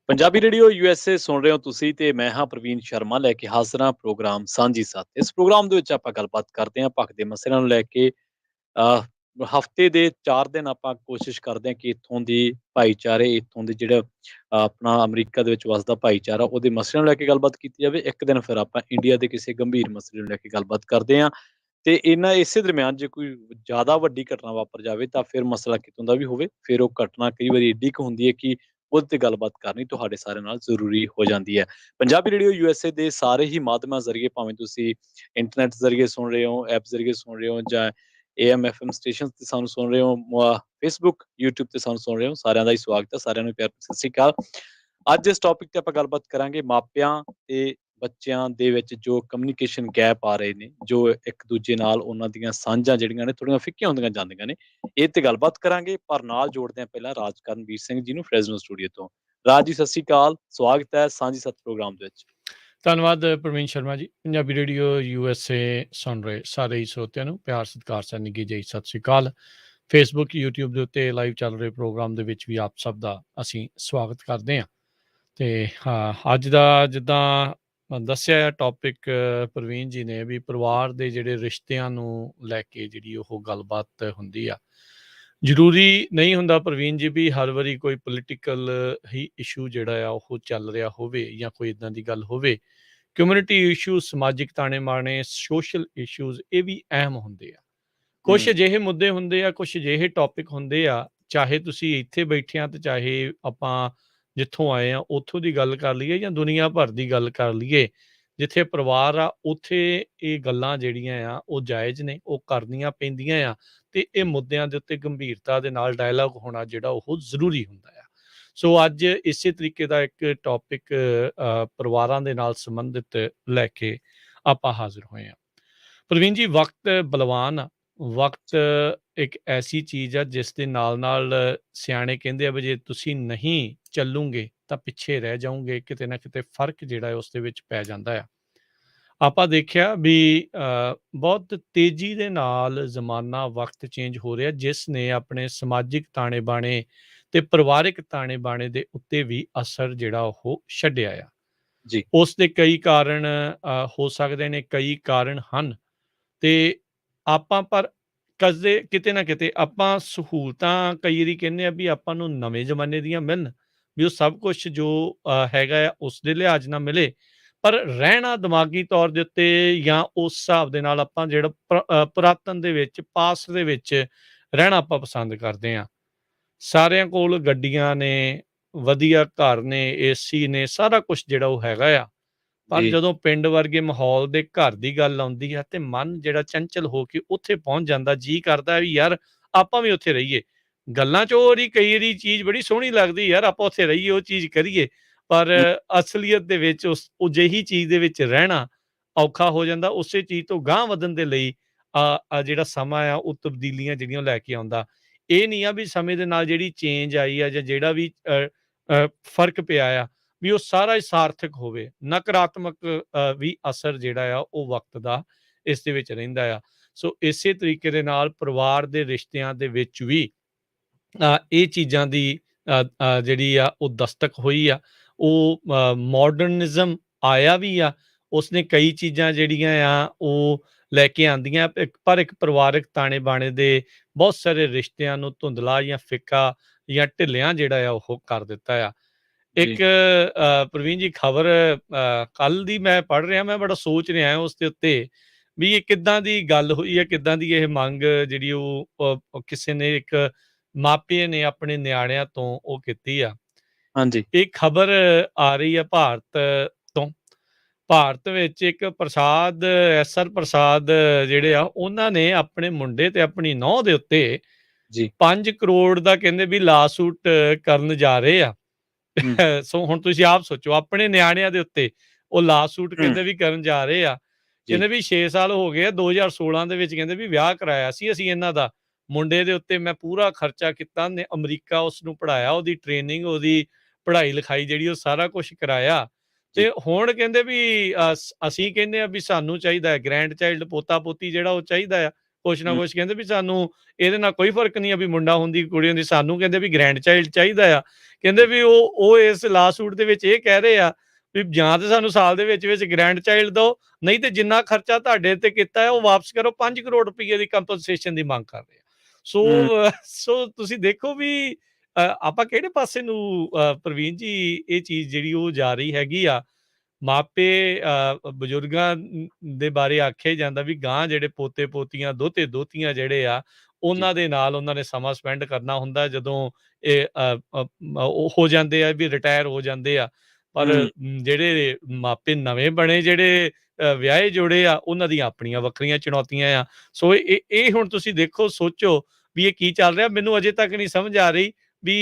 Punjabi radio USA ਸੁਣ ਰਹੇ ਹੋ ਤੁਸੀਂ ਤੇ ਮੈਂ ਹਾਂ ਪ੍ਰਵੀਨ ਸ਼ਰਮਾ ਲੈ ਕੇ ਹਾਜ਼ਰ ਹਾਂ ਪ੍ਰੋਗਰਾਮ ਸਾਂਝੀ ਸਾਥ। ਇਸ ਪ੍ਰੋਗਰਾਮ ਦੇ ਵਿੱਚ ਆਪਾਂ ਗੱਲਬਾਤ ਕਰਦੇ ਹਾਂ ਭਖ ਦੇ ਮਸਲਿਆਂ ਨੂੰ ਲੈ ਕੇ। ਅਹ ਹਫਤੇ ਦੇ 4 ਦਿਨ ਆਪਾਂ ਕੋਸ਼ਿਸ਼ ਕਰਦੇ ਹਾਂ ਕਿ ਇੱਥੋਂ ਦੀ ਭਾਈਚਾਰੇ, ਇੱਥੋਂ ਦੇ ਜਿਹੜਾ ਆਪਣਾ ਅਮਰੀਕਾ ਦੇ ਵਿੱਚ ਵਸਦਾ ਭਾਈਚਾਰਾ, ਉਹਦੇ ਮਸਲਿਆਂ ਨੂੰ ਲੈ ਕੇ ਗੱਲਬਾਤ ਕੀਤੀ ਜਾਵੇ। ਇੱਕ ਦਿਨ ਫਿਰ ਆਪਾਂ ਇੰਡੀਆ ਦੇ ਕਿਸੇ ਗੰਭੀਰ ਮਸਲੇ ਨੂੰ ਲੈ ਕੇ ਗੱਲਬਾਤ ਕਰਦੇ ਹਾਂ। ਤੇ ਇਸੇ ਦਰਮਿਆਨ ਜੇ ਕੋਈ ਜ਼ਿਆਦਾ ਵੱਡੀ ਘਟਨਾ ਵਾਪਰ ਜਾਵੇ ਤਾਂ ਫਿਰ ਮਸਲਾ ਕਿਤੋਂ ਦਾ ਵੀ ਹੋਵੇ, ਫਿਰ ਉਹ ਘਟਨਾ ਕਈ ਵਾਰੀ ਏਡੀ ਕੁ ਹੁੰਦੀ ਹੈ ਕਿ ਉਹਦੇ ਤੇ ਗੱਲਬਾਤ ਕਰਨੀ ਤੁਹਾਡੇ ਸਾਰਿਆਂ ਨਾਲ ਜ਼ਰੂਰੀ ਹੋ ਜਾਂਦੀ ਹੈ। ਪੰਜਾਬੀ ਰੇਡੀਓ ਯੂਐਸਏ ਦੇ ਸਾਰੇ ਹੀ ਮਾਧਿਅਮਾਂ ਜ਼ਰੀਏ, ਭਾਵੇਂ ਤੁਸੀਂ ਇੰਟਰਨੈਟ ਜ਼ਰੀਏ ਸੁਣ ਰਹੇ ਹੋ, ਐਪ ਜ਼ਰੀਏ ਸੁਣ ਰਹੇ ਹੋ, ਜਾਂ ਏਐਮ ਐਫਐਮ ਸਟੇਸ਼ਨ ਤੇ ਸਾਨੂੰ ਸੁਣ ਰਹੇ ਹੋ, ਫੇਸਬੁੱਕ ਯੂਟਿਊਬ ਤੇ ਸਾਨੂੰ ਸੁਣ ਰਹੇ ਹੋ, ਸਾਰਿਆਂ ਦਾ ਹੀ ਸਵਾਗਤ ਹੈ। ਸਾਰਿਆਂ ਨੂੰ ਪਿਆਰ ਭਰੀ ਸਤਿ ਸ਼੍ਰੀ ਅਕਾਲ। ਅੱਜ ਇਸ ਟੌਪਿਕ ਤੇ ਆਪਾਂ ਗੱਲਬਾਤ ਕਰਾਂਗੇ ਮਾਪਿਆਂ ਤੇ ਬੱਚਿਆਂ ਦੇ ਵਿੱਚ ਜੋ ਕਮਿਊਨੀਕੇਸ਼ਨ ਗੈਪ ਆ ਰਹੇ ਨੇ, ਜੋ ਇੱਕ ਦੂਜੇ ਨਾਲ ਉਹਨਾਂ ਦੀਆਂ ਸਾਂਝਾਂ ਜਿਹੜੀਆਂ ਨੇ ਥੋੜ੍ਹੀਆਂ ਫਿੱਕੀਆਂ ਹੁੰਦੀਆਂ ਜਾਂਦੀਆਂ ਨੇ, ਇਹ ਤੇ ਗੱਲਬਾਤ ਕਰਾਂਗੇ। ਪਰ ਨਾਲ ਜੋੜਦੇ ਹਾਂ ਪਹਿਲਾਂ ਰਾਜ ਕਰਨਵੀਰ ਸਿੰਘ ਜੀ ਨੂੰ ਫਰੈਜ਼ਨੋ ਸਟੂਡੀਓ ਤੋਂ। ਰਾਜ ਜੀ, ਸਤਿ ਸ਼੍ਰੀ ਅਕਾਲ, ਸਵਾਗਤ ਹੈ ਸਾਂਝੀ ਸੱਤ ਪ੍ਰੋਗਰਾਮ ਦੇ ਵਿੱਚ। ਧੰਨਵਾਦ ਪ੍ਰਵੀਨ ਸ਼ਰਮਾ ਜੀ। ਪੰਜਾਬੀ ਰੇਡੀਓ ਯੂਐਸਏ ਸੁਣ ਰਹੇ ਸਾਰੇ ਹੀ ਸਰੋਤਿਆਂ ਨੂੰ ਪਿਆਰ ਸਤਿਕਾਰ ਸਤਿ ਨਿੱਘੀ ਜਿਹੀ ਸਤਿ ਸ਼੍ਰੀ ਅਕਾਲ। ਫੇਸਬੁੱਕ ਯੂਟਿਊਬ ਦੇ ਉੱਤੇ ਲਾਈਵ ਚੱਲ ਰਹੇ ਪ੍ਰੋਗਰਾਮ ਦੇ ਵਿੱਚ ਵੀ ਆਪ ਸਭ ਦਾ ਅਸੀਂ ਸਵਾਗਤ ਕਰਦੇ ਹਾਂ। ਤੇ ਅੱਜ ਦਾ ਜਿੱਦਾਂ ਦੱਸਿਆ ਟੌਪਿਕ ਪ੍ਰਵੀਨ ਜੀ ਨੇ ਵੀ ਪਰਿਵਾਰ ਦੇ ਜਿਹੜੇ ਰਿਸ਼ਤਿਆਂ ਨੂੰ ਲੈ ਕੇ ਜਿਹੜੀ ਉਹ ਗੱਲਬਾਤ ਹੁੰਦੀ ਆ। ਜ਼ਰੂਰੀ ਨਹੀਂ ਹੁੰਦਾ ਪ੍ਰਵੀਨ ਜੀ ਵੀ ਹਰ ਵਾਰੀ ਕੋਈ ਪੋਲੀਟੀਕਲ ਹੀ ਇਸ਼ੂ ਜਿਹੜਾ ਆ ਉਹ ਚੱਲ ਰਿਹਾ ਹੋਵੇ ਜਾਂ ਕੋਈ ਇੱਦਾਂ ਦੀ ਗੱਲ ਹੋਵੇ। ਕਮਿਊਨਿਟੀ ਇਸ਼ੂ, ਸਮਾਜਿਕ ਤਾਣੇ ਬਾਣੇ, ਸੋਸ਼ਲ ਇਸ਼ੂਜ਼, ਇਹ ਵੀ ਅਹਿਮ ਹੁੰਦੇ ਆ। ਕੁਛ ਅਜਿਹੇ ਮੁੱਦੇ ਹੁੰਦੇ ਆ, ਕੁਛ ਅਜਿਹੇ ਟੌਪਿਕ ਹੁੰਦੇ ਆ, ਚਾਹੇ ਤੁਸੀਂ ਇੱਥੇ ਬੈਠੇ ਆ ਤੇ ਚਾਹੇ ਆਪਾਂ ਜਿੱਥੋਂ ਆਏ ਆ ਉੱਥੋਂ ਦੀ ਗੱਲ ਕਰ ਲਈਏ ਜਾਂ ਦੁਨੀਆ ਭਰ ਦੀ ਗੱਲ ਕਰ ਲਈਏ, ਜਿੱਥੇ ਪਰਿਵਾਰ ਆ ਉੱਥੇ ਇਹ ਗੱਲਾਂ ਜਿਹੜੀਆਂ ਆ ਉਹ ਜਾਇਜ਼ ਨੇ, ਉਹ ਕਰਨੀਆਂ ਪੈਂਦੀਆਂ ਆ। ਤੇ ਇਹ ਮੁੱਦਿਆਂ ਦੇ ਉੱਤੇ ਗੰਭੀਰਤਾ ਦੇ ਨਾਲ ਡਾਇਲਾਗ ਹੋਣਾ ਜਿਹੜਾ ਉਹ ਜ਼ਰੂਰੀ ਹੁੰਦਾ ਆ। ਸੋ ਅੱਜ ਇਸੇ ਤਰੀਕੇ ਦਾ ਇੱਕ ਟੌਪਿਕ ਪਰਿਵਾਰਾਂ ਦੇ ਨਾਲ ਸੰਬੰਧਿਤ ਲੈ ਕੇ ਆਪਾਂ ਹਾਜ਼ਰ ਹੋਏ ਹਾਂ। ਪ੍ਰਵੀਨ ਜੀ, ਵਕਤ ਬਲਵਾਨ ਆ। ਵਕਤ ਇੱਕ ਐਸੀ ਚੀਜ਼ ਆ ਜਿਸ ਦੇ ਨਾਲ ਸਿਆਣੇ ਕਹਿੰਦੇ ਆ ਵੀ ਜੇ ਤੁਸੀਂ ਨਹੀਂ ਚੱਲੋਗੇ ਤਾਂ ਪਿੱਛੇ ਰਹਿ ਜਾਓਗੇ, ਕਿਤੇ ਨਾ ਕਿਤੇ ਫਰਕ ਜਿਹੜਾ ਹੈ ਉਸ ਦੇ ਵਿੱਚ ਪੈ ਜਾਂਦਾ ਆ। ਆਪਾਂ ਦੇਖਿਆ ਵੀ ਬਹੁਤ ਤੇਜ਼ੀ ਦੇ ਨਾਲ ਜ਼ਮਾਨਾ, ਵਕਤ ਚੇਂਜ ਹੋ ਰਿਹਾ, ਜਿਸ ਨੇ ਆਪਣੇ ਸਮਾਜਿਕ ਤਾਣੇ ਬਾਣੇ ਤੇ ਪਰਿਵਾਰਿਕ ਤਾਣੇ ਬਾਣੇ ਦੇ ਉੱਤੇ ਵੀ ਅਸਰ ਜਿਹੜਾ ਉਹ ਛੱਡਿਆ ਆ। ਜੀ। ਉਸ ਦੇ ਕਈ ਕਾਰਨ ਹੋ ਸਕਦੇ ਨੇ, ਕਈ ਕਾਰਨ ਹਨ। ਤੇ ਆਪਾਂ ਪਰ ਕਿਤੇ ਨਾ ਕਿਤੇ ਆਪਾਂ ਸਹੂਲਤਾਂ ਕਈ ਵਾਰੀ ਕਹਿੰਦੇ ਆ ਵੀ ਆਪਾਂ ਨੂੰ ਨਵੇਂ ਜ਼ਮਾਨੇ ਦੀਆਂ ਮਿਲਣ, ਵੀ ਉਹ ਸਭ ਕੁਛ ਜੋ ਹੈਗਾ ਆ ਉਸ ਦੇ ਲਿਹਾਜ਼ ਨਾਲ ਮਿਲੇ, ਪਰ ਰਹਿਣਾ ਦਿਮਾਗੀ ਤੌਰ ਦੇ ਉੱਤੇ ਜਾਂ ਉਸ ਹਿਸਾਬ ਦੇ ਨਾਲ ਆਪਾਂ ਜਿਹੜਾ ਪੁਰਾਤਨ ਦੇ ਵਿੱਚ, ਪਾਸਟ ਦੇ ਵਿੱਚ ਰਹਿਣਾ ਆਪਾਂ ਪਸੰਦ ਕਰਦੇ ਹਾਂ। ਸਾਰਿਆਂ ਕੋਲ ਗੱਡੀਆਂ ਨੇ, ਵਧੀਆ ਘਰ ਨੇ, ਏਸੀ ਨੇ, ਸਾਰਾ ਕੁਛ ਜਿਹੜਾ ਉਹ ਹੈਗਾ ਆ। ਪਰ ਜੀ। ਜਦੋਂ ਪਿੰਡ ਵਰਗੇ ਮਾਹੌਲ ਦੇ ਘਰ ਦੀ ਗੱਲ ਆਉਂਦੀ ਹੈ ਤੇ ਮਨ ਜਿਹੜਾ ਚੰਚਲ ਹੋ ਕੇ ਉੱਥੇ ਪਹੁੰਚ ਜਾਂਦਾ, ਜੀ ਕਰਦਾ ਵੀ ਯਾਰ ਆਪਾਂ ਵੀ ਉੱਥੇ ਰਹੀਏ। ਗੱਲਾਂ 'ਚ ਉਹ ਕਈ ਵਾਰੀ ਚੀਜ਼ ਬੜੀ ਸੋਹਣੀ ਲੱਗਦੀ, ਯਾਰ ਆਪਾਂ ਉੱਥੇ ਰਹੀਏ, ਉਹ ਚੀਜ਼ ਕਰੀਏ, ਪਰ ਹੂੰ। ਅਸਲੀਅਤ ਦੇ ਵਿੱਚ ਉਹ ਜਿਹੀ ਚੀਜ਼ ਦੇ ਵਿੱਚ ਰਹਿਣਾ ਔਖਾ ਹੋ ਜਾਂਦਾ। ਉਸੇ ਚੀਜ਼ ਤੋਂ ਗਾਂਹ ਵਧਣ ਦੇ ਲਈ ਜਿਹੜਾ ਸਮਾਂ ਆ ਉਹ ਤਬਦੀਲੀਆਂ ਜਿਹੜੀਆਂ ਲੈ ਕੇ ਆਉਂਦਾ। ਇਹ ਨਹੀਂ ਆ ਵੀ ਸਮੇਂ ਦੇ ਨਾਲ ਜਿਹੜੀ ਚੇਂਜ ਆਈ ਆ ਜਾਂ ਜਿਹੜਾ ਵੀ ਫਰਕ ਪਿਆ ਆ ਵੀ ਉਹ ਸਾਰਾ ਹੀ ਸਾਰਥਕ ਹੋਵੇ। ਨਕਾਰਾਤਮਕ ਵੀ ਅਸਰ ਜਿਹੜਾ ਆ ਉਹ ਵਕਤ ਦਾ ਇਸ ਦੇ ਵਿੱਚ ਰਹਿੰਦਾ ਆ। ਸੋ ਇਸੇ ਤਰੀਕੇ ਦੇ ਨਾਲ ਪਰਿਵਾਰ ਦੇ ਰਿਸ਼ਤਿਆਂ ਦੇ ਵਿੱਚ ਵੀ ਇਹ ਚੀਜ਼ਾਂ ਦੀ ਜਿਹੜੀ ਆ ਉਹ ਦਸਤਕ ਹੋਈ ਆ। ਉਹ ਮਾਡਰਨਿਜ਼ਮ ਆਇਆ ਵੀ ਆ, ਉਸਨੇ ਕਈ ਚੀਜ਼ਾਂ ਜਿਹੜੀਆਂ ਆ ਉਹ ਲੈ ਕੇ ਆਂਦੀਆਂ, ਪਰ ਇੱਕ ਪਰਿਵਾਰਕ ਤਾਣੇ ਬਾਣੇ ਦੇ ਬਹੁਤ ਸਾਰੇ ਰਿਸ਼ਤਿਆਂ ਨੂੰ ਧੁੰਦਲਾ ਜਾਂ ਫਿੱਕਾ ਜਾਂ ਢਿੱਲਿਆਂ ਜਿਹੜਾ ਆ ਉਹ ਕਰ ਦਿੱਤਾ ਆ। ਇੱਕ ਜੀ। ਪ੍ਰਵੀਨ ਜੀ, ਖਬਰ ਕੱਲ ਦੀ ਮੈਂ ਪੜ੍ਹ ਰਿਹਾ, ਮੈਂ ਬੜਾ ਸੋਚ ਰਿਹਾ ਉਸ ਦੇ ਉੱਤੇ ਵੀ ਇਹ ਕਿੱਦਾਂ ਦੀ ਗੱਲ ਹੋਈ ਹੈ, ਕਿੱਦਾਂ ਦੀ ਇਹ ਮੰਗ ਜਿਹੜੀ ਉਹ ਕਿਸੇ ਨੇ, ਇੱਕ ਮਾਪੇ ਨੇ ਆਪਣੇ ਨਿਆਣਿਆਂ ਤੋਂ ਉਹ ਕੀਤੀ ਆ। ਹਾਂਜੀ। ਇਹ ਖਬਰ ਆ ਰਹੀ ਹੈ ਭਾਰਤ ਤੋਂ। ਭਾਰਤ ਵਿੱਚ ਇੱਕ ਪ੍ਰਸਾਦ, ਐਸਆਰ ਪ੍ਰਸਾਦ ਜਿਹੜੇ ਆ, ਉਹਨਾਂ ਨੇ ਆਪਣੇ ਮੁੰਡੇ ਤੇ ਆਪਣੀ ਨੂੰਹ ਦੇ ਉੱਤੇ ਜੀ। 5 ਕਰੋੜ ਦਾ ਕਹਿੰਦੇ ਵੀ ਲਾਸੂਟ ਕਰਨ ਜਾ ਰਹੇ ਆ। ਹੂੰ। ਸੋ ਹੁਣ ਤੁਸੀਂ ਆਪ ਸੋਚੋ, ਆਪਣੇ ਨਿਆਣਿਆਂ ਦੇ ਉੱਤੇ ਉਹ ਲਾਸੂਟ ਹੂੰ। ਕਹਿੰਦੇ ਵੀ ਕਰਨ ਜਾ ਰਹੇ ਆ। ਜੀ। ਕਹਿੰਦੇ ਵੀ 6 ਸਾਲ ਹੋ ਗਏ ਆ, 2016 ਦੇ ਵਿੱਚ ਕਹਿੰਦੇ ਵੀ ਵਿਆਹ ਕਰਾਇਆ ਸੀ ਅਸੀਂ ਇਹਨਾਂ ਦਾ। ਮੁੰਡੇ ਦੇ ਉੱਤੇ ਮੈਂ ਪੂਰਾ ਖਰਚਾ ਕੀਤਾ, ਨੇ ਅਮਰੀਕਾ ਉਸ ਨੂੰ ਪੜ੍ਹਾਇਆ, ਉਹਦੀ ਟ੍ਰੇਨਿੰਗ, ਉਹਦੀ ਪੜ੍ਹਾਈ ਲਿਖਾਈ ਜਿਹੜੀ ਉਹ ਸਾਰਾ ਕੁਛ ਕਰਾਇਆ। ਜੀ। ਤੇ ਹੁਣ ਕਹਿੰਦੇ ਵੀ ਅਸੀਂ ਕਹਿੰਦੇ ਆ ਵੀ ਸਾਨੂੰ ਚਾਹੀਦਾ ਹੈ ਗ੍ਰੈਂਡ ਚਾਈਲਡ, ਪੋਤਾ ਪੋਤੀ ਜਿਹੜਾ ਉਹ ਚਾਹੀਦਾ ਆ। ਕੁਛ ਨਾ ਹੂੰ, ਕੁਛ ਕਹਿੰਦੇ ਵੀ ਸਾਨੂੰ ਇਹਦੇ ਨਾਲ ਕੋਈ ਫਰਕ ਨਹੀਂ ਆ ਵੀ ਮੁੰਡਾ ਹੁੰਦੀ ਕੁੜੀ ਹੁੰਦੀ, ਸਾਨੂੰ ਕਹਿੰਦੇ ਵੀ ਗ੍ਰੈਂਡ ਚਾਈਲਡ ਚਾਹੀਦਾ ਆ। ਕਹਿੰਦੇ ਵੀ ਉਹ ਇਸ ਲਾ ਸੂਟ ਦੇ ਵਿੱਚ ਇਹ ਕਹਿ ਰਹੇ ਆ ਵੀ ਜਾਂ ਤਾਂ ਸਾਨੂੰ ਸਾਲ ਦੇ ਵਿੱਚ ਗ੍ਰੈਂਡ ਚਾਈਲਡ ਦਿਓ, ਨਹੀਂ ਤੇ ਜਿੰਨਾ ਖਰਚਾ ਤੁਹਾਡੇ ਤੇ ਕੀਤਾ ਹੈ ਉਹ ਵਾਪਸ ਕਰੋ। 5 ਕਰੋੜ ਰੁਪਈਏ ਦੀ ਕੰਪਨਸੇਸ਼ਨ ਦੀ ਮੰਗ ਕਰ ਰਹੇ ਆ। ਸੋ ਹੂੰ। ਸੋ ਤੁਸੀਂ ਦੇਖੋ ਵੀ ਆਪਾਂ ਕਿਹੜੇ ਪਾਸੇ ਨੂੰ ਪ੍ਰਵੀਨ ਜੀ ਇਹ ਚੀਜ਼ ਜਿਹੜੀ ਉਹ ਜਾ ਰਹੀ ਹੈਗੀ ਆ। ਮਾਪੇ ਬਜ਼ੁਰਗਾਂ ਦੇ ਬਾਰੇ ਆਖਿਆ ਹੀ ਜਾਂਦਾ ਵੀ ਗਾਂ ਜਿਹੜੇ ਪੋਤੇ ਪੋਤੀਆਂ ਦੋਤੇ ਦੋਤੀਆਂ ਜਿਹੜੇ ਆ ਜੀ। ਉਹਨਾਂ ਦੇ ਨਾਲ ਉਹਨਾਂ ਨੇ ਸਮਾਂ ਸਪੈਂਡ ਕਰਨਾ ਹੁੰਦਾ ਜਦੋਂ ਇਹ ਉਹ ਹੋ ਜਾਂਦੇ ਆ ਵੀ ਰਿਟਾਇਰ ਹੋ ਜਾਂਦੇ ਆ। ਪਰ ਹੂੰ। ਜਿਹੜੇ ਮਾਪੇ ਨਵੇਂ ਬਣੇ ਜਿਹੜੇ ਵਿਆਹੇ ਜੋੜੇ ਆ ਉਹਨਾਂ ਦੀਆਂ ਆਪਣੀਆਂ ਵੱਖਰੀਆਂ ਚੁਣੌਤੀਆਂ ਆ। ਸੋ ਇਹ ਹੁਣ ਤੁਸੀਂ ਦੇਖੋ ਸੋਚੋ ਵੀ ਇਹ ਕੀ ਚੱਲ ਰਿਹਾ। ਮੈਨੂੰ ਅਜੇ ਤੱਕ ਨਹੀਂ ਸਮਝ ਆ ਰਹੀ ਵੀ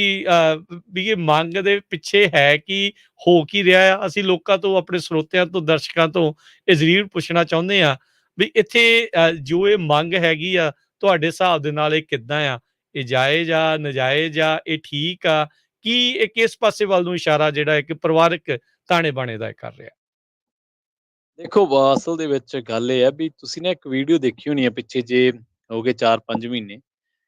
ਇਹ ਮੰਗ ਦੇ ਪਿੱਛੇ ਹੈ ਕੀ, ਹੋ ਕੀ ਰਿਹਾ ਆ। ਅਸੀਂ ਲੋਕਾਂ ਤੋਂ, ਆਪਣੇ ਸਰੋਤਿਆਂ ਤੋਂ, ਦਰਸ਼ਕਾਂ ਤੋਂ ਇਹ ਜ਼ਰੂਰ ਪੁੱਛਣਾ ਚਾਹੁੰਦੇ ਆ ਵੀ ਇੱਥੇ ਜੋ ਇਹ ਮੰਗ ਹੈਗੀ ਆ ਤੁਹਾਡੇ ਹਿਸਾਬ ਦੇ ਨਾਲ ਇਹ ਕਿੱਦਾਂ ਆ? ਇਹ ਜਾਇਜ਼ ਆ, ਨਜਾਇਜ਼ ਆ, ਇਹ ਠੀਕ ਆ? ਕੀ ਇਹ ਕਿਸ ਪਾਸੇ ਵੱਲ ਨੂੰ ਇਸ਼ਾਰਾ ਜਿਹੜਾ ਇੱਕ ਪਰਿਵਾਰਕ ਤਾਣੇ ਬਾਣੇ ਦਾ ਕਰ ਰਿਹਾ? ਦੇਖੋ ਅਸਲ ਦੇ ਵਿੱਚ ਗੱਲ ਇਹ ਹੈ ਵੀ ਤੁਸੀਂ ਨਾ ਇੱਕ ਵੀਡੀਓ ਦੇਖੀ ਹੋਣੀ ਹੈ ਪਿੱਛੇ ਜੇ ਹੋ ਗਏ 4-5 ਮਹੀਨੇ।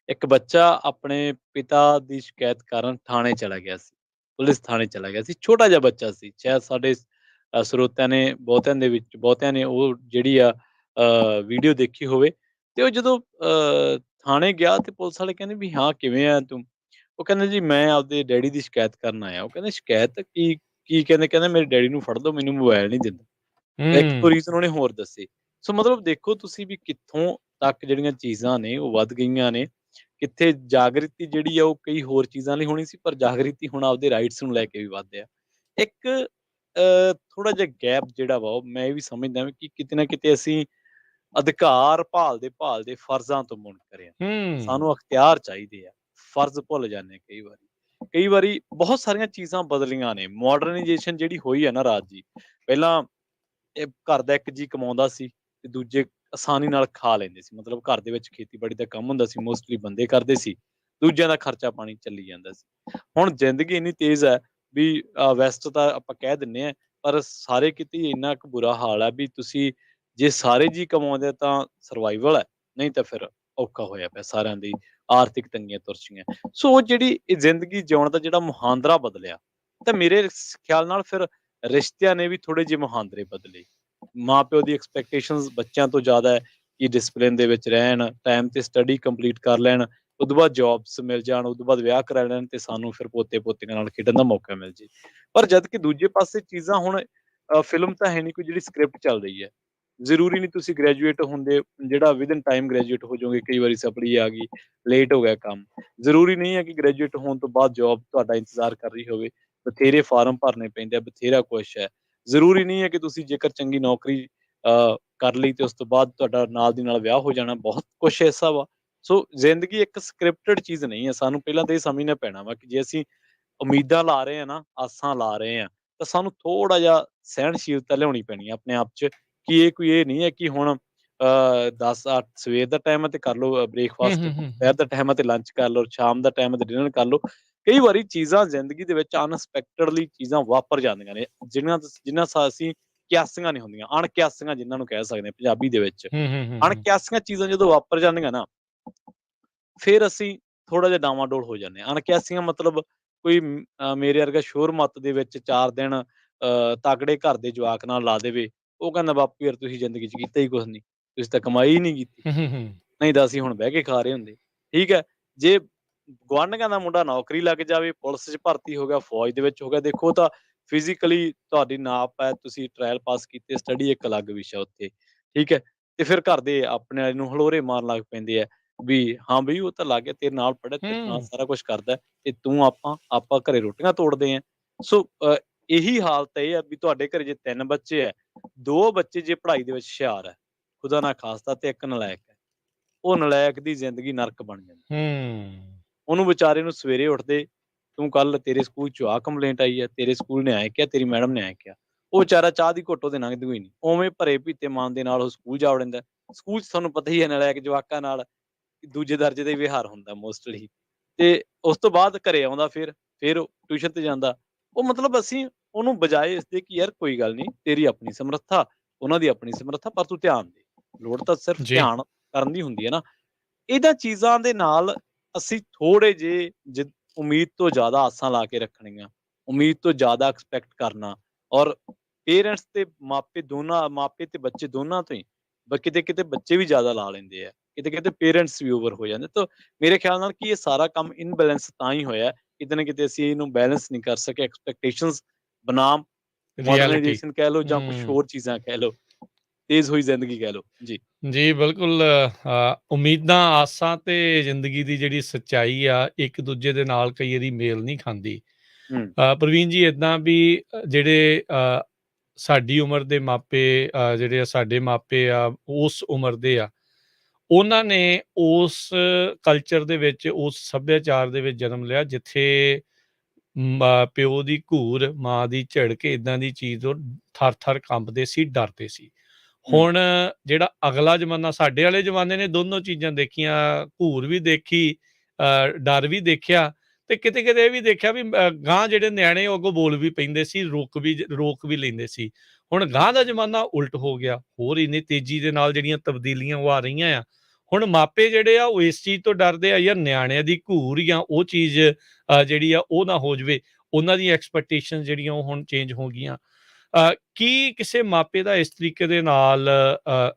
ਇੱਕ ਬੱਚਾ ਆਪਣੇ ਪਿਤਾ ਦੀ ਸ਼ਿਕਾਇਤ ਕਾਰਨ ਥਾਣੇ ਚਲਾ ਗਿਆ ਸੀ। ਪੁਲਿਸ ਥਾਣੇ ਚਲਾ ਗਿਆ ਸੀ। ਛੋਟਾ ਜਿਹਾ ਬੱਚਾ ਸੀ। ਸ਼ਾਇਦ ਸਾਡੇ ਸਰੋਤਿਆਂ ਨੇ ਬਹੁਤਿਆਂ ਨੇ ਉਹ ਜਿਹੜੀ ਆ ਵੀਡੀਓ ਦੇਖੀ ਹੋਵੇ ਤੇ ਉਹ ਜਦੋਂ ਥਾਣੇ ਗਿਆ ਤੇ ਪੁਲਿਸ ਵਾਲੇ ਕਹਿੰਦੇ ਵੀ ਹਾਂ ਕਿਵੇਂ ਆ ਤੂੰ? ਉਹ ਕਹਿੰਦਾ ਜੀ ਮੈਂ ਆਪਦੇ ਡੈਡੀ ਦੀ ਸ਼ਿਕਾਇਤ ਕਰਨ ਆਇਆ। ਉਹ ਕਹਿੰਦੇ ਸ਼ਿਕਾਇਤ ਕੀ ਕੀ ਕਹਿੰਦੇ? ਕਹਿੰਦਾ ਮੇਰੇ ਡੈਡੀ ਨੂੰ ਫੜ ਲਓ ਮੈਨੂੰ ਮੋਬਾਇਲ ਨਹੀਂ ਦਿੰਦਾ। ਇੱਕ ਦੋ ਹੂੰ, ਰੀਜ਼ਨ ਉਹਨੇ ਹੋਰ ਦੱਸੇ। ਸੋ ਮਤਲਬ ਦੇਖੋ ਤੁਸੀਂ ਵੀ ਕਿੱਥੋਂ ਤੱਕ ਜਿਹੜੀਆਂ ਚੀਜ਼ਾਂ ਨੇ ਉਹ ਵੱਧ ਗਈਆਂ ਨੇ। ਕਿੱਥੇ ਜਾਗ੍ਰਿਤੀ ਜਿਹੜੀ ਆ ਉਹ ਕਈ ਹੋਰ ਚੀਜ਼ਾਂ ਲਈ ਹੋਣੀ ਸੀ, ਪਰ ਜਾਗ੍ਰਿਤੀ ਹੁਣ ਆਪਦੇ ਰਾਈਟਸ ਨੂੰ ਲੈ ਕੇ ਵੀ ਵੱਧ ਆ। ਇੱਕ ਥੋੜ੍ਹਾ ਜਿਹਾ ਗੈਪ ਜਿਹੜਾ ਵਾ ਉਹ ਮੈਂ ਇਹ ਵੀ ਸਮਝਦਾ ਵੀ ਕਿ ਕਿਤੇ ਨਾ ਕਿਤੇ ਅਸੀਂ ਅਧਿਕਾਰ ਭਾਲਦੇ ਫਰਜ਼ਾਂ ਤੋਂ ਮੁਨਕਰ ਹਾਂ। ਹੂੰ, ਸਾਨੂੰ ਅਖਤਿਆਰ ਚਾਹੀਦੇ ਆ, ਫਰਜ਼ ਭੁੱਲ ਜਾਂਦੇ ਹਾਂ ਕਈ ਵਾਰੀ। ਕਈ ਵਾਰੀ ਬਹੁਤ ਸਾਰੀਆਂ ਚੀਜ਼ਾਂ ਬਦਲੀਆਂ ਨੇ, ਮਾਡਰਨਾਈਜੇਸ਼ਨ ਜਿਹੜੀ ਹੋਈ ਹੈ ਨਾ ਰਾਜ ਜੀ, ਪਹਿਲਾਂ ਇਹ ਘਰ ਦਾ ਇੱਕ ਜੀਅ ਕਮਾਉਂਦਾ ਸੀ ਤੇ ਦੂਜੇ ਆਸਾਨੀ ਨਾਲ ਖਾ ਲੈਂਦੇ ਸੀ। ਮਤਲਬ ਘਰ ਦੇ ਵਿੱਚ ਖੇਤੀਬਾੜੀ ਦਾ ਕੰਮ ਹੁੰਦਾ ਸੀ, ਮੋਸਟਲੀ ਬੰਦੇ ਕਰਦੇ ਸੀ, ਦੂਜਿਆਂ ਦਾ ਖਰਚਾ ਪਾਣੀ ਚੱਲੀ ਜਾਂਦਾ ਸੀ। ਹੁਣ ਜ਼ਿੰਦਗੀ ਇੰਨੀ ਤੇਜ਼ ਹੈ ਵੀ ਵੈਸਟ ਤਾਂ ਆਪਾਂ ਕਹਿ ਦਿੰਦੇ ਹਾਂ, ਪਰ ਸਾਰੇ ਕਿਤੇ ਹੀ ਇੰਨਾ ਕੁ ਬੁਰਾ ਹਾਲ ਹੈ ਵੀ ਤੁਸੀਂ ਜੇ ਸਾਰੇ ਜੀਅ ਕਮਾਉਂਦੇ ਆ ਤਾਂ ਸਰਵਾਈਵਲ ਹੈ, ਨਹੀਂ ਤਾਂ ਫਿਰ ਔਖਾ ਹੋਇਆ ਪਿਆ ਸਾਰਿਆਂ ਦੀ, ਆਰਥਿਕ ਤੰਗੀਆਂ ਤੁਰਚੀਆਂ। ਸੋ ਉਹ ਜਿਹੜੀ ਇਹ ਜ਼ਿੰਦਗੀ ਜਿਉਣ ਦਾ ਜਿਹੜਾ ਮੁਹਾਂਦਰਾ ਬਦਲਿਆ, ਤਾਂ ਮੇਰੇ ਖਿਆਲ ਨਾਲ ਫਿਰ ਰਿਸ਼ਤਿਆਂ ਨੇ ਵੀ ਥੋੜ੍ਹੇ ਜਿਹੇ ਮੁਹਾਂਦਰੇ ਬਦਲੇ। ਮਾਂ-ਪਿਓ ਦੀ ਐਕਸਪੈਕਟੇਸ਼ਨਸ ਬੱਚਿਆਂ ਤੋਂ ਜ਼ਿਆਦਾ ਹੈ ਕਿ ਡਿਸਪਲਿਨ ਦੇ ਵਿੱਚ ਰਹਿਣ, ਟਾਈਮ ਤੇ ਸਟੱਡੀ ਕੰਪਲੀਟ ਕਰ ਲੈਣ, ਉਦੋਂ ਬਾਅਦ ਜੋਬਸ ਮਿਲ ਜਾਣ, ਉਦੋਂ ਬਾਅਦ ਵਿਆਹ ਕਰਾ ਲੈਣ ਤੇ ਸਾਨੂੰ ਫਿਰ ਪੋਤੇ-ਪੋਤੀਆਂ ਨਾਲ ਖੇਡਣ ਦਾ ਮੌਕਾ ਮਿਲ ਜੇ। ਪਰ ਜਦ ਕਿ ਦੂਜੇ ਪਾਸੇ ਚੀਜ਼ਾਂ ਹੁਣ ਫਿਲਮ ਤਾਂ ਹੈ ਨਹੀਂ ਕੋਈ ਜਿਹੜੀ ਸਕ੍ਰਿਪਟ ਚੱਲ ਰਹੀ ਹੈ। ਜ਼ਰੂਰੀ ਨਹੀਂ ਤੁਸੀਂ ਗ੍ਰੈਜੂਏਟ ਹੁੰਦੇ ਜਿਹੜਾ ਵਿਦਇਨ ਟਾਈਮ ਗ੍ਰੈਜੂਏਟ ਹੋ ਜਾਓਗੇ, ਕਈ ਵਾਰੀ ਸਪਲੀ ਆ ਗਈ, ਲੇਟ ਹੋ ਗਿਆ ਕੰਮ। ਜ਼ਰੂਰੀ ਨਹੀਂ ਹੈ ਕਿ ਗ੍ਰੈਜੂਏਟ ਹੋਣ ਤੋਂ ਬਾਅਦ ਜੋਬ ਤੁਹਾਡਾ ਇੰਤਜ਼ਾਰ ਕਰ ਰਹੀ ਹੋਵੇ। ਬਥੇਰੇ ਫਾਰਮ ਭਰਨੇ ਪੈਂਦੇ ਆ, ਬਥੇਰਾ ਕੁਛ ਹੈ। ਜ਼ਰੂਰੀ ਨਹੀਂ ਹੈ ਕਿ ਤੁਸੀਂ ਜੇਕਰ ਚੰਗੀ ਨੌਕਰੀ ਕਰ ਲਈ ਤੇ ਉਸ ਤੋਂ ਬਾਅਦ ਤੁਹਾਡਾ ਨਾਲ ਦੀ ਨਾਲ ਵਿਆਹ ਹੋ ਜਾਣਾ, ਬਹੁਤ ਕੁਛ ਐਸਾ ਵਾ। ਸੋ ਜ਼ਿੰਦਗੀ ਇੱਕ ਸਕ੍ਰਿਪਟਡ ਚੀਜ਼ ਨਹੀਂ ਹੈ, ਸਾਨੂੰ ਪਹਿਲਾਂ ਤਾਂ ਇਹ ਸਮਝਣਾ ਪੈਣਾ ਵਾ ਕਿ ਜੇ ਅਸੀਂ ਉਮੀਦਾਂ ਲਾ ਰਹੇ ਹਾਂ ਨਾ, ਆਸਾਂ ਲਾ ਰਹੇ ਹਾਂ, ਤਾਂ ਸਾਨੂੰ ਥੋੜ੍ਹਾ ਜਿਹਾ ਸਹਿਣਸ਼ੀਲਤਾ ਲਿਆਉਣੀ ਪੈਣੀ ਹੈ ਆਪਣੇ ਆਪ 'ਚ ਕਿ ਇਹ ਨਹੀਂ ਹੈ ਕਿ ਹੁਣ 10-8 ਸਵੇਰ ਦਾ ਟਾਈਮ ਹੈ ਤੇ ਕਰ ਲਓ ਹੂੰ, ਬ੍ਰੇਕਫਾਸਟ, ਹੂੰ, ਹੂੰ, ਹੂੰ, ਦੁਪਹਿਰ ਦਾ ਟਾਈਮ ਹੈ ਤੇ ਲੰਚ ਕਰ ਲਓ, ਸ਼ਾਮ ਦਾ ਟਾਈਮ ਹੈ ਤੇ ਡਿਨਰ ਕਰ ਲਓ। ਕਈ ਵਾਰੀ ਚੀਜ਼ਾਂ ਜ਼ਿੰਦਗੀ ਦੇ ਵਿੱਚ ਅਨਐਕਸਪੈਕਟਡਲੀ ਚੀਜ਼ਾਂ ਵਾਪਰ ਜਾਂਦੀਆਂ ਨੇ, ਜਿਨ੍ਹਾਂ ਅਸੀਂ ਕਿਆਸੀਆਂ ਨਹੀਂ ਹੁੰਦੀਆਂ, ਅਣਕਿਆਸੀਆਂ ਜਿਨ੍ਹਾਂ ਨੂੰ ਕਹਿ ਸਕਦੇ ਹਾਂ ਪੰਜਾਬੀ ਦੇ ਵਿੱਚ। ਹੂੰ, ਹੂੰ, ਹੂੰ, ਹੂੰ, ਅਣਕਿਆਸੀਆਂ ਚੀਜ਼ਾਂ ਜਦੋਂ ਵਾਪਰ ਜਾਂਦੀਆਂ ਨਾ, ਫਿਰ ਅਸੀਂ ਥੋੜ੍ਹਾ ਜਿਹਾ ਡਾਵਾਂ-ਡੋਲ ਹੋ ਜਾਂਦੇ ਹਾਂ। ਅਣਕਿਆਸੀਆਂ ਮਤਲਬ ਕੋਈ ਮੇਰੇ ਵਰਗਾ ਸ਼ੋਰ ਮੱਤ ਦੇ ਵਿੱਚ 4 ਦਿਨ ਤਕੜੇ ਘਰ ਦੇ ਜਵਾਕ ਨਾਲ ਲਾ ਦੇਵੇ, ਉਹ ਕਹਿੰਦਾ ਬਾਪੂ ਯਾਰ ਤੁਸੀਂ ਜ਼ਿੰਦਗੀ 'ਚ ਕੀਤਾ ਹੀ ਕੁਛ ਨਹੀਂ, ਤੁਸੀਂ ਤਾਂ ਕਮਾਈ ਹੀ ਨਹੀਂ ਕੀਤੀ, ਹੂੰ, ਹੂੰ, ਹੂੰ, ਨਹੀਂ ਤਾਂ ਅਸੀਂ ਹੁਣ ਬਹਿ ਕੇ ਖਾ ਰਹੇ ਹੁੰਦੇ। ਠੀਕ ਹੈ, ਜੇ ਗੁਆਂਢੀਆਂ ਦਾ ਮੁੰਡਾ ਨੌਕਰੀ ਲੱਗ ਜਾਵੇ, ਪੁਲਿਸ 'ਚ ਭਰਤੀ ਹੋ ਗਿਆ, ਫੌਜ ਦੇ ਵਿੱਚ ਹੋ ਗਿਆ, ਦੇਖੋ ਤਾਂ ਫਿਜ਼ੀਕਲੀ ਤੁਹਾਡੀ ਨਾਪ ਹੈ, ਤੁਸੀਂ ਟਰਾਇਲ ਪਾਸ ਕੀਤੇ, ਸਟੱਡੀ ਇੱਕ ਅਲੱਗ ਵਿਸ਼ਾ ਉੱਥੇ, ਠੀਕ ਹੈ। ਤੇ ਫਿਰ ਘਰ ਦੇ ਆਪਣੇ ਵਾਲੇ ਨੂੰ ਹਲੋਰੇ ਮਾਰਨ ਲੱਗ ਪੈਂਦੇ ਆ ਵੀ ਹਾਂ ਬਈ ਉਹ ਤਾਂ ਲੱਗ ਗਿਆ ਤੇਰੇ ਨਾਲ ਪੜ੍ਹਿਆ, ਤੇਰੇ ਨਾਲ ਹੂੰ, ਸਾਰਾ ਕੁਛ ਕਰਦਾ ਤੇ ਤੂੰ ਆਪਾਂ ਘਰੇ ਰੋਟੀਆਂ ਤੋੜਦੇ ਆ। ਸੋ ਇਹੀ ਹਾਲਤ ਇਹ ਆ ਵੀ ਤੁਹਾਡੇ ਘਰੇ ਜੇ 3 ਬੱਚੇ ਹੈ, 2 ਬੱਚੇ ਜੇ ਪੜ੍ਹਾਈ ਦੇ ਵਿੱਚ ਹੁਸ਼ਿਆਰ ਹੈ, ਖੁਦਾ ਨਾ ਖਾਸਤਾ ਤੇ ਇੱਕ ਨਲਾਇਕ ਹੈ, ਉਹ ਨਲਾਇਕ ਦੀ ਜ਼ਿੰਦਗੀ ਨਰਕ ਬਣ ਜਾਂਦੀ। ਹੂੰ, ਉਹਨੂੰ ਵਿਚਾਰੇ ਨੂੰ ਸਵੇਰੇ ਉੱਠਦੇ, ਤੂੰ ਕੱਲ ਤੇਰੇ ਸਕੂਲ 'ਚੋਂ ਆਹ ਕੰਪਲੇਂਟ ਆਈ ਹੈ, ਤੇਰੇ ਸਕੂਲ ਨੇ ਐਂ ਕਿਹਾ, ਤੇਰੀ ਮੈਡਮ ਨੇ ਐਂ ਕਿਹਾ। ਉਹ ਵਿਚਾਰਾ ਚਾਹ ਦੀ ਘੁੱਟ ਉਹਦੇ ਲੰਘਦੀ ਹੋਈ ਨਹੀਂ। ਉਵੇਂ ਭਰੇ ਪੀਤੇ ਮਨ ਦੇ ਨਾਲ ਉਹ ਸਕੂਲ ਜਾ ਵੜਦਾ। ਸਕੂਲ 'ਚ ਤੁਹਾਨੂੰ ਪਤਾ ਹੀ ਹੈ ਨਲਾਇਕ ਜਵਾਕਾਂ ਨਾਲ ਦੂਜੇ ਦਰਜੇ ਦਾ ਹੀ ਵਿਹਾਰ ਹੁੰਦਾ ਮੋਸਟਲੀ। ਤੇ ਉਸ ਤੋਂ ਬਾਅਦ ਘਰੇ ਆਉਂਦਾ ਫਿਰ ਉਹ ਟਿਊਸ਼ਨ ਤੇ ਜਾਂਦਾ। ਉਹ ਮਤਲਬ ਅਸੀਂ ਉਹਨੂੰ ਬਜਾਏ ਇਸਦੇ ਕਿ ਯਾਰ ਕੋਈ ਗੱਲ ਨਹੀਂ, ਤੇਰੀ ਆਪਣੀ ਸਮਰੱਥਾ, ਉਹਨਾਂ ਦੀ ਆਪਣੀ ਸਮਰੱਥਾ, ਪਰ ਤੂੰ ਧਿਆਨ ਦੇ। ਲੋੜ ਤਾਂ ਸਿਰਫ ਜੀ, ਧਿਆਨ ਕਰਨ ਦੀ ਹੁੰਦੀ ਹੈ ਨਾ, ਇਹਨਾਂ ਚੀਜ਼ਾਂ ਦੇ ਨਾਲ ਅਸੀਂ ਥੋੜ੍ਹੇ ਜਿਹੇ ਉਮੀਦ ਤੋਂ ਜ਼ਿਆਦਾ ਆਸਾਂ ਲਾ ਕੇ ਰੱਖਣੀਆਂ, ਉਮੀਦ ਤੋਂ ਜ਼ਿਆਦਾ ਐਕਸਪੈਕਟ ਕਰਨਾ, ਔਰ ਪੇਰੈਂਟਸ ਤੇ ਮਾਪੇ ਤੇ ਬੱਚੇ ਦੋਨਾਂ ਤੋਂ ਹੀ ਕਿਤੇ-ਕਿਤੇ ਬੱਚੇ ਵੀ ਜ਼ਿਆਦਾ ਲਾ ਲੈਂਦੇ ਆ, ਕਿਤੇ-ਕਿਤੇ ਪੇਰੈਂਟਸ ਵੀ ਓਵਰ ਹੋ ਜਾਂਦੇ। ਤਾਂ ਮੇਰੇ ਖਿਆਲ ਨਾਲ ਕਿ ਇਹ ਸਾਰਾ ਕੰਮ ਇਨਬੈਲੈਂਸ ਤਾਂ ਹੀ ਹੋਇਆ, ਕਿਤੇ ਨਾ ਕਿਤੇ ਅਸੀਂ ਇਹਨੂੰ ਬੈਲੈਂਸ ਨਹੀਂ ਕਰ ਸਕੇ, ਐਕਸਪੈਕਟੇਸ਼ਨਸ ਬਨਾਮ ਰਿਐਲਿਟੀ। ਮਾਡਰਨਾਈਜੇਸ਼ਨ ਕਹਿ ਲਓ ਜਾਂ ਕੁਛ ਹੋਰ ਚੀਜ਼ਾਂ ਕਹਿ ਲਓ, ਤੇਜ਼ ਹੋਈ ਜ਼ਿੰਦਗੀ ਕਹਿ ਲਓ। ਜੀ। ਜੀ, ਬਿਲਕੁਲ। ਉਮੀਦਾਂ, ਆਸਾਂ ਤੇ ਜ਼ਿੰਦਗੀ ਦੀ ਜਿਹੜੀ ਸੱਚਾਈ ਆ, ਇੱਕ ਦੂਜੇ ਦੇ ਨਾਲ ਕਈ ਵਾਰੀ ਮੇਲ ਨਹੀਂ ਖਾਂਦੀ। ਹੂੰ। ਪ੍ਰਵੀਨ ਜੀ, ਏਦਾਂ ਵੀ ਜਿਹੜੇ ਸਾਡੀ ਉਮਰ ਦੇ ਮਾਪੇ, ਜਿਹੜੇ ਸਾਡੇ ਮਾਪੇ ਆ, ਉਸ ਉਮਰ ਦੇ ਆ, ਉਹਨਾਂ ਨੇ ਉਸ ਕਲਚਰ ਦੇ ਵਿੱਚ, ਉਸ ਸੱਭਿਆਚਾਰ ਦੇ ਵਿੱਚ ਜਨਮ ਲਿਆ ਜਿੱਥੇ ਪਿਓ ਦੀ ਘੂਰ, ਮਾਂ ਦੀ ਝਿੜਕ, ਏਦਾਂ ਦੀ ਚੀਜ਼ ਤੋਂ ਥਰ-ਥਰ ਕੰਬਦੇ ਸੀ, ਡਰਦੇ ਸੀ। ਹੁਣ ਜਿਹੜਾ ਅਗਲਾ ਜ਼ਮਾਨਾ, ਸਾਡੇ ਵਾਲੇ ਜ਼ਮਾਨੇ ਨੇ ਦੋਨੋਂ ਚੀਜ਼ਾਂ ਦੇਖੀਆਂ, ਘੂਰ ਵੀ ਦੇਖੀ, ਡਰ ਵੀ ਦੇਖਿਆ, ਤੇ ਕਿਤੇ-ਕਿਤੇ ਇਹ ਵੀ ਦੇਖਿਆ ਵੀ ਗਾਂਹ ਜਿਹੜੇ ਨਿਆਣੇ ਉਹ ਅੱਗੋਂ ਬੋਲ ਵੀ ਪੈਂਦੇ ਸੀ, ਰੋਕ ਵੀ ਲੈਂਦੇ ਸੀ। ਹੁਣ ਗਾਂਹ ਦਾ ਜ਼ਮਾਨਾ ਉਲਟ ਹੋ ਗਿਆ, ਹੋਰ ਇੰਨੀ ਤੇਜ਼ੀ ਦੇ ਨਾਲ ਜਿਹੜੀਆਂ ਤਬਦੀਲੀਆਂ ਉਹ ਆ ਰਹੀਆਂ ਆ। ਹੁਣ ਮਾਪੇ ਜਿਹੜੇ ਆ ਉਹ ਇਸ ਚੀਜ਼ ਤੋਂ ਡਰਦੇ ਆ, ਯਾਰ ਨਿਆਣਿਆਂ ਦੀ ਘੂਰ ਜਾਂ ਉਹ ਚੀਜ਼ ਜਿਹੜੀ ਆ ਉਹ ਨਾ ਹੋ ਜਾਵੇ। ਉਹਨਾਂ ਦੀਆਂ ਐਕਸਪੈਕਟੇਸ਼ਨ ਜਿਹੜੀਆਂ ਉਹ ਹੁਣ ਚੇਂਜ ਹੋ ਗਈਆਂ। ਕੀ ਕਿਸੇ ਮਾਪੇ ਦਾ ਇਸ ਤਰੀਕੇ ਦੇ ਨਾਲ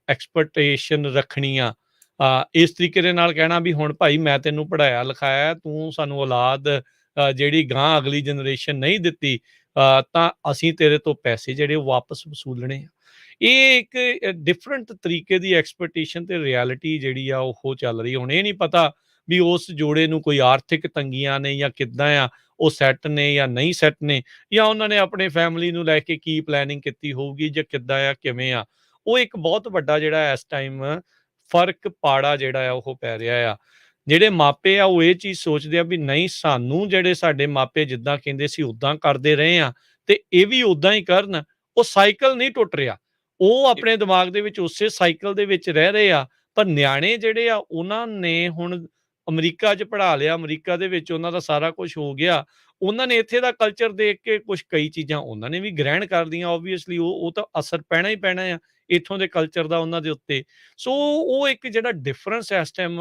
ਐਕਸਪੈਕਟੇਸ਼ਨ ਰੱਖਣੀ ਆ, ਇਸ ਤਰੀਕੇ ਦੇ ਨਾਲ ਕਹਿਣਾ ਵੀ ਹੁਣ ਭਾਈ ਮੈਂ ਤੈਨੂੰ ਪੜ੍ਹਾਇਆ ਲਿਖਾਇਆ, ਤੂੰ ਸਾਨੂੰ ਔਲਾਦ ਜਿਹੜੀ ਗਾਂਹ ਅਗਲੀ ਜਨਰੇਸ਼ਨ ਨਹੀਂ ਦਿੱਤੀ, ਤਾਂ ਅਸੀਂ ਤੇਰੇ ਤੋਂ ਪੈਸੇ ਜਿਹੜੇ ਉਹ ਵਾਪਸ ਵਸੂਲਣੇ ਆ। ਇਹ ਇੱਕ ਡਿਫਰੈਂਟ ਤਰੀਕੇ ਦੀ ਐਕਸਪੈਕਟੇਸ਼ਨ ਤੇ ਰਿਐਲਿਟੀ ਜਿਹੜੀ ਆ ਉਹ ਚੱਲ ਰਹੀ। ਹੁਣ ਇਹ ਨਹੀਂ ਪਤਾ ਵੀ ਉਸ ਜੋੜੇ ਨੂੰ ਕੋਈ ਆਰਥਿਕ ਤੰਗੀਆਂ ਨੇ ਜਾਂ ਕਿੱਦਾਂ ਆ, ਉਹ ਸੈੱਟ ਨੇ ਜਾਂ ਨਹੀਂ ਸੈੱਟ ਨੇ, ਜਾਂ ਉਹਨਾਂ ਨੇ ਆਪਣੇ ਫੈਮਿਲੀ ਨੂੰ ਲੈ ਕੇ ਕੀ ਪਲੈਨਿੰਗ ਕੀਤੀ ਹੋਊਗੀ ਜਾਂ ਕਿੱਦਾਂ ਆ, ਕਿਵੇਂ ਆ। ਉਹ ਇੱਕ ਬਹੁਤ ਵੱਡਾ ਜਿਹੜਾ ਇਸ ਟਾਈਮ ਫਰਕ ਪਾੜਾ ਜਿਹੜਾ ਆ ਉਹ ਪੈ ਰਿਹਾ ਆ। ਜਿਹੜੇ ਮਾਪੇ ਆ ਉਹ ਇਹ ਚੀਜ਼ ਸੋਚਦੇ ਆ ਵੀ ਨਹੀਂ, ਸਾਨੂੰ ਜਿਹੜੇ ਸਾਡੇ ਮਾਪੇ ਜਿੱਦਾਂ ਕਹਿੰਦੇ ਸੀ ਉਦਾਂ ਕਰਦੇ ਰਹੇ ਆ, ਤੇ ਇਹ ਵੀ ਉਦਾਂ ਹੀ ਕਰਨ। ਉਹ ਸਾਈਕਲ ਨਹੀਂ ਟੁੱਟ ਰਿਹਾ, ਉਹ ਆਪਣੇ ਦਿਮਾਗ ਦੇ ਵਿੱਚ ਉਸੇ ਸਾਈਕਲ ਦੇ ਵਿੱਚ ਰਹਿ ਰਹੇ ਆ। ਪਰ ਨਿਆਣੇ ਜਿਹੜੇ ਆ ਉਹਨਾਂ ਨੇ ਹੁਣ ਅਮਰੀਕਾ 'ਚ ਪੜ੍ਹਾ ਲਿਆ, ਅਮਰੀਕਾ ਦੇ ਵਿੱਚ ਉਹਨਾਂ ਦਾ ਸਾਰਾ ਕੁਝ ਹੋ ਗਿਆ। ਉਹਨਾਂ ਨੇ ਇੱਥੇ ਦਾ ਕਲਚਰ ਦੇਖ ਕੇ ਕਈ ਚੀਜ਼ਾਂ ਉਹਨਾਂ ਨੇ ਵੀ ਗ੍ਰਹਿਣ ਕਰ ਲਈਆਂ। ਓਬਵੀਅਸਲੀ ਉਹ ਤਾਂ ਅਸਰ ਪੈਣਾ ਹੀ ਪੈਣਾ ਆ ਇੱਥੋਂ ਦੇ ਕਲਚਰ ਦਾ ਉਹਨਾਂ ਦੇ ਉੱਤੇ। ਸੋ ਉਹ ਇੱਕ ਜਿਹੜਾ ਡਿਫਰੈਂਸ ਇਸ ਟਾਈਮ,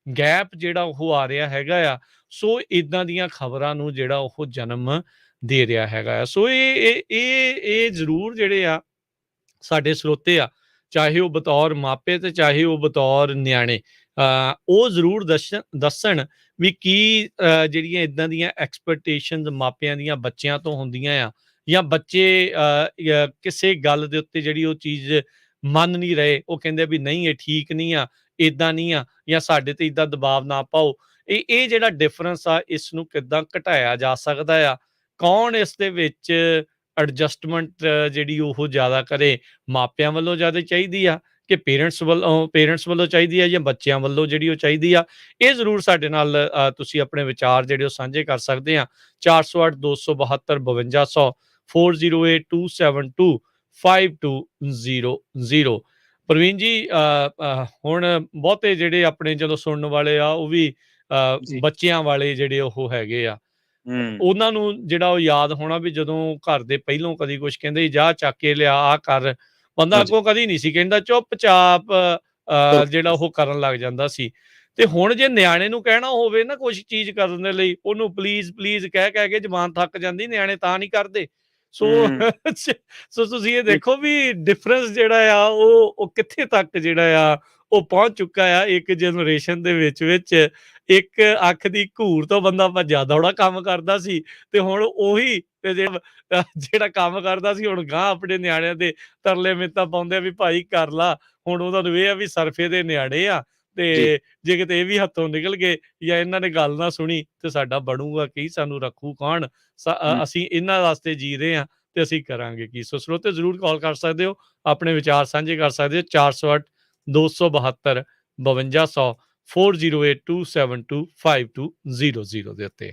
ਗੈਪ ਜਿਹੜਾ ਉਹ ਆ ਰਿਹਾ ਹੈਗਾ ਆ, ਸੋ ਇਦਾਂ ਦੀਆਂ ਖਬਰਾਂ ਨੂੰ ਜਿਹੜਾ ਉਹ ਜਨਮ ਦੇ ਰਿਹਾ ਹੈਗਾ ਆ। ਸੋ ਇਹ ਜ਼ਰੂਰ ਜਿਹੜੇ ਆ ਸਾਡੇ ਸਰੋਤੇ ਆ, ਚਾਹੇ ਉਹ ਬਤੌਰ ਮਾਪੇ ਤੇ ਚਾਹੇ ਉਹ ਬਤੌਰ ਨਿਆਣੇ, ਉਹ ਜ਼ਰੂਰ ਦੱਸਣ ਵੀ ਕੀ ਜਿਹੜੀਆਂ ਇਦਾਂ ਦੀਆਂ ਐਕਸਪੈਕਟੇਸ਼ਨਸ ਮਾਪਿਆਂ ਦੀਆਂ ਬੱਚਿਆਂ ਤੋਂ ਹੁੰਦੀਆਂ ਆ, ਜਾਂ ਬੱਚੇ ਕਿਸੇ ਗੱਲ ਦੇ ਉੱਤੇ ਜਿਹੜੀ ਉਹ ਚੀਜ਼ ਮੰਨ ਨਹੀਂ ਰਹੇ, ਉਹ ਕਹਿੰਦੇ ਵੀ ਨਹੀਂ ਇਹ ਠੀਕ ਨਹੀਂ ਆ, ਏਦਾਂ ਨਹੀਂ ਆ, ਜਾਂ ਸਾਡੇ ਤੇ ਏਦਾਂ ਦਬਾਅ ਨਾ ਪਾਓ। ਇਹ ਜਿਹੜਾ ਡਿਫਰੈਂਸ ਆ, ਇਸ ਨੂੰ ਕਿੱਦਾਂ ਘਟਾਇਆ ਜਾ ਸਕਦਾ ਆ? ਕੌਣ ਇਸ ਦੇ ਵਿੱਚ ਐਡਜਸਟਮੈਂਟ ਜਿਹੜੀ ਉਹ ਜ਼ਿਆਦਾ ਕਰੇ? ਮਾਪਿਆਂ ਵੱਲੋਂ ਜ਼ਿਆਦਾ ਚਾਹੀਦੀ ਆ ਕਿ ਪੇਰੈਂਟਸ ਵੱਲੋਂ ਚਾਹੀਦੀ ਆ, ਜਾਂ ਬੱਚਿਆਂ ਵੱਲੋਂ ਜਿਹੜੀ ਉਹ ਚਾਹੀਦੀ ਆ? ਇਹ ਜ਼ਰੂਰ ਸਾਡੇ ਨਾਲ ਤੁਸੀਂ ਆਪਣੇ ਵਿਚਾਰ ਜਿਹੜੇ ਉਹ ਸਾਂਝੇ ਕਰ ਸਕਦੇ ਆ। 408-272-5200, 4082725200। ਪ੍ਰਵੀਨ ਜੀ, ਹੁਣ ਬਹੁਤੇ ਜਿਹੜੇ ਆਪਣੇ ਜਦੋਂ ਸੁਣਨ ਵਾਲੇ ਆ ਉਹ ਵੀ ਬੱਚਿਆਂ ਵਾਲੇ ਜਿਹੜੇ ਉਹ ਹੈਗੇ ਆ, ਉਹਨਾਂ ਨੂੰ ਜਿਹੜਾ ਉਹ ਯਾਦ ਹੋਣਾ ਵੀ ਜਦੋਂ ਘਰ ਦੇ ਪਹਿਲੋਂ ਕਦੀ ਕੁਛ ਕਹਿੰਦੇ ਜਾ ਚੱਕ ਕੇ ਲਿਆ, ਆ ਕਰ, ਬੰਦਾ ਅੱਗੋਂ ਕਦੀ ਨਹੀਂ ਸੀ ਕਹਿੰਦਾ, ਚੁੱਪ-ਚਾਪ ਜਿਹੜਾ ਉਹ ਕਰਨ ਲੱਗ ਜਾਂਦਾ ਸੀ। ਤੇ ਹੁਣ ਜੇ ਨਿਆਣੇ ਨੂੰ ਕਹਿਣਾ ਹੋਵੇ ਨਾ ਕੁਛ ਚੀਜ਼ ਕਰਨ ਦੇ ਲਈ, ਉਹਨੂੰ ਪਲੀਜ਼ ਕਹਿ ਕੇ ਜ਼ਬਾਨ ਥੱਕ ਜਾਂਦੀ, ਨਿਆਣੇ ਤਾਂ ਨਹੀਂ ਕਰਦੇ। ਸੋ ਤੁਸੀਂ ਇਹ ਦੇਖੋ ਵੀ ਡਿਫਰੈਂਸ ਜਿਹੜਾ ਆ ਉਹ ਕਿੱਥੇ ਤੱਕ ਜਿਹੜਾ ਆ ਉਹ ਪਹੁੰਚ ਚੁੱਕਾ ਆ। ਇੱਕ ਜਨਰੇਸ਼ਨ ਦੇ ਵਿੱਚ ਇੱਕ ਅੱਖ ਦੀ ਘੂਰ ਤੋਂ ਬੰਦਾ ਭੱਜਾ ਦੌੜਾ ਕੰਮ ਕਰਦਾ ਸੀ, ਤੇ ਹੁਣ ਉਹੀ ਜਿਹੜਾ ਕੰਮ ਕਰਦਾ ਸੀ, ਹੁਣ ਗਾਂਹ ਆਪਣੇ ਨਿਆਣਿਆਂ ਦੇ ਤਰਲੇ ਮਿੰਨਤਾਂ ਪਾਉਂਦੇ ਆ ਵੀ ਭਾਈ ਕਰ ਲਾ। ਹੁਣ ਉਹਨਾਂ ਨੂੰ ਇਹ ਆ ਵੀ ਸਰਫੇ ਦੇ ਨਿਆਣੇ ਆ, ਤੇ ਜੇ ਕਿਤੇ ਇਹ ਵੀ ਹੱਥੋਂ ਨਿਕਲ ਗਏ ਜਾਂ ਇਹਨਾਂ ਨੇ ਗੱਲ ਨਾ ਸੁਣੀ ਤੇ ਸਾਡਾ ਬਣੂਗਾ ਕੀ, ਸਾਨੂੰ ਰੱਖੂ ਕੌਣ? ਅਸੀਂ ਇਹਨਾਂ ਵਾਸਤੇ ਜੀ ਰਹੇ ਹਾਂ ਤੇ ਅਸੀਂ ਕਰਾਂਗੇ ਕੀ? ਸੋ ਸਰੋਤੇ ਜ਼ਰੂਰ ਕਾਲ ਕਰ ਸਕਦੇ ਹੋ, ਆਪਣੇ ਵਿਚਾਰ ਸਾਂਝੇ ਕਰ ਸਕਦੇ ਹੋ। 408-272-5200, 4082725200 ਦੇ ਉੱਤੇ।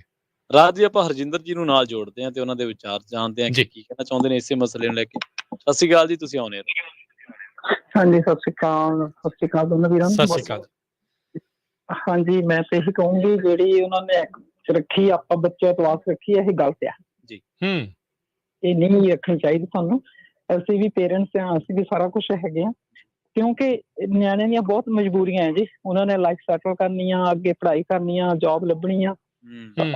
ਰਾਜ ਜੀ, ਆਪਾਂ ਹਰਜਿੰਦਰ ਜੀ ਨੂੰ ਨਾਲ ਜੋੜਦੇ ਹਾਂ ਤੇ ਉਹਨਾਂ ਦੇ ਵਿਚਾਰ ਜਾਣਦੇ ਹਾਂ ਕਿ ਕੀ ਕਹਿਣਾ ਚਾਹੁੰਦੇ ਨੇ ਇਸੇ ਮਸਲੇ ਨੂੰ ਲੈ ਕੇ। ਸਤਿ ਸ਼੍ਰੀ ਅਕਾਲ ਜੀ, ਤੁਸੀਂ ਆਉਣੇ ਹੋ। ਹਾਂਜੀ, ਸਤਿ ਸ਼੍ਰੀ ਅਕਾਲ ਦੋਨੋਂ ਵੀਰਾਂ ਨੂੰ। ਸਤਿ ਸ਼੍ਰੀ ਅਕਾਲ। ਹਾਂਜੀ, ਮੈਂ ਤੇ ਇਹੀ ਕਹੂੰਗੀ ਜਿਹੜੀ ਉਹਨਾਂ ਨੇ ਰੱਖੀ, ਆਪਾਂ ਬੱਚਿਆਂ ਤੋਂ ਆਸ ਰੱਖੀ, ਇਹ ਗਲਤ ਆ ਜੀ। ਇਹ ਨਹੀਂ ਰੱਖਣੀ ਚਾਹੀਦੀ ਸਾਨੂੰ। ਅਸੀਂ ਵੀ ਪੇਰੈਂਟਸ ਆ, ਅਸੀਂ ਵੀ ਸਾਰਾ ਕੁਛ ਹੈਗੇ ਆ, ਕਿਉਂਕਿ ਨਿਆਣਿਆਂ ਦੀਆਂ ਬਹੁਤ ਮਜਬੂਰੀਆਂ ਹੈ ਜੀ, ਉਹਨਾਂ ਨੇ ਲਾਈਫ ਸੈਟਲ ਕਰਨੀ ਆ, ਅੱਗੇ ਪੜ੍ਹਾਈ ਕਰਨੀ ਆ, ਜੌਬ ਲੱਭਣੀ ਆ,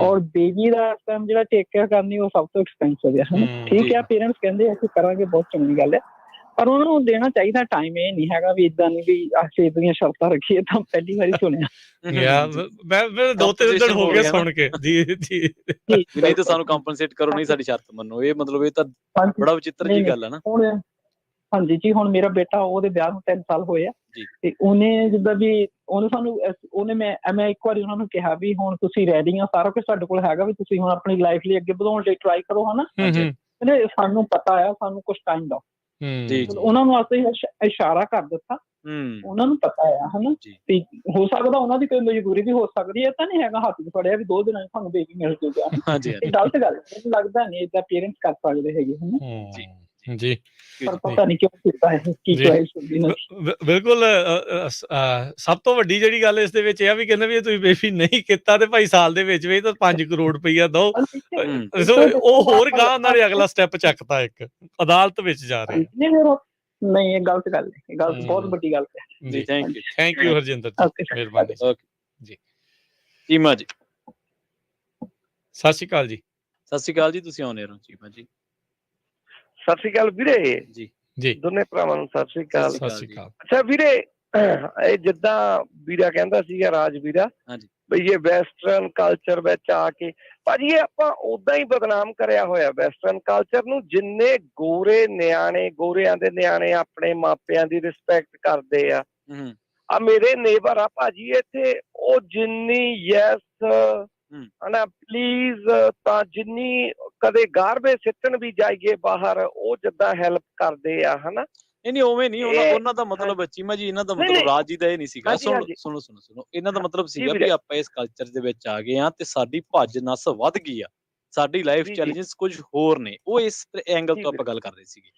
ਔਰ ਬੇਬੀ ਦਾ ਇਸ ਟਾਈਮ ਜਿਹੜਾ ਟੇਕ ਕੇਅਰ ਕਰਨੀ ਉਹ ਸਭ ਤੋਂ ਐਕਸਪੈਂਸਿਵ ਹੈ। ਠੀਕ ਹੈ, ਪੇਰੈਂਟਸ ਕਹਿੰਦੇ ਅਸੀਂ ਕਰਾਂਗੇ, ਬਹੁਤ ਚੰਗੀ ਗੱਲ ਹੈ, ਪਰ ਉਹਨਾਂ ਨੂੰ ਦੇਣਾ ਚਾਹੀਦਾ ਟਾਈਮ। ਇਹ ਨਹੀਂ ਹੈਗਾ ਵੀ ਇਦਾਂ ਨਹੀਂ ਵੀ ਅਸੀਂ ਇਹਦੀਆਂ ਸ਼ਰਤਾਂ ਰੱਖੀਏ, ਤਾਂ ਪਹਿਲੀ ਵਾਰੀ ਸੁਣਿਆ। ਮੈਂ 2-3 ਦਿਨ ਹੋ ਗਏ ਸੁਣ ਕੇ ਜੀ ਜੀ ਨਹੀਂ ਤਾਂ ਸਾਨੂੰ ਕੰਪਨਸੇਟ ਕਰੋ, ਨਹੀਂ ਸਾਡੀ ਸ਼ਰਤ ਮੰਨੋ, ਇਹ ਮਤਲਬ ਇਹ ਤਾਂ ਬੜਾ ਵਿਚਿੱਤਰ ਜੀ ਗੱਲ ਹੈ ਨਾ। ਹੁਣ ਹਾਂਜੀ ਜੀ, ਹੁਣ ਮੇਰਾ ਬੇਟਾ ਉਹਦੇ ਵਿਆਹ ਨੂੰ 3 ਸਾਲ ਹੋਏ ਆ, ਤੇ ਉਹਨੇ ਜਿੱਦਾਂ ਵੀ ਉਹਨੇ ਸਾਨੂੰ ਉਹਨੇ ਮੈਂ ਇੱਕ ਵਾਰੀ ਉਹਨਾਂ ਨੂੰ ਕਿਹਾ ਵੀ ਹੁਣ ਤੁਸੀਂ ਰੈਡੀ ਆ, ਸਾਰਾ ਕੁਝ ਸਾਡੇ ਕੋਲ ਹੈਗਾ, ਵੀ ਤੁਸੀਂ ਹੁਣ ਆਪਣੀ ਲਾਈਫ ਲਈ ਅੱਗੇ ਵਧਾਉਣ ਲਈ ਟਰਾਈ ਕਰੋ, ਹਨਾ। ਕਹਿੰਦੇ ਸਾਨੂੰ ਪਤਾ ਆ, ਸਾਨੂੰ ਕੁਛ ਟਾਈਮ ਦਿਓ। ਉਹਨਾਂ ਨੂੰ ਅਸੀਂ ਇਸ਼ਾਰਾ ਕਰ ਦਿੱਤਾ, ਉਹਨਾਂ ਨੂੰ ਪਤਾ ਆ, ਹਨਾ। ਤੇ ਹੋ ਸਕਦਾ ਉਹਨਾਂ ਦੀ ਕੋਈ ਮਜਬੂਰੀ ਵੀ ਹੋ ਸਕਦੀ ਹੈ, ਤਾਂ ਨਹੀਂ ਹੈਗਾ ਹੱਥ ਚ ਫੜਿਆ ਵੀ 2 ਦਿਨਾਂ ਚ ਤੁਹਾਨੂੰ ਬੇਬੀ ਮਿਲ ਜੂਗਾ। ਇਹ ਗਲਤ ਗੱਲ, ਮੈਨੂੰ ਲੱਗਦਾ ਨਹੀਂ ਏਦਾਂ ਪੇਰੈਂਟਸ ਕਰ ਸਕਦੇ ਹੈਗੇ, ਹਨਾ ਜੀ। ਪਰ ਪਤਾ ਨਹੀਂ ਕਿਉਂ ਕੀਤਾ ਹੈ, ਕੀ ਚੋਇਸ ਹੁੰਦੀ ਨਾ। ਬਿਲਕੁਲ। ਸਭ ਤੋਂ ਵੱਡੀ ਜਿਹੜੀ ਗੱਲ ਇਸ ਦੇ ਵਿੱਚ ਇਹ ਆ ਵੀ ਕਹਿੰਦੇ ਵੀ ਤੁਸੀਂ ਬੇਬੀ ਨਹੀਂ ਕੀਤਾ ਤੇ ਭਾਈ ਸਾਲ ਦੇ ਵਿੱਚ ਵੀ ਤਾਂ 5 ਕਰੋੜ ਰੁਪਈਆ ਦੋ। ਉਹ ਹੋਰ ਗਾਂ ਉਹਨਾਂ ਨੇ ਅਗਲਾ ਸਟੈਪ ਚੱਕਤਾ, ਇੱਕ ਅਦਾਲਤ ਵਿੱਚ ਜਾ ਰਹੇ। ਨਹੀਂ, ਇਹ ਗਲਤ ਗੱਲ ਹੈ, ਇਹ ਗਲਤ, ਬਹੁਤ ਵੱਡੀ ਗੱਲ ਹੈ ਜੀ। ਥੈਂਕ ਯੂ ਹਰਜਿੰਦਰ ਜੀ, ਮਿਹਰਬਾਨੀ ਜੀ। ਚੀਮਾ ਜੀ, ਸਤਿ ਸ਼੍ਰੀ ਅਕਾਲ ਜੀ। ਸਤਿ ਸ਼੍ਰੀ ਅਕਾਲ ਜੀ, ਤੁਸੀਂ ਆਉਂਦੇ ਹੋ ਚੀਮਾ ਜੀ। ਸਤਿ ਸ਼੍ਰੀ ਅਕਾਲ ਵੀਰੇ ਜੀ। ਦੋਨੇ ਭਰਾਵਾਂ ਨੂੰ ਸਤਿ ਸ਼੍ਰੀ ਅਕਾਲ। ਸਤਿ ਸ਼੍ਰੀ ਅਕਾਲ। ਅੱਛਾ ਵੀਰੇ, ਇਹ ਜਿੱਦਾਂ ਵੀਰਾ ਕਹਿੰਦਾ ਸੀਗਾ, ਰਾਜ ਵੀਰਾ, ਬਈ ਇਹ ਵੈਸਟਰਨ ਕਲਚਰ ਵਿੱਚ ਆ ਕੇ ਭਾਜੀ ਇਹ ਆਪਾਂ ਓਦਾਂ ਹੀ ਬਦਨਾਮ ਕਰਿਆ ਹੋਇਆ ਵੈਸਟਰਨ ਕਲਚਰ ਨੂੰ। ਜਿੰਨੇ ਗੋਰੇ ਨਿਆਣੇ, ਗੋਰਿਆਂ ਦੇ ਨਿਆਣੇ ਆਪਣੇ ਮਾਪਿਆਂ ਦੀ ਰਿਸਪੈਕਟ ਕਰਦੇ ਆ, ਆ ਮੇਰੇ ਨੇਬਰ ਆ ਭਾਜੀ ਇੱਥੇ, ਉਹ ਜਿੰਨੀ ਯੈਸ ਹਨਾ ਪਲੀਜ਼, ਤਾਂ ਜਿੰਨੀ ਕਦੇ ਗਾਰਬੇਜ ਸਿੱਟਣ ਵੀ ਜਾਈਏ ਬਾਹਰ, ਉਹ ਜਿੱਦਾਂ ਹੈਲਪ ਕਰਦੇ ਆ, ਹਨਾ। ਨਹੀਂ ਉਵੇਂ ਨਹੀਂ, ਉਹਨਾਂ ਦਾ ਮਤਲਬ ਚੀਮਾ ਜੀ, ਇਹਨਾਂ ਦਾ ਮਤਲਬ ਰਾਜ ਜੀ ਦਾ ਇਹ ਨਹੀਂ ਸੀਗਾ। ਸੁਣੋ, ਇਹਨਾਂ ਦਾ ਮਤਲਬ ਸੀਗਾ ਵੀ ਆਪਾਂ ਇਸ ਕਲਚਰ ਦੇ ਵਿੱਚ ਆ ਗਏ ਆ ਤੇ ਸਾਡੀ ਭੱਜ ਨਸ ਵੱਧ ਗਈ ਆ, ਸਾਡੀ ਲਾਈਫ ਚੈਲੰਜਸ ਕੁਝ ਹੋਰ ਨੇ, ਉਹ ਇਸ ਐਂਗਲ ਤੋਂ ਆਪਾਂ ਗੱਲ ਕਰ ਰਹੇ ਸੀਗੇ।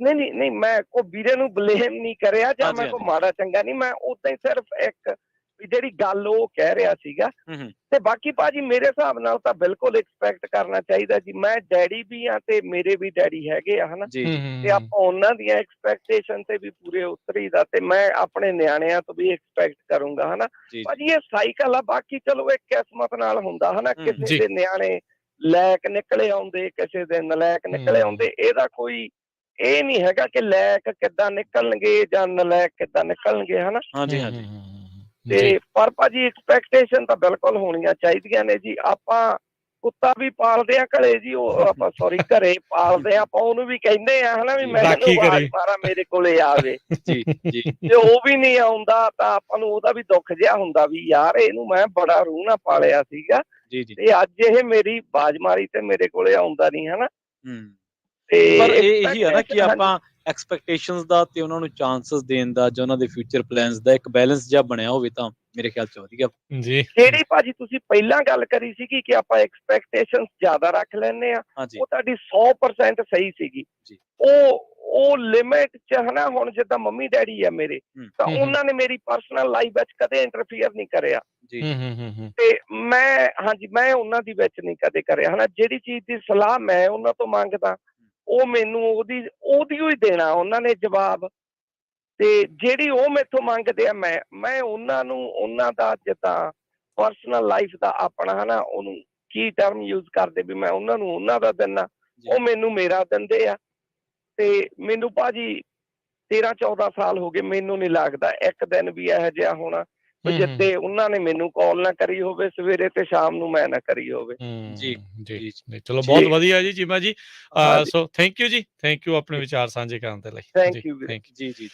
ਨਹੀਂ ਮੈਂ ਕੋ ਵੀਰੇ ਨੂੰ ਬਲੇਮ ਨਹੀਂ ਕਰਿਆ, ਜਾਂ ਮੈਂ ਕੋਈ ਮਾੜਾ ਚੰਗਾ ਨਹੀਂ, ਮੈਂ ਉਦਾਂ ਹੀ ਸਿਰਫ ਇੱਕ ਜਿਹੜੀ ਗੱਲ ਉਹ ਕਹਿ ਰਿਹਾ ਸੀਗਾ। ਤੇ ਬਾਕੀ ਭਾਜੀ ਮੇਰੇ ਹਿਸਾਬ ਨਾਲ ਤਾਂ ਬਿਲਕੁਲ ਐਕਸਪੈਕਟ ਕਰਨਾ ਚਾਹੀਦਾ ਜੀ। ਮੈਂ ਡੈਡੀ ਵੀ ਆ ਤੇ ਮੇਰੇ ਵੀ ਡੈਡੀ ਹੈਗੇ ਆ, ਹਨਾ, ਤੇ ਆਪਾਂ ਉਹਨਾਂ ਦੀਆਂ ਐਕਸਪੈਕਟੇਸ਼ਨ ਤੇ ਵੀ ਪੂਰੇ ਉਤਰੀਦਾ, ਤੇ ਮੈਂ ਆਪਣੇ ਨਿਆਣਿਆਂ ਤੋਂ ਵੀ ਐਕਸਪੈਕਟ ਕਰੂੰਗਾ, ਹਨਾ। ਭਾਜੀ ਇਹ ਸਾਈਕਲ ਆ, ਬਾਕੀ ਚਲੋ ਇਹ ਕਿਸਮਤ ਨਾਲ ਹੁੰਦਾ, ਹਨਾ। ਕਿਸੇ ਦੇ ਨਿਆਣੇ ਲੈਕ ਨਿਕਲੇ ਆਉਂਦੇ, ਕਿਸੇ ਦੇ ਨਲਾਇਕ ਨਿਕਲੇ ਆਉਂਦੇ, ਇਹਦਾ ਕੋਈ ਇਹ ਨਹੀਂ ਹੈਗਾ ਕਿ ਲੈਕ ਕਿੱਦਾਂ ਨਿਕਲਣਗੇ ਜਾਂ ਨਲਾਇਕ ਕਿੱਦਾਂ ਨਿਕਲਣਗੇ, ਹਨਾ। ਤੇ ਪਰ ਭਾਜੀ ਐਕਸਪੈਕਟੇਸ਼ਨ ਤਾਂ ਬਿਲਕੁਲ ਹੋਣੀਆਂ ਚਾਹੀਦੀਆਂ ਨੇ ਜੀ। ਆਪਾਂ ਕੁੱਤਾ ਵੀ ਪਾਲਦੇ ਆ ਘਰੇ ਜੀ, ਉਹ ਆਪਾਂ ਘਰੇ ਪਾਲਦੇ ਆ, ਆਪਾਂ ਉਹਨੂੰ ਵੀ ਕਹਿੰਦੇ ਆ, ਹਨਾ, ਵੀ ਮੈਂ ਆਵਾਜ਼ ਮਾਰਾ ਮੇਰੇ ਕੋਲੇ ਆਵੇ, ਤੇ ਉਹ ਵੀ ਨਹੀਂ ਆਉਂਦਾ, ਤਾਂ ਆਪਾਂ ਨੂੰ ਉਹਦਾ ਵੀ ਦੁੱਖ ਜਿਹਾ ਹੁੰਦਾ ਵੀ ਯਾਰ ਇਹਨੂੰ ਮੈਂ ਬੜਾ ਰੂਹ ਨਾਲ ਪਾਲਿਆ ਸੀਗਾ, ਤੇ ਅੱਜ ਇਹ ਮੇਰੀ ਆਵਾਜ਼ ਮਾਰੀ ਤੇ ਮੇਰੇ ਕੋਲੇ ਆਉਂਦਾ ਨਹੀਂ, ਹਨਾ। ਪਰ ਇਹੀ ਹੈ ਨਾ ਕਿ ਆਪਾਂ ਐਕਸਪੈਕਟੇਸ਼ਨਸ ਦਾ ਤੇ ਉਹਨਾਂ ਨੂੰ ਚਾਂਸਸ ਦੇਣ ਦਾ, ਜਾਂ ਉਹਨਾਂ ਦੇ ਫਿਊਚਰ ਪਲਾਨਸ ਦਾ ਇੱਕ ਬੈਲੈਂਸ ਜਿਹਾ ਬਣਿਆ ਹੋਵੇ ਤਾਂ ਮੇਰੇ ਖਿਆਲ ਚ ਵਧੀਆ ਜੀ। ਜਿਹੜੀ ਭਾਜੀ ਤੁਸੀਂ ਪਹਿਲਾਂ ਗੱਲ ਕਰੀ ਸੀਗੀ ਕਿ ਆਪਾਂ ਐਕਸਪੈਕਟੇਸ਼ਨਸ ਜ਼ਿਆਦਾ ਰੱਖ ਲੈਂਦੇ ਆ, ਉਹ ਤੁਹਾਡੀ 100% ਸਹੀ ਸੀਗੀ। ਉਹ ਲਿਮਿਟ ਚ, ਹਨਾ। ਹੁਣ ਜਿੱਦਾਂ ਮੰਮੀ ਡੈਡੀ ਆ ਮੇਰੇ, ਤਾਂ ਉਹਨਾਂ ਨੇ ਮੇਰੀ ਪਰਸਨਲ ਲਾਈਫ ਵਿੱਚ ਕਦੇ ਇੰਟਰਫੀਅਰ ਨਹੀਂ ਕਰਿਆ, ਤੇ ਮੈਂ ਉਹਨਾਂ ਦੀ ਵਿੱਚ ਨਹੀਂ ਕਦੇ ਕਰਿਆ, ਹਨਾ। ਜਿਹੜੀ ਚੀਜ਼ ਦੀ ਸਲਾਹ ਮੈਂ ਉਹਨਾਂ ਤੋਂ ਮੰਗਦਾ, ਉਹ ਮੈਨੂੰ ਉਹਦੀ ਹੀ ਦੇਣਾ ਉਹਨਾਂ ਨੇ ਜਵਾਬ, ਤੇ ਜਿਹੜੀ ਉਹ ਮੈਥੋਂ ਮੰਗਦੇ ਆ, ਮੈਂ ਉਹਨਾਂ ਨੂੰ ਉਹਨਾਂ ਦਾ ਜਿੱਦਾਂ ਪਰਸਨਲ ਲਾਈਫ ਦਾ ਆਪਣਾ, ਹਨਾ, ਉਹਨੂੰ ਕੀ ਟਰਮ ਯੂਜ਼ ਕਰਦੇ ਵੀ ਮੈਂ ਉਹਨਾਂ ਨੂੰ ਉਹਨਾਂ ਦਾ ਦਿੰਦਾ, ਉਹ ਮੈਨੂੰ ਮੇਰਾ ਦਿੰਦੇ ਆ। ਤੇ ਮੈਨੂੰ ਭਾਜੀ 13-14 ਸਾਲ ਹੋ ਗਏ, ਮੈਨੂੰ ਨਹੀਂ ਲੱਗਦਾ ਇੱਕ ਦਿਨ ਵੀ ਇਹੋ ਜਿਹਾ ਹੋਣਾ ਜਿੱਦੇ ਉਹਨਾਂ ਨੇ ਮੈਨੂੰ ਕਾਲ ਨਾ ਕਰੀ ਹੋਵੇ ਸਵੇਰੇ ਤੇ ਸ਼ਾਮ ਨੂੰ ਮੈਂ ਨਾ ਕਰੀ ਹੋਵੇ। ਜੀ ਚਲੋ ਬਹੁਤ ਵਧੀਆ ਜੀ ਚੀਮਾ ਜੀ। ਸੋ ਥੈਂਕ ਯੂ ਜੀ, ਥੈਂਕ ਯੂ ਆਪਣੇ ਵਿਚਾਰ ਸਾਂਝੇ ਕਰਨ ਦੇ ਲਈ। ਥੈਂਕ ਯੂ ਜੀ।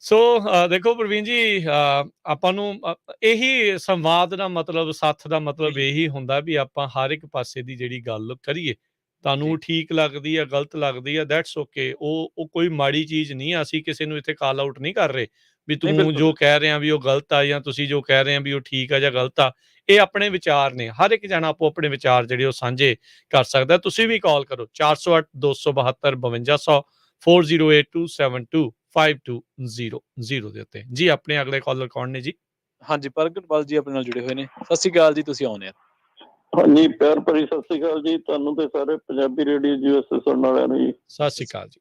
ਸੋ ਦੇਖੋ ਪ੍ਰਵੀਨ ਜੀ, ਆਪਾਂ ਨੂੰ ਇਹੀ ਸੰਵਾਦ ਦਾ ਮਤਲਬ, ਸਾਥ ਦਾ ਮਤਲਬ ਇਹੀ ਹੁੰਦਾ ਵੀ ਆਪਾਂ ਹਰ ਇੱਕ ਪਾਸੇ ਦੀ ਜਿਹੜੀ ਗੱਲ ਕਰੀਏ, ਤੁਹਾਨੂੰ ਠੀਕ ਲੱਗਦੀ ਆ, ਗਲਤ ਲੱਗਦੀ ਆ, ਦੈਟਸ ਓਕੇ। ਉਹ ਕੋਈ ਮਾੜੀ ਚੀਜ਼ ਨਹੀਂ ਆ। ਅਸੀਂ ਕਿਸੇ ਨੂੰ ਇੱਥੇ ਕਾਲ ਆਊਟ ਨਹੀਂ ਕਰ ਰਹੇ ਵੀ ਤੂੰ ਜੋ ਕਹਿ ਰਿਹਾ ਵੀ ਉਹ ਗਲਤ ਆ, ਜਾਂ ਤੁਸੀਂ ਜੋ ਕਹਿ ਰਹੇ ਆ ਵੀ ਉਹ ਠੀਕ ਆ ਜਾਂ ਗਲਤ ਆ। ਇਹ ਆਪਣੇ ਵਿਚਾਰ ਨੇ, ਹਰ ਇੱਕ ਜਣਾ ਆਪੋ ਆਪਣੇ ਵਿਚਾਰ ਜਿਹੜੇ ਉਹ ਸਾਂਝੇ ਕਰ ਸਕਦਾ। ਤੁਸੀਂ ਵੀ ਕਾਲ ਕਰੋ 408-272-5200 4082725200 ਦੇ ਉੱਤੇ ਜੀ। ਆਪਣੇ ਅਗਲੇ ਕਾਲਰ ਕੌਣ ਨੇ ਜੀ? ਹਾਂਜੀ, ਪ੍ਰਗਟਪਾਲ ਜੀ ਆਪਣੇ ਨਾਲ ਜੁੜੇ ਹੋਏ ਨੇ। ਸਤਿ ਸ਼੍ਰੀ ਅਕਾਲ ਜੀ, ਤੁਸੀਂ ਆਉਣੇ ਆ। ਹਾਂਜੀ, ਪਿਆਰ ਭਰੀ ਸਤਿ ਸ਼੍ਰੀ ਅਕਾਲ ਜੀ ਤੁਹਾਨੂੰ ਤੇ ਸਾਰੇ ਪੰਜਾਬੀ ਰੇਡੀਓ USA ਸੁਣਨ ਵਾਲਿਆਂ ਨੂੰ ਜੀ। ਸਤਿ ਸ਼੍ਰੀ ਅਕਾਲ ਜੀ।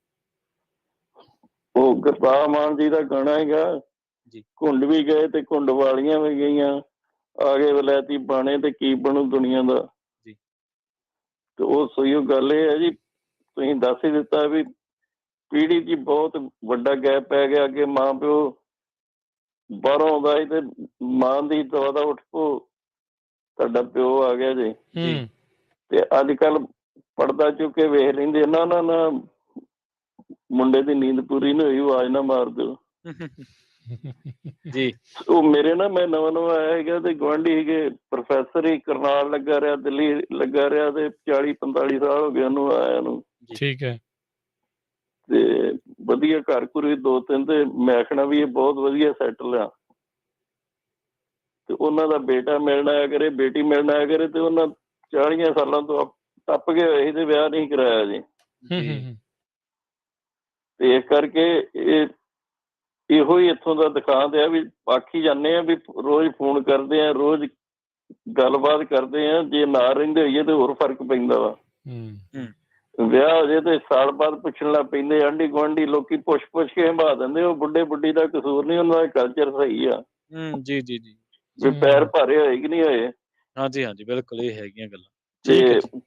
ਉਹ ਗੁਰਪਾਲ ਮਾਨ ਜੀ ਦਾ ਗਾਣਾ ਹੈਗਾ, ਜੀ ਘੁੰਡ ਵੀ ਗਏ ਤੇ ਘੁੰਡ ਵਾਲੀਆਂ ਵੀ ਗਈਆਂ, ਆ ਗਏ ਵਲੈਤੀ ਬਾਣੇ ਤੇ ਕੀ ਬਣੂ ਦੁਨੀਆ ਦਾ। ਜੀ ਤੇ ਉਹ ਸਹੀ ਗੱਲ ਇਹ ਹੈ ਜੀ, ਤੁਸੀਂ ਦੱਸ ਹੀ ਦਿੱਤਾ ਵੀ ਪੀੜ੍ਹੀ 'ਚ ਬਹੁਤ ਵੱਡਾ ਗੈਪ ਪੈ ਗਿਆ। ਅੱਗੇ ਮਾਂ ਪਿਓ ਬਾਹਰੋਂ ਆਉਂਦਾ ਸੀ ਤੇ ਮਾਂ ਦੀ ਦਵਾ ਦਾ ਉੱਠ ਪੋ ਤੁਹਾਡਾ ਪਿਓ ਆ ਗਿਆ ਜੀ, ਤੇ ਅੱਜ ਕੱਲ ਪੜਦਾ ਚੁੱਕ ਕੇ ਵੇਖ ਲੈਂਦੇ, ਨਾ ਨਾ ਨਾ ਮੁੰਡੇ ਦੀ ਨੀਂਦ ਪੂਰੀ ਨਹੀਂ ਹੋਈ, ਆਵਾਜ਼ ਨਾ ਮਾਰ ਦਿਓ ਜੀ। ਉਹ ਮੇਰੇ ਨਾ, ਮੈਂ ਨਵਾਂ ਨਵਾਂ ਆਇਆ ਸੀਗਾ ਤੇ ਗੁਆਂਢੀ ਸੀਗੇ ਪ੍ਰੋਫੈਸਰ ਹੀ, ਕਰਨਾਲ ਲੱਗਾ ਰਿਹਾ, ਦਿੱਲੀ ਲੱਗਾ ਰਿਹਾ, ਤੇ 40-45 ਸਾਲ ਹੋ ਗਏ ਉਹਨੂੰ ਆਇਆ ਨੂੰ। ਠੀਕ ਹੈ। ਤੇ ਵਧੀਆ ਘਰ ਘੁਰ ਵੀ 2-3, ਤੇ ਮੈਂ ਆਖਣਾ ਵੀ ਇਹ ਬਹੁਤ ਵਧੀਆ ਸੈਟਲ ਆ। ਤੇ ਉਹਨਾਂ ਦਾ ਬੇਟਾ ਮਿਲਣ ਆਇਆ ਕਰੇ, ਬੇਟੀ ਮਿਲਣ ਆਇਆ ਕਰੇ, ਤੇ ਉਹਨਾਂ 40 ਸਾਲਾਂ ਤੋਂ ਟੱਪ ਗਏ ਹੋਏ ਸੀ ਤੇ ਵਿਆਹ ਨਹੀਂ ਕਰਾਇਆ ਜੀ। ਤੇ ਇਸ ਕਰਕੇ ਇਹੋ ਹੀ ਇੱਥੋਂ ਦਾ ਦਿਖਾਉਂਦੇ ਆ ਵੀ ਆਖੀ ਜਾਂਦੇ ਆ ਵੀ ਰੋਜ਼ ਫੋਨ ਕਰਦੇ ਆ, ਰੋਜ਼ ਗੱਲਬਾਤ ਕਰਦੇ ਆ, ਜੇ ਨਾ ਰਹਿੰਦੇ ਹੋਈਏ ਤੇ ਹੋਰ ਫਰਕ ਪੈਂਦਾ ਵਾ। ਵਿਆਹ ਹੋ ਜੇ ਤੇ ਸਾਲ ਬਾਅਦ ਪੁੱਛਣ ਲੱਗ ਪੈਂਦੇ ਆਂਢੀ ਗੁਆਂਢੀ, ਲੋਕੀ ਪੁੱਛ ਕੇ ਹੰਭਾ ਦਿੰਦੇ। ਉਹ ਬੁੱਢੇ ਬੁੱਢੀ ਦਾ ਕਸੂਰ ਨਹੀਂ, ਉਹਨਾਂ ਦਾ ਕਲਚਰ ਸਹੀ ਆ। ਜੀ ਜੀ ਜੀ, ਵੀ ਪੈਰ ਭਾਰੇ ਹੋਏ ਕਿ ਨਹੀਂ ਹੋਏ। ਹਾਂਜੀ ਹਾਂਜੀ, ਬਿਲਕੁਲ ਇਹ ਹੈਗੀਆਂ ਗੱਲਾਂ।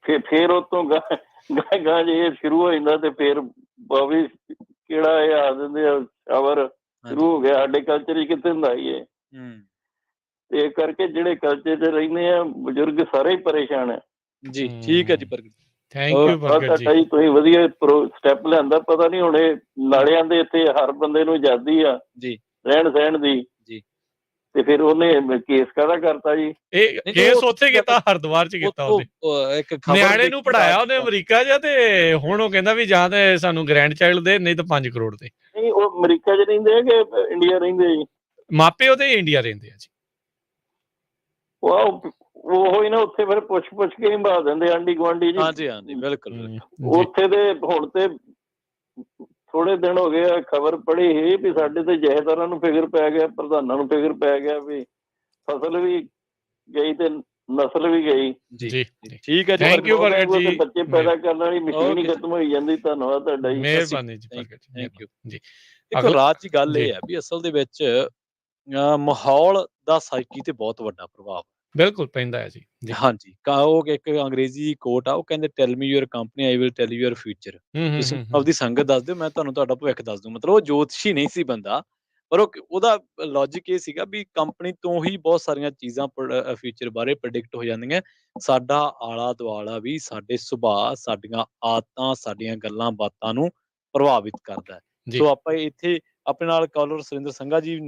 ਤੇ ਫਿਰ ਉਤੋਂ ਗਾਂ ਜੇ ਇਹ ਸ਼ੁਰੂ ਹੋ ਜਾਂਦਾ ਤੇ ਫਿਰ ਬਾਵੀ ਕਿਹੜਾ ਇਹ ਆ ਦਿੰਦੇ ਆ ਸ਼ਾਵਰ ਸ਼ੁਰੂ ਹੋ ਗਿਆ। ਸਾਡੇ ਕਲਚਰ 'ਚ ਕਿੱਥੇ ਹੁੰਦਾ ਹੀ ਇਹ। ਤੇ ਇਸ ਕਰਕੇ ਜਿਹੜੇ ਕਲਚਰ 'ਚ ਰਹਿੰਦੇ ਆ ਬਜ਼ੁਰਗ ਸਾਰੇ ਹੀ ਪਰੇਸ਼ਾਨ ਆ ਜੀ। ਠੀਕ ਹੈ ਜੀ ਪ੍ਰਗਟ, ਥੈਂਕ ਯੂ ਪ੍ਰਗਟ ਜੀ। ਤੁਸੀਂ ਵਧੀਆ ਸਟੈਪ ਲਿਆਂਦਾ। ਪਤਾ ਨਹੀਂ ਹੁਣ ਇਹ ਨਾਲਿਆਂ ਦੇ ਇੱਥੇ ਹਰ ਬੰਦੇ ਨੂੰ ਆਜ਼ਾਦੀ ਆ ਜੀ ਰਹਿਣ ਸਹਿਣ ਦੀ ਜੀ, ਤੇ ਫਿਰ ਉਹਨੇ ਕੇਸ ਕਾਹਦਾ ਕਰਤਾ ਜੀ? ਇਹ ਕੇਸ ਉੱਥੇ ਕੀਤਾ, ਹਰਿਦੁਆਰ 'ਚ ਕੀਤਾ। ਉਹਨੇ ਇੱਕ ਨਿਆਣੇ ਨੂੰ ਪੜਾਇਆ ਉਹਨੇ ਅਮਰੀਕਾ 'ਚ, ਤੇ ਹੁਣ ਉਹ ਕਹਿੰਦਾ ਵੀ ਜਾਂ ਤੇ ਸਾਨੂੰ ਗ੍ਰੈਂਡ ਚਾਈਲਡ ਦੇ, ਨਹੀਂ ਤਾਂ 5 ਕਰੋੜ ਦੇ। ਨਹੀਂ, ਉਹ ਅਮਰੀਕਾ 'ਚ ਰਹਿੰਦੇ ਆ ਕਿ ਇੰਡੀਆ ਰਹਿੰਦੇ ਜੀ? ਮਾਪੇ ਉਹਦੇ ਇੰਡੀਆ ਰਹਿੰਦੇ ਆ ਜੀ। ਉਹ ਹੀ ਨਾ, ਉੱਥੇ ਫਿਰ ਪੁੱਛ ਕੇ ਹੀ ਬਾ ਦਿੰਦੇ ਆਂਢੀ ਗੁਆਂਢੀ ਜੀ। ਹਾਂਜੀ ਹਾਂਜੀ, ਬਿਲਕੁਲ। ਉੱਥੇ ਦੇ ਹੁਣ ਤੇ ਥੋੜੇ ਦਿਨ ਹੋ ਗਏ ਖਬਰ ਪੜ੍ਹੀ ਸੀ ਵੀ ਸਾਡੇ ਤੇ ਜਥੇਦਾਰਾਂ ਨੂੰ ਫਿਕਰ ਪੈ ਗਿਆ, ਪ੍ਰਧਾਨਾਂ ਨੂੰ ਫਿਕਰ ਪੈ ਗਿਆ ਵੀ ਫਸਲ ਵੀ ਗਈ ਤੇ ਨਸਲ ਵੀ ਗਈ। ਜੀ ਠੀਕ ਹੈ ਜੀ, ਥੈਂਕ ਯੂ ਪ੍ਰਗਟ ਜੀ। ਬੱਚੇ ਪੈਦਾ ਕਰਨ ਵਾਲੀ ਮਸ਼ੀਨ ਹੀ ਖਤਮ ਹੋਈ ਜਾਂਦੀ। ਧੰਨਵਾਦ ਤੁਹਾਡਾ ਜੀ, ਮਿਹਰਬਾਨੀ ਜੀ ਪ੍ਰਗਟ ਜੀ, ਥੈਂਕ ਯੂ ਜੀ। ਇੱਕ ਰਾਜ ਦੀ ਗੱਲ ਇਹ ਹੈ ਵੀ ਅਸਲ ਦੇ ਵਿੱਚ ਮਾਹੌਲ ਦਾ ਸਾਈਕੀ ਤੇ ਬਹੁਤ ਵੱਡਾ ਪ੍ਰਭਾਵ ਬਿਲਕੁਲ ਪੈਂਦਾ ਹੈ ਜੀ। ਹਾਂਜੀ, ਉਹ ਇੱਕ ਅੰਗਰੇਜ਼ੀ ਕੋਟ ਆ, ਉਹ ਕਹਿੰਦੇ tell me your company I will tell you your future. ਤੁਸੀਂ ਆਪਦੀ ਸੰਗਤ ਦੱਸ ਦਿਓ, ਮੈਂ ਤੁਹਾਨੂੰ ਤੁਹਾਡਾ ਭਵਿੱਖ ਦੱਸ ਦੂੰ। ਮਤਲਬ ਉਹ ਜੋਤਸ਼ੀ ਨਹੀਂ ਸੀ ਬੰਦਾ, ਪਰ ਉਹਦਾ ਲੌਜਿਕ ਇਹ ਸੀਗਾ ਵੀ ਕੰਪਨੀ ਤੋਂ ਹੀ ਬਹੁਤ ਸਾਰੀਆਂ ਚੀਜ਼ਾਂ ਫਿਊਚਰ ਬਾਰੇ ਪ੍ਰੈਡਿਕਟ ਹੋ ਜਾਂਦੀਆਂ। ਸਾਡਾ ਆਲਾ ਦੁਆਲਾ ਵੀ ਸਾਡੇ ਸੁਭਾਅ, ਸਾਡੀਆਂ ਆਦਤਾਂ, ਸਾਡੀਆਂ ਗੱਲਾਂ ਬਾਤਾਂ ਨੂੰ ਪ੍ਰਭਾਵਿਤ ਕਰਦਾ ਹੈ। ਸੋ ਆਪਾਂ ਇੱਥੇ ਆਪਣੇ ਨਾਲ ਕਾਲਰ ਸੁਰਿੰਦਰ ਸੰਘਾ ਜੀ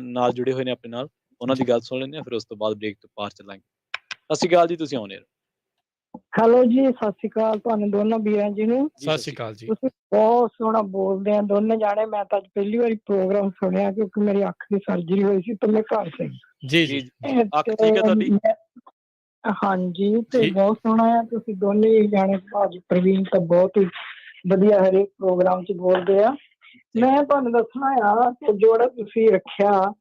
ਨਾਲ ਜੁੜੇ ਹੋਏ ਨੇ ਆਪਣੇ ਨਾਲ, ਉਹਨਾਂ ਦੀ ਗੱਲ ਸੁਣ ਲੈਂਦੇ ਹਾਂ, ਫਿਰ ਉਸ ਤੋਂ ਬਾਅਦ ਬ੍ਰੇਕ ਤੋਂ ਪਾਰ ਚੱਲਾਂਗੇ। ਸਤਿ ਸ਼੍ਰੀ ਅਕਾਲ ਜੀ, ਤੁਸੀਂ ਆਉਣੇ। ਹੈਲੋ ਜੀ, ਸਤਿ ਸ਼੍ਰੀ ਅਕਾਲ ਤੁਹਾਨੂੰ ਦੋਨੋਂ ਵੀਰਾਂ ਜੀ ਨੂੰ। ਸਤਿ ਸ਼੍ਰੀ ਅਕਾਲ ਜੀ। ਤੁਸੀਂ ਬਹੁਤ ਸੋਹਣਾ ਬੋਲਦੇ ਆ ਦੋਨੇ ਜਾਣੇ। ਮੈਂ ਤਾਂ ਅੱਜ ਪਹਿਲੀ ਵਾਰੀ ਪ੍ਰੋਗਰਾਮ ਸੁਣਿਆ ਕਿਉਂਕਿ ਮੇਰੀ ਅੱਖ ਦੀ ਸਰਜਰੀ ਹੋਈ ਸੀ ਤੇ ਮੈਂ ਘਰ ਸੀ। ਜੀ ਜੀ, ਅੱਖ ਠੀਕ ਹੈ ਤੁਹਾਡੀ? ਹਾਂਜੀ, ਤੇ ਬਹੁਤ ਸੋਹਣਾ ਆ। ਤੁਸੀਂ ਦੋਨੇ ਜਾਣੇ ਭਾਜੀ ਪ੍ਰਵੀਨ ਤਾਂ ਬਹੁਤ ਹੀ ਵਧੀਆ ਹਰੇਕ ਪ੍ਰੋਗਰਾਮ 'ਚ ਬੋਲਦੇ ਆ। ਮੈਂ ਤੁਹਾਨੂੰ ਦੱਸਣਾ ਆ ਕਿ ਜਿਹੜਾ ਤੁਸੀਂ ਰੱਖਿਆ,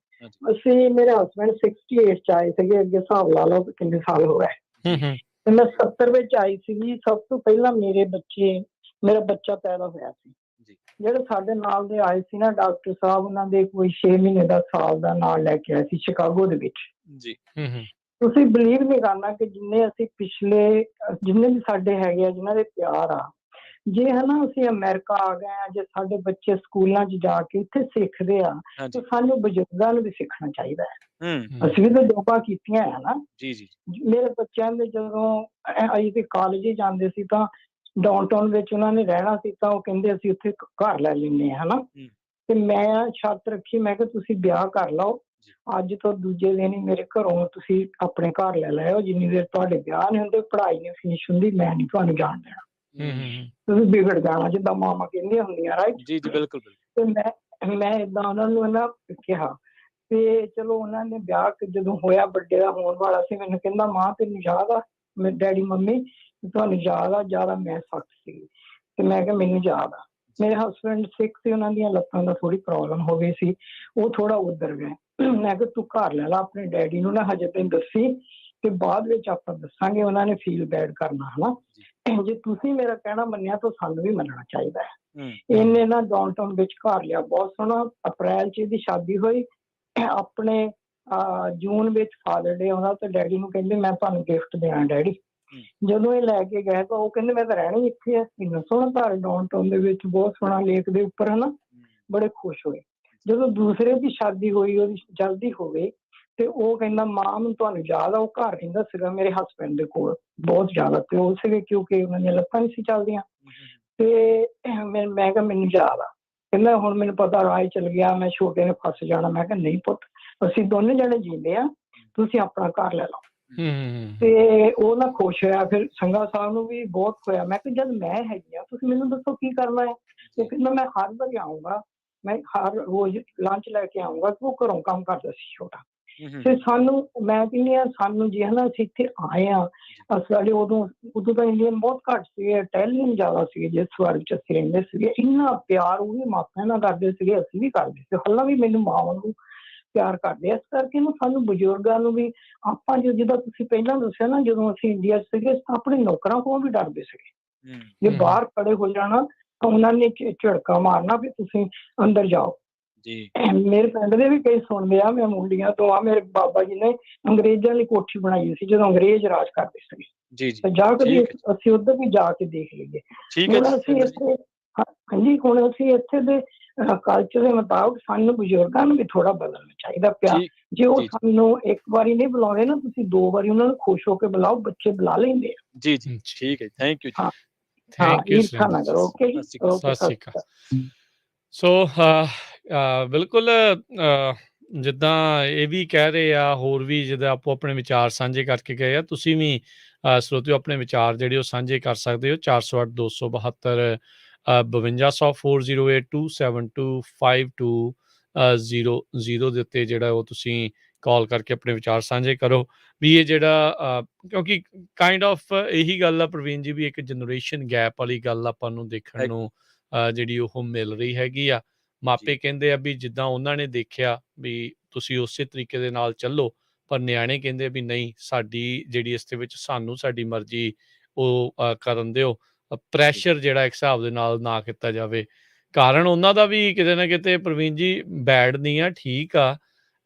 ਅਸੀਂ ਮੇਰੇ ਹਸਬੈਂਡ 68 'ਚ ਆਏ ਸੀਗੇ। ਅੱਗੇ ਹਿਸਾਬ ਲਾ ਲਓ ਕਿੰਨੇ ਸਾਲ ਹੋ ਗਏ। ਤੇ ਮੈਂ 70 ਵਿੱਚ ਆਈ ਸੀਗੀ। ਸਭ ਤੋਂ ਪਹਿਲਾਂ ਮੇਰਾ ਬੱਚਾ ਪੈਦਾ ਹੋਇਆ ਸੀ। ਜਿਹੜੇ ਸਾਡੇ ਨਾਲ ਦੇ ਆਏ ਸੀ ਨਾ ਡਾਕਟਰ ਸਾਹਿਬ, ਉਹਨਾਂ ਦੇ ਕੋਈ 6 ਮਹੀਨੇ ਦਾ ਸਾਲ ਦਾ ਨਾਲ ਲੈ ਕੇ ਆਏ ਸੀ ਸ਼ਿਕਾਗੋ ਦੇ ਵਿੱਚ ਜੀ। ਤੁਸੀਂ ਬਿਲੀਵ ਨਹੀਂ ਕਰਨਾ ਕਿ ਜਿੰਨੇ ਵੀ ਸਾਡੇ ਹੈਗੇ ਆ, ਜਿਨ੍ਹਾਂ ਦੇ ਪਿਆਰ ਆ, ਜੇ ਹਨਾ ਅਸੀਂ ਅਮਰੀਕਾ ਆ ਗਏ ਆ, ਜੇ ਸਾਡੇ ਬੱਚੇ ਸਕੂਲਾਂ 'ਚ ਜਾ ਕੇ ਇੱਥੇ ਸਿੱਖਦੇ ਆ, ਤਾਂ ਸਾਨੂੰ ਬਜ਼ੁਰਗਾਂ ਨੂੰ ਵੀ ਸਿੱਖਣਾ ਚਾਹੀਦਾ ਹੈ। ਅਸੀਂ ਵੀ ਤਾਂ ਜੋਬਾਂ ਕੀਤੀਆਂ ਹੈ ਨਾ। ਮੇਰੇ ਬੱਚਿਆਂ ਦੇ ਜਦੋਂ ਅਸੀਂ ਤੇ ਕਾਲਜ ਹੀ ਜਾਂਦੇ ਸੀ ਤਾਂ ਡਾਊਨਟਾਊਨ ਵਿੱਚ ਉਹਨਾਂ ਨੇ ਰਹਿਣਾ ਸੀ, ਤਾਂ ਉਹ ਕਹਿੰਦੇ ਅਸੀਂ ਉੱਥੇ ਘਰ ਲੈ ਲੈਂਦੇ ਹਾਂ ਹਨਾ। ਤੇ ਮੈਂ ਸ਼ਰਤ ਰੱਖੀ, ਮੈਂ ਕਿਹਾ ਤੁਸੀਂ ਵਿਆਹ ਕਰ ਲਓ, ਅੱਜ ਤੋਂ ਦੂਜੇ ਦਿਨ ਹੀ ਮੇਰੇ ਘਰੋਂ ਤੁਸੀਂ ਆਪਣੇ ਘਰ ਲੈ ਲਿਓ। ਜਿੰਨੀ ਦੇਰ ਤੁਹਾਡੇ ਵਿਆਹ ਨਹੀਂ ਹੁੰਦੇ, ਪੜ੍ਹਾਈ ਨਹੀਂ ਫਿਨਿਸ਼ ਹੁੰਦੀ, ਮੈਂ ਨਹੀਂ ਤੁਹਾਨੂੰ ਜਾਣ ਦੇਣਾ। ਤੁਸੀਂ ਵਿਗੜ ਜਾਣਾ, ਜਿੱਦਾਂ ਮਾਮਾ ਕਹਿੰਦੀਆਂ ਹੁੰਦੀਆਂ, ਰਾਈਟ? ਜੀ ਜੀ, ਬਿਲਕੁਲ। ਤੇ ਮੈਂ ਏਦਾਂ ਉਹਨਾਂ ਨੂੰ ਨਾ ਕਿਹਾ। ਤੇ ਚਲੋ ਉਹਨਾਂ ਨੇ ਵਿਆਹ ਜਦੋਂ ਹੋਇਆ, ਵੱਡੇ ਦਾ ਹੋਣ ਵਾਲਾ ਸੀ, ਮੈਨੂੰ ਕਹਿੰਦਾ ਮਾਂ ਤੈਨੂੰ ਯਾਦ ਆ ਮੇਰੇ ਡੈਡੀ ਮੰਮੀ, ਤੁਹਾਨੂੰ ਯਾਦ ਆ? ਜ਼ਿਆਦਾ ਮੈਂ ਸਖਤ ਸੀ। ਤੇ ਮੈਂ ਕਿਹਾ ਮੈਨੂੰ ਯਾਦ ਆ। ਮੇਰੇ ਹਸਬੈਂਡ ਸਿੱਖ ਸੀ, ਉਹਨਾਂ ਦੀਆਂ ਲੱਤਾਂ ਦਾ ਥੋੜੀ ਪ੍ਰੋਬਲਮ ਹੋ ਗਈ ਸੀ, ਉਹ ਥੋੜਾ ਉੱਧਰ ਗਏ। ਮੈਂ ਕਿਹਾ ਤੂੰ ਘਰ ਲੈ ਲਾ ਆਪਣੇ ਡੈਡੀ ਨੂੰ, ਨਾ ਹਜੇ ਤੈਨੂੰ ਦੱਸੀ ਤੇ ਬਾਅਦ ਵਿੱਚ ਆਪਾਂ ਦੱਸਾਂਗੇ, ਉਹਨਾਂ ਨੇ ਫੀਲ ਬੈਡ ਕਰਨਾ ਹਨਾ। ਜੇ ਤੁਸੀਂ ਮੇਰਾ ਕਹਿਣਾ ਮੰਨਿਆ ਤਾਂ ਸਾਨੂੰ ਵੀ ਮੰਨਣਾ ਚਾਹੀਦਾ ਹੈ। ਇਹਨੇ ਨਾ ਡਾਊਨਟਾਊਨ ਵਿੱਚ ਘਰ ਲਿਆ, ਬਹੁਤ ਸੋਹਣਾ। ਅਪ੍ਰੈਲ 'ਚ ਇਹਦੀ ਸ਼ਾਦੀ ਹੋਈ। ਆਪਣੇ ਜੂਨ ਵਿੱਚ ਫਾਦਰ ਡੇ ਆਉਂਦਾ ਤੇ ਡੈਡੀ ਨੂੰ ਕਹਿੰਦੇ ਮੈਂ ਤੁਹਾਨੂੰ ਗਿਫਟ ਦੇਣਾ ਡੈਡੀ। ਜਦੋਂ ਇਹ ਲੈ ਕੇ ਗਏ ਤਾਂ ਉਹ ਕਹਿੰਦੇ ਮੈਂ ਤਾਂ ਰਹਿਣਾ ਹੀ ਇੱਥੇ ਆ, ਇੰਨਾ ਸੋਹਣਾ ਘਰ ਡਾਊਨਟਾਊਨ ਦੇ ਵਿੱਚ, ਬਹੁਤ ਸੋਹਣਾ ਲੇਕ ਦੇ ਉੱਪਰ, ਹਨਾ। ਬੜੇ ਖੁਸ਼ ਹੋਏ। ਜਦੋਂ ਦੂਸਰੇ ਦੀ ਸ਼ਾਦੀ ਹੋਈ, ਉਹਦੀ ਜਲਦੀ ਹੋ ਗਈ, ਤੇ ਉਹ ਕਹਿੰਦਾ ਮਾਂ ਨੂੰ ਤੁਹਾਨੂੰ ਯਾਦ ਆ, ਉਹ ਘਰ ਰਹਿੰਦਾ ਸੀਗਾ ਮੇਰੇ ਹਸਬੈਂਡ ਦੇ ਕੋਲ, ਬਹੁਤ ਜ਼ਿਆਦਾ ਪਿਓ ਸੀਗੇ ਕਿਉਂਕਿ ਉਹਨਾਂ ਦੀਆਂ ਲੱਤਾਂ ਨਹੀਂ ਸੀ ਚੱਲਦੀਆਂ। ਤੇ ਮੈਂ ਕਿਹਾ ਮੈਨੂੰ ਯਾਦ ਆ। ਕਹਿੰਦਾ ਹੁਣ ਮੈਨੂੰ ਪਤਾ ਰਾਹ ਚੱਲ ਗਿਆ, ਮੈਂ ਛੋਟੇ ਨੇ ਫਸ ਜਾਣਾ। ਮੈਂ ਕਿਹਾ ਨਹੀਂ ਪੁੱਤ, ਅਸੀਂ ਦੋਨੇ ਜਣੇ ਜੀਂਦੇ ਆ, ਤੁਸੀਂ ਆਪਣਾ ਘਰ ਲੈ ਲਓ। ਤੇ ਉਹ ਨਾ ਖੁਸ਼ ਹੋਇਆ। ਫਿਰ ਸੰਘਾ ਸਾਹਿਬ ਨੂੰ ਵੀ ਬਹੁਤ ਹੋਇਆ। ਮੈਂ ਕਿਹਾ ਜਦ ਮੈਂ ਹੈਗੀ ਆ, ਤੁਸੀਂ ਮੈਨੂੰ ਦੱਸੋ ਕੀ ਕਰਨਾ ਹੈ। ਉਹ ਕਹਿੰਦਾ ਮੈਂ ਹਰ ਵਾਰੀ ਆਊਂਗਾ, ਮੈਂ ਹਰ ਰੋਜ਼ ਲੰਚ ਲੈ ਕੇ ਆਊਂਗਾ। ਉਹ ਘਰੋਂ ਕੰਮ ਕਰਦਾ ਸੀ ਛੋਟਾ। ਤੇ ਸਾਨੂੰ, ਮੈਂ ਕਹਿੰਦੀ ਹਾਂ ਸਾਨੂੰ ਜੇ ਹਨਾ ਅਸੀਂ ਇੱਥੇ ਆਏ ਆ, ਸਾਡੇ ਉਦੋਂ ਤਾਂ ਇੰਡੀਅਨ ਬਹੁਤ ਘੱਟ ਸੀਗੇ, ਇਟੈਲੀਅਨ ਜ਼ਿਆਦਾ ਸੀਗੇ ਜਿਸ ਵਰਗ 'ਚ ਅਸੀਂ ਰਹਿੰਦੇ ਸੀਗੇ। ਇੰਨਾ ਪਿਆਰ ਉਹ ਵੀ ਮਾਪਿਆਂ ਨਾਲ ਕਰਦੇ ਸੀਗੇ, ਅਸੀਂ ਵੀ ਕਰਦੇ ਸੀ। ਹਾਲਾਂ ਵੀ ਮੈਨੂੰ ਮਾਵਾਂ ਨੂੰ ਪਿਆਰ ਕਰਦੇ। ਇਸ ਕਰਕੇ ਨਾ ਸਾਨੂੰ ਬਜ਼ੁਰਗਾਂ ਨੂੰ ਵੀ ਆਪਾਂ ਜਿੱਦਾਂ ਤੁਸੀਂ ਪਹਿਲਾਂ ਦੱਸਿਆ ਨਾ, ਜਦੋਂ ਅਸੀਂ ਇੰਡੀਆ 'ਚ ਸੀਗੇ ਆਪਣੇ ਨੌਕਰਾਂ ਕੋਲੋਂ ਵੀ ਡਰਦੇ ਸੀਗੇ। ਜੇ ਬਾਹਰ ਖੜੇ ਹੋ ਜਾਣਾ ਤਾਂ ਉਹਨਾਂ ਨੇ ਝਿੜਕਾ ਮਾਰਨਾ ਵੀ ਤੁਸੀਂ ਅੰਦਰ ਜਾਓ। ਮੇਰੇ ਪਿੰਡ ਦੇ ਵੀ ਕਈ ਸੁਣਦੇ ਆ, ਮੈਂ ਮੁੰਡੀਆਂ ਤੋਂ ਆ। ਮੇਰੇ ਬਾਬਾ ਜੀ ਨੇ ਅੰਗਰੇਜ਼ਾਂ ਦੀ ਕੋਠੀ ਬਣਾਈ ਸੀ ਜਦੋਂ ਅੰਗਰੇਜ਼ ਰਾਜ ਕਰਦੇ ਸੀਗੇ। ਜਾ ਕੇ ਅਸੀਂ ਉੱਧਰ ਵੀ ਜਾ ਕੇ ਦੇਖ ਲਈਏ। ਹੁਣ ਅਸੀਂ ਇੱਥੇ, ਹਾਂਜੀ, ਹੁਣ ਅਸੀਂ ਇੱਥੇ ਦੇ ਕਲਚਰ ਦੇ ਮੁਤਾਬਕ ਸਾਨੂੰ ਬਜ਼ੁਰਗਾਂ ਨੂੰ ਵੀ ਥੋੜਾ ਬਦਲਣਾ ਚਾਹੀਦਾ ਪਿਆ। ਜੇ ਉਹ ਸਾਨੂੰ ਇੱਕ ਵਾਰੀ ਨਹੀਂ ਬੁਲਾਉਂਦੇ ਨਾ, ਤੁਸੀਂ 2 ਵਾਰੀ ਉਹਨਾਂ ਨੂੰ ਖੁਸ਼ ਹੋ ਕੇ ਬੁਲਾਓ, ਬੱਚੇ ਬੁਲਾ ਲੈਂਦੇ ਆ। ਜੀ ਜੀ, ਠੀਕ ਹੈ, ਥੈਂਕ ਯੂ। ਥੈਂਕ ਯੂ ਈਰਖਾ ਨਾ ਕਰੋ। ਓਕੇ ਜੀ, ਸਤਿ ਸ਼੍ਰੀ ਅਕਾਲ। ਸੋ ਬਿਲਕੁਲ ਜਿੱਦਾਂ ਇਹ ਵੀ ਕਹਿ ਰਹੇ ਆ, ਹੋਰ ਵੀ ਜਿੱਦਾਂ ਆਪੋ ਆਪਣੇ ਵਿਚਾਰ ਸਾਂਝੇ ਕਰਕੇ ਗਏ ਆ, ਤੁਸੀਂ ਵੀ ਸਰੋਤਿਓ ਆਪਣੇ ਵਿਚਾਰ ਜਿਹੜੇ ਉਹ ਸਾਂਝੇ ਕਰ ਸਕਦੇ ਹੋ। 408 272 5200 408 272 5200 ਦੇ ਉੱਤੇ ਜਿਹੜਾ ਉਹ ਤੁਸੀਂ ਕਾਲ ਕਰਕੇ ਆਪਣੇ ਵਿਚਾਰ ਸਾਂਝੇ ਕਰੋ। ਵੀ ਇਹ ਜਿਹੜਾ ਕਿਉਂਕਿ ਕਾਈਂਡ ਆਫ ਇਹੀ ਗੱਲ ਆ ਪ੍ਰਵੀਨ ਜੀ, ਵੀ ਇੱਕ ਜਨਰੇਸ਼ਨ ਗੈਪ ਵਾਲੀ ਗੱਲ ਆਪਾਂ ਨੂੰ ਦੇਖਣ ਨੂੰ ਜਿਹੜੀ ਉਹ ਮਿਲ ਰਹੀ ਹੈਗੀ ਆ। ਮਾਪੇ ਕਹਿੰਦੇ ਆ ਵੀ ਜਿੱਦਾਂ ਉਹਨਾਂ ਨੇ ਦੇਖਿਆ ਵੀ ਤੁਸੀਂ ਉਸੇ ਤਰੀਕੇ ਦੇ ਨਾਲ ਚੱਲੋ, ਪਰ ਨਿਆਣੇ ਕਹਿੰਦੇ ਵੀ ਨਹੀਂ, ਸਾਡੀ ਜਿਹੜੀ ਇਸ ਦੇ ਵਿੱਚ ਸਾਨੂੰ ਸਾਡੀ ਮਰਜ਼ੀ ਉਹ ਕਰਨ ਦਿਓ। ਪ੍ਰੈਸ਼ਰ ਜਿਹੜਾ ਇੱਕ ਹਿਸਾਬ ਦੇ ਨਾਲ ਨਾ ਕੀਤਾ ਜਾਵੇ। ਕਾਰਨ ਉਹਨਾਂ ਦਾ ਵੀ ਕਿਤੇ ਨਾ ਕਿਤੇ ਪ੍ਰਵੀਨ ਜੀ ਬੈਡ ਨਹੀਂ ਆ, ਠੀਕ ਆ।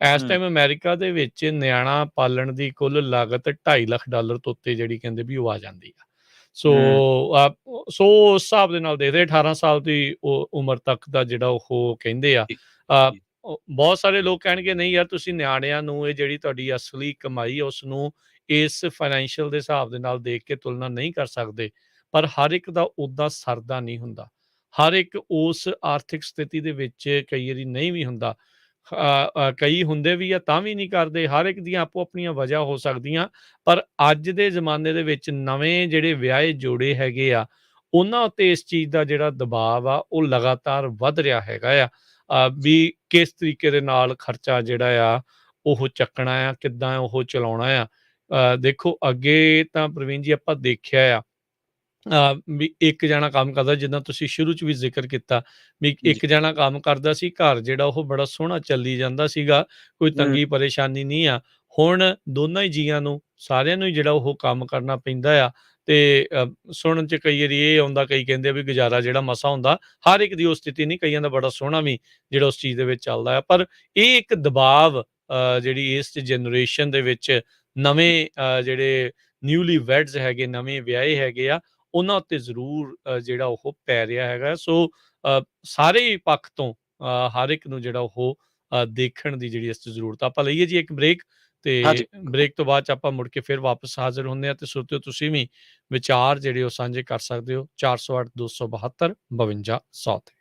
ਇਸ ਟਾਈਮ ਅਮਰੀਕਾ ਦੇ ਵਿੱਚ ਨਿਆਣਾ ਪਾਲਣ ਦੀ ਕੁੱਲ ਲਾਗਤ $2.5 ਲੱਖ ਤੋਂ ਉੱਤੇ ਜਿਹੜੀ ਕਹਿੰਦੇ ਵੀ ਉਹ ਆ ਜਾਂਦੀ ਆ। ਸੋ ਉਸ ਹਿਸਾਬ ਦੇ ਨਾਲ ਦੇਖਦੇ 18 ਸਾਲ ਦੀ ਉਮਰ ਤੱਕ ਦਾ ਜਿਹੜਾ ਉਹ ਕਹਿੰਦੇ ਆ। ਬਹੁਤ ਸਾਰੇ ਲੋਕ ਕਹਿਣਗੇ ਨਹੀਂ ਯਾਰ, ਤੁਸੀਂ ਨਿਆਣਿਆਂ ਨੂੰ ਇਹ ਜਿਹੜੀ ਤੁਹਾਡੀ ਅਸਲੀ ਕਮਾਈ ਆ ਉਸ ਨੂੰ ਇਸ ਫਾਈਨੈਂਸ਼ੀਅਲ ਦੇ ਹਿਸਾਬ ਦੇ ਨਾਲ ਦੇਖ ਕੇ ਤੁਲਨਾ ਨਹੀਂ ਕਰ ਸਕਦੇ। ਪਰ ਹਰ ਇੱਕ ਦਾ ਉੱਦਾਂ ਸਰਦਾ ਨਹੀਂ ਹੁੰਦਾ, ਹਰ ਇੱਕ ਉਸ ਆਰਥਿਕ ਸਥਿਤੀ ਦੇ ਵਿੱਚ ਕਈ ਵਾਰੀ ਨਹੀਂ ਵੀ ਹੁੰਦਾ। ਕਈ ਹੁੰਦੇ ਵੀ ਆ ਤਾਂ ਵੀ ਨਹੀਂ ਕਰਦੇ। ਹਰ ਇੱਕ ਦੀਆਂ ਆਪੋ ਆਪਣੀਆਂ ਵਜ੍ਹਾ ਹੋ ਸਕਦੀਆਂ। ਪਰ ਅੱਜ ਦੇ ਜ਼ਮਾਨੇ ਦੇ ਵਿੱਚ ਨਵੇਂ ਜਿਹੜੇ ਵਿਆਹੇ ਜੋੜੇ ਹੈਗੇ ਆ, ਉਹਨਾਂ ਉੱਤੇ ਇਸ ਚੀਜ਼ ਦਾ ਜਿਹੜਾ ਦਬਾਅ ਆ ਉਹ ਲਗਾਤਾਰ ਵੱਧ ਰਿਹਾ ਹੈਗਾ ਆ। ਵੀ ਕਿਸ ਤਰੀਕੇ ਦੇ ਨਾਲ ਖਰਚਾ ਜਿਹੜਾ ਆ ਉਹ ਚੱਕਣਾ ਆ, ਕਿੱਦਾਂ ਉਹ ਚਲਾਉਣਾ ਆ। ਦੇਖੋ ਅੱਗੇ ਤਾਂ ਪ੍ਰਵੀਨ ਜੀ ਆਪਾਂ ਦੇਖਿਆ ਆ ਵੀ ਇੱਕ ਜਾਣਾ ਕੰਮ ਕਰਦਾ, ਜਿੱਦਾਂ ਤੁਸੀਂ ਸ਼ੁਰੂ 'ਚ ਵੀ ਜ਼ਿਕਰ ਕੀਤਾ ਵੀ ਇੱਕ ਜਾਣਾ ਕੰਮ ਕਰਦਾ ਸੀ, ਘਰ ਜਿਹੜਾ ਉਹ ਬੜਾ ਸੋਹਣਾ ਚੱਲੀ ਜਾਂਦਾ ਸੀਗਾ, ਕੋਈ ਤੰਗੀ ਪਰੇਸ਼ਾਨੀ ਨਹੀਂ ਆ। ਹੁਣ ਦੋਨਾਂ ਹੀ ਜੀਆਂ ਨੂੰ, ਸਾਰਿਆਂ ਨੂੰ ਹੀ ਜਿਹੜਾ ਉਹ ਕੰਮ ਕਰਨਾ ਪੈਂਦਾ ਆ। ਤੇ ਸੁਣਨ 'ਚ ਕਈ ਵਾਰੀ ਇਹ ਆਉਂਦਾ, ਕਈ ਕਹਿੰਦੇ ਆ ਵੀ ਗੁਜ਼ਾਰਾ ਜਿਹੜਾ ਮਸਾਂ ਹੁੰਦਾ। ਹਰ ਇੱਕ ਦੀ ਉਹ ਸਥਿਤੀ ਨਹੀਂ, ਕਈਆਂ ਦਾ ਬੜਾ ਸੋਹਣਾ ਵੀ ਜਿਹੜਾ ਉਸ ਚੀਜ਼ ਦੇ ਵਿੱਚ ਚੱਲਦਾ ਆ। ਪਰ ਇਹ ਇੱਕ ਦਬਾਵ ਜਿਹੜੀ ਇਸ ਜਨਰੇਸ਼ਨ ਦੇ ਵਿੱਚ ਨਵੇਂ ਜਿਹੜੇ ਨਿਊਲੀ ਵੈਡਸ ਹੈਗੇ, ਨਵੇਂ ਵਿਆਹੇ ਹੈਗੇ ਆ, ਉਹਨਾਂ ਉੱਤੇ ਜ਼ਰੂਰ ਜਿਹੜਾ ਉਹ ਪੈ ਰਿਹਾ ਹੈਗਾ। ਸੋ ਸਾਰੇ ਪੱਖ ਤੋਂ ਹਰ ਇੱਕ ਨੂੰ ਜਿਹੜਾ ਉਹ ਦੇਖਣ ਦੀ ਜਿਹੜੀ ਇਸ 'ਚ ਜ਼ਰੂਰਤ ਆ। ਆਪਾਂ ਲਈਏ ਜੀ ਇੱਕ ਬ੍ਰੇਕ, ਤੇ ਬ੍ਰੇਕ ਤੋਂ ਬਾਅਦ 'ਚ ਆਪਾਂ ਮੁੜ ਕੇ ਫਿਰ ਵਾਪਸ ਹਾਜ਼ਰ ਹੁੰਦੇ ਹਾਂ। ਤੇ ਸਰੋਤਿਓ ਤੁਸੀਂ ਵੀ ਵਿਚਾਰ ਜਿਹੜੇ ਉਹ ਸਾਂਝੇ ਕਰ ਸਕਦੇ ਹੋ 408 272 5200 ਤੇ।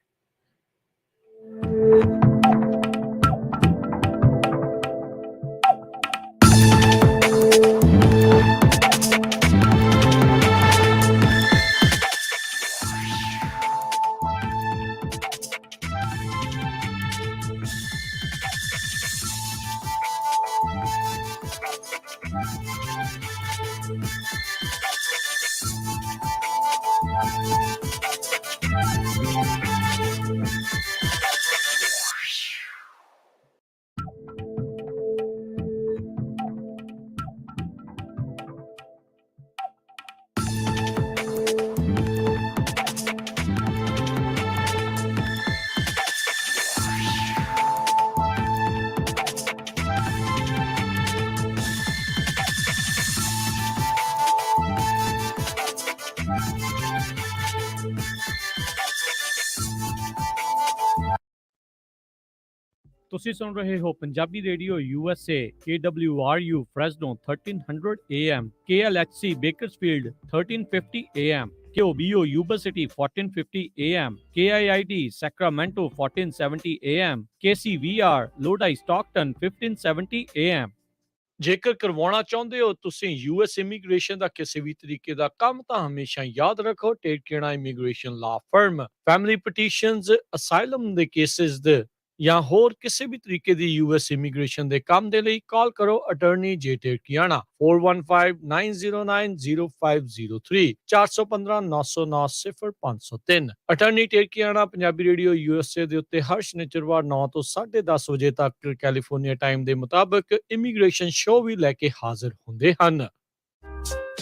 ਤੁਸੀਂ ਸੁਣ ਰਹੇ ਹੋ Punjabi radio USA KWRU Fresno 1300 AM KLHC Bakersfield 1350 AM KOBO Yuba City 1450 AM KIIT Sacramento 1470 AM KCVR Lodi Stockton 1570 AM। ਜੇਕਰ ਕਰਵਾਉਣਾ ਚਾਹੁੰਦੇ ਹੋ ਤੁਸੀਂ US ਇਮੀਗ੍ਰੇਸ਼ਨ ਦਾ ਕਿਸੇ ਵੀ ਤਰੀਕੇ ਦਾ ਕੰਮ ਤਾਂ ਹਮੇਸ਼ਾ ਯਾਦ ਰੱਖੋ ਟੇਕੇਣਾ ਇਮੀਗ੍ਰੇਸ਼ਨ ਲਾ ਫਰਮ ਫੈਮਿਲੀ ਪਟੀਸ਼ਨਸ ਅਸਾਈਲਮ ਦੇ ਕੇਸਿਸ ਦੇ ਜਾਂ ਹੋਰ ਕਿਸੇ ਵੀ ਤਰੀਕੇ ਦੀ US ਇਮੀਗ੍ਰੇਸ਼ਨ ਦੇ ਕੰਮ ਦੇ ਲਈ ਕਾਲ ਕਰੋ ਅਟਾਰਨੀ ਜੇ ਟੇਕਿਆਣਾ 4159090503 4159090503। ਅਟਾਰਨੀ ਟੇਕਿਆਣਾ ਪੰਜਾਬੀ ਰੇਡੀਓ USA ਦੇ ਉੱਤੇ ਹਰ ਸ਼ਨੀਚਰਵਾਰ 9 ਤੋਂ 10:30 ਵਜੇ ਤੱਕ ਕੈਲੀਫੋਰਨੀਆ ਟਾਈਮ ਦੇ ਮੁਤਾਬਕ ਇਮੀਗ੍ਰੇਸ਼ਨ ਸ਼ੋਅ ਵੀ ਲੈ ਕੇ ਹਾਜ਼ਰ ਹੁੰਦੇ ਹਨ।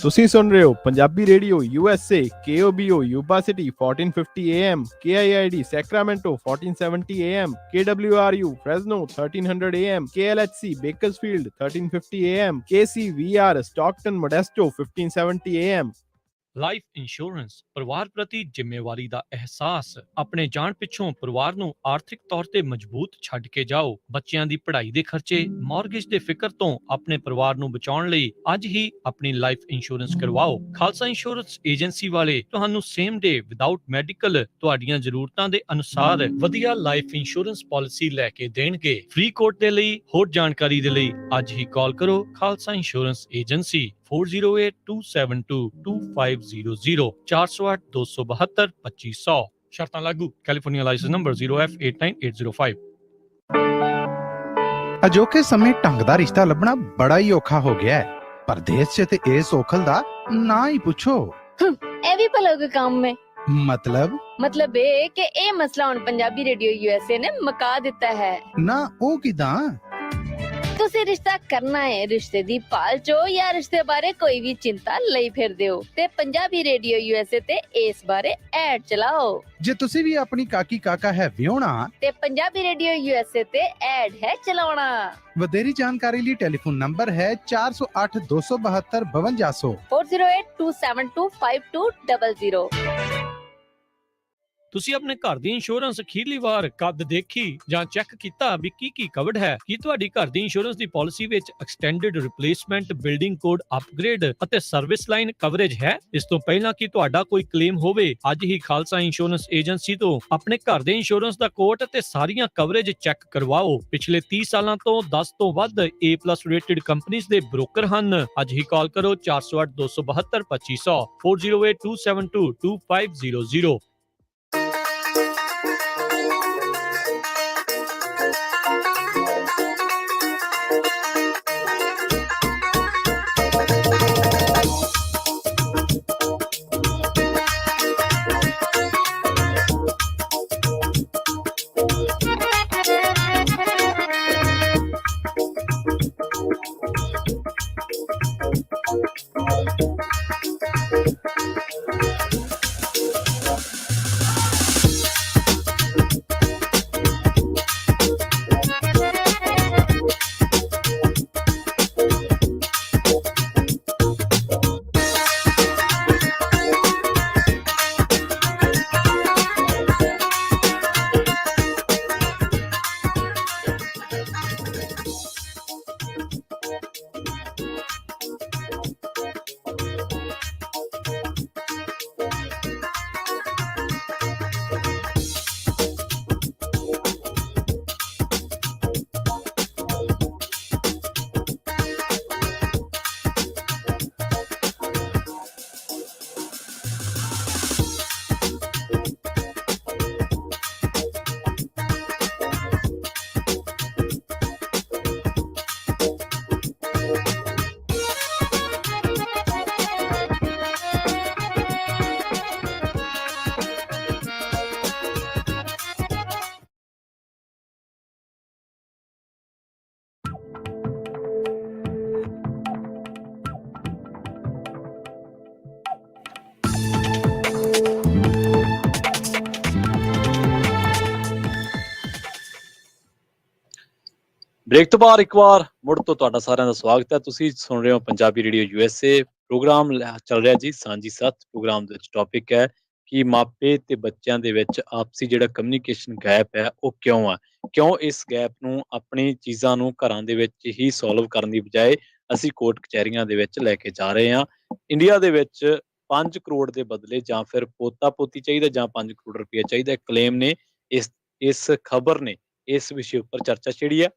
ਤੁਸੀਂ ਸੁਣ ਰਹੇ ਹੋ Punjabi radio USA KOBO Yuba City 1450 AM KIID Sacramento 1470 AM KWRU Fresno 1300 AM KLHC Bakersfield 1350 AM KCVR Stockton Modesto 1570 AM। Life insurance ਪਰਿਵਾਰ ਪ੍ਰਤੀ ਜ਼ਿੰਮੇਵਾਰੀ ਦਾ ਅਹਿਸਾਸ। ਆਪਣੇ ਜਾਣ ਪਿੱਛੋਂ ਪਰਿਵਾਰ ਨੂੰ ਆਰਥਿਕ ਤੌਰ ਤੇ ਮਜ਼ਬੂਤ ਛੱਡ ਕੇ ਜਾਓ। ਬੱਚਿਆਂ ਦੀ ਪੜ੍ਹਾਈ ਦੇ ਖਰਚੇ, ਮਾਰਗੇਜ ਦੇ ਫਿਕਰ ਤੋਂ ਆਪਣੇ ਪਰਿਵਾਰ ਨੂੰ ਬਚਾਉਣ ਲਈ ਅੱਜ ਹੀ ਆਪਣੀ ਲਾਈਫ ਇੰਸ਼ੋਰੈਂਸ ਕਰਵਾਓ। ਖਾਲਸਾ ਇੰਸ਼ੋਰੈਂਸ ਏਜੰਸੀ ਵਾਲੇ ਤੁਹਾਨੂੰ ਸੇਮ ਡੇ ਵਿਦਆਊਟ ਮੈਡੀਕਲ ਤੁਹਾਡੀਆਂ ਜ਼ਰੂਰਤਾਂ ਦੇ ਅਨੁਸਾਰ ਵਧੀਆ ਲਾਈਫ ਇੰਸ਼ੋਰੈਂਸ ਪਾਲਿਸੀ ਲੈ ਕੇ ਦੇਣਗੇ। ਫ੍ਰੀ ਕੋਟ ਦੇ ਲਈ ਹੋਰ ਜਾਣਕਾਰੀ ਦੇ ਲਈ ਅੱਜ ਹੀ ਕਾਲ ਕਰੋ ਖਾਲਸਾ ਇੰਸ਼ੋਰੈਂਸ ਏਜੰਸੀ 4082722500 408-272-2500। ਸ਼ਰਤਾਂ ਲਾਗੂ। California licence number 0F89805। ਅਜੋਕੇ ਸਮੇਂ ਢੰਗ ਦਾ ਰਿਸ਼ਤਾ ਲੱਭਣਾ ਬੜਾ ਹੀ ਔਖਾ ਹੋ ਗਿਆ ਹੈ। ਪਰਦੇਸ 'ਚ ਤੇ ਇਸ ਔਖਲ ਦਾ ਨਾ ਹੀ ਪੁੱਛੋ। ਇਹ ਵੀ ਭਲਾ ਕੋਈ ਕੰਮ ਹੈ? ਮਤਲਬ ਇਹ ਕਿ ਇਹ ਮਸਲਾ ਹੁਣ ਪੰਜਾਬੀ ਰੇਡੀਓ USA ਨੇ ਮੁਕਾ ਦਿੱਤਾ ਹੈ। ਨਾ ਉਹ ਕਿਦਾਂ? ਤੁਸੀਂ ਰਿਸ਼ਤਾ ਕਰਨਾ ਹੈ, ਰਿਸ਼ਤੇ ਦੀ ਭਾਲ ਚੋ ਜਾਂ ਰਿਸ਼ਤੇ ਬਾਰੇ ਕੋਈ ਵੀ ਚਿੰਤਾ ਲਈ ਫਿਰਦੇ ਹੋ ਤੇ ਪੰਜਾਬੀ ਰੇਡੀਓ USA ਤੇ ਇਸ ਬਾਰੇ ਐਡ ਚਲਾਓ। ਜੇ ਤੁਸੀਂ ਵੀ ਆਪਣੀ ਕਾਕੀ ਕਾਕਾ ਹੈ ਵਿਆਹਣਾ ਤੇ ਪੰਜਾਬੀ ਰੇਡੀਓ USA ਤੇ ਐਡ ਹੈ ਚਲਾਉਣਾ। ਵਧੇਰੀ ਜਾਣਕਾਰੀ ਲਈ ਟੈਲੀਫੋਨ ਨੰਬਰ ਹੈ 4082722500 4082725200। ਤੁਸੀਂ ਆਪਣੇ ਘਰ ਦੀ ਇੰਸ਼ੋਰੈਂਸ ਅਖੀਰਲੀ ਵਾਰ ਕਦ ਦੇਖੀ ਜਾਂ ਚੈੱਕ ਕੀਤਾ ਵੀ ਕੀ ਕਵਰਡ ਹੈ? ਕੀ ਤੁਹਾਡੀ ਘਰ ਦੀ ਇੰਸ਼ੋਰੈਂਸ ਦੀ ਪਾਲਿਸੀ ਵਿੱਚ extended replacement, building code upgrade ਅਤੇ ਸਰਵਿਸ ਲਾਈਨ ਕਵਰੇਜ ਹੈ? ਇਸ ਤੋਂ ਪਹਿਲਾਂ ਕਿ ਤੁਹਾਡਾ ਕੋਈ ਕਲੇਮ ਹੋਵੇ, ਅੱਜ ਹੀ ਖਾਲਸਾ ਇੰਸ਼ੋਰੈਂਸ ਏਜੰਸੀ ਤੋਂ ਆਪਣੇ ਘਰ ਦੇ ਇੰਸ਼ੋਰੈਂਸ ਦਾ ਕੋਟ ਅਤੇ ਸਾਰੀਆਂ ਕਵਰੇਜ ਚੈੱਕ ਕਰਵਾਓ। ਪਿਛਲੇ 30 ਸਾਲਾਂ ਤੋਂ 10 ਤੋਂ ਵੱਧ A+ ਰੇਟਡ ਕੰਪਨੀਆਂ ਦੇ ਬ੍ਰੋਕਰ ਹਨ। ਅੱਜ ਹੀ ਕਾਲ ਕਰੋ 408-272-2500 4082722500। ਬ੍ਰੇਕ ਤੋਂ ਬਾਅਦ ਇੱਕ ਵਾਰ ਮੁੜ ਤੋਂ ਤੁਹਾਡਾ ਸਾਰਿਆਂ ਦਾ ਸਵਾਗਤ ਹੈ। ਤੁਸੀਂ ਸੁਣ ਰਹੇ ਹੋ ਪੰਜਾਬੀ ਰੇਡੀਓ USA। ਪ੍ਰੋਗਰਾਮ ਚੱਲ ਰਿਹਾ ਜੀ ਸਾਂਝੀ ਸੱਤ। ਪ੍ਰੋਗਰਾਮ ਦੇ ਵਿੱਚ ਟੌਪਿਕ ਹੈ ਕਿ ਮਾਪੇ ਤੇ ਬੱਚਿਆਂ ਦੇ ਵਿੱਚ ਆਪਸੀ ਜਿਹੜਾ ਕਮਿਊਨੀਕੇਸ਼ਨ ਗੈਪ ਹੈ ਉਹ ਕਿਉਂ ਆ, ਕਿਉਂ ਇਸ ਗੈਪ ਨੂੰ ਆਪਣੀ ਚੀਜ਼ਾਂ ਨੂੰ ਘਰਾਂ ਦੇ ਵਿੱਚ ਹੀ ਸੋਲਵ ਕਰਨ ਦੀ ਬਜਾਏ ਅਸੀਂ ਕੋਰਟ ਕਚਹਿਰੀਆਂ ਦੇ ਵਿੱਚ ਲੈ ਕੇ ਜਾ ਰਹੇ ਹਾਂ। ਇੰਡੀਆ ਦੇ ਵਿੱਚ 5 ਕਰੋੜ ਦੇ ਬਦਲੇ ਜਾਂ ਫਿਰ ਪੋਤਾ ਪੋਤੀ ਚਾਹੀਦਾ ਜਾਂ 5 ਕਰੋੜ ਰੁਪਇਆ ਚਾਹੀਦਾ, ਕਲੇਮ ਨੇ ਇਸ ਖਬਰ ਨੇ ਇਸ ਵਿਸ਼ੇ ਉੱਪਰ ਚਰਚਾ ਛੇੜੀ ਹੈ।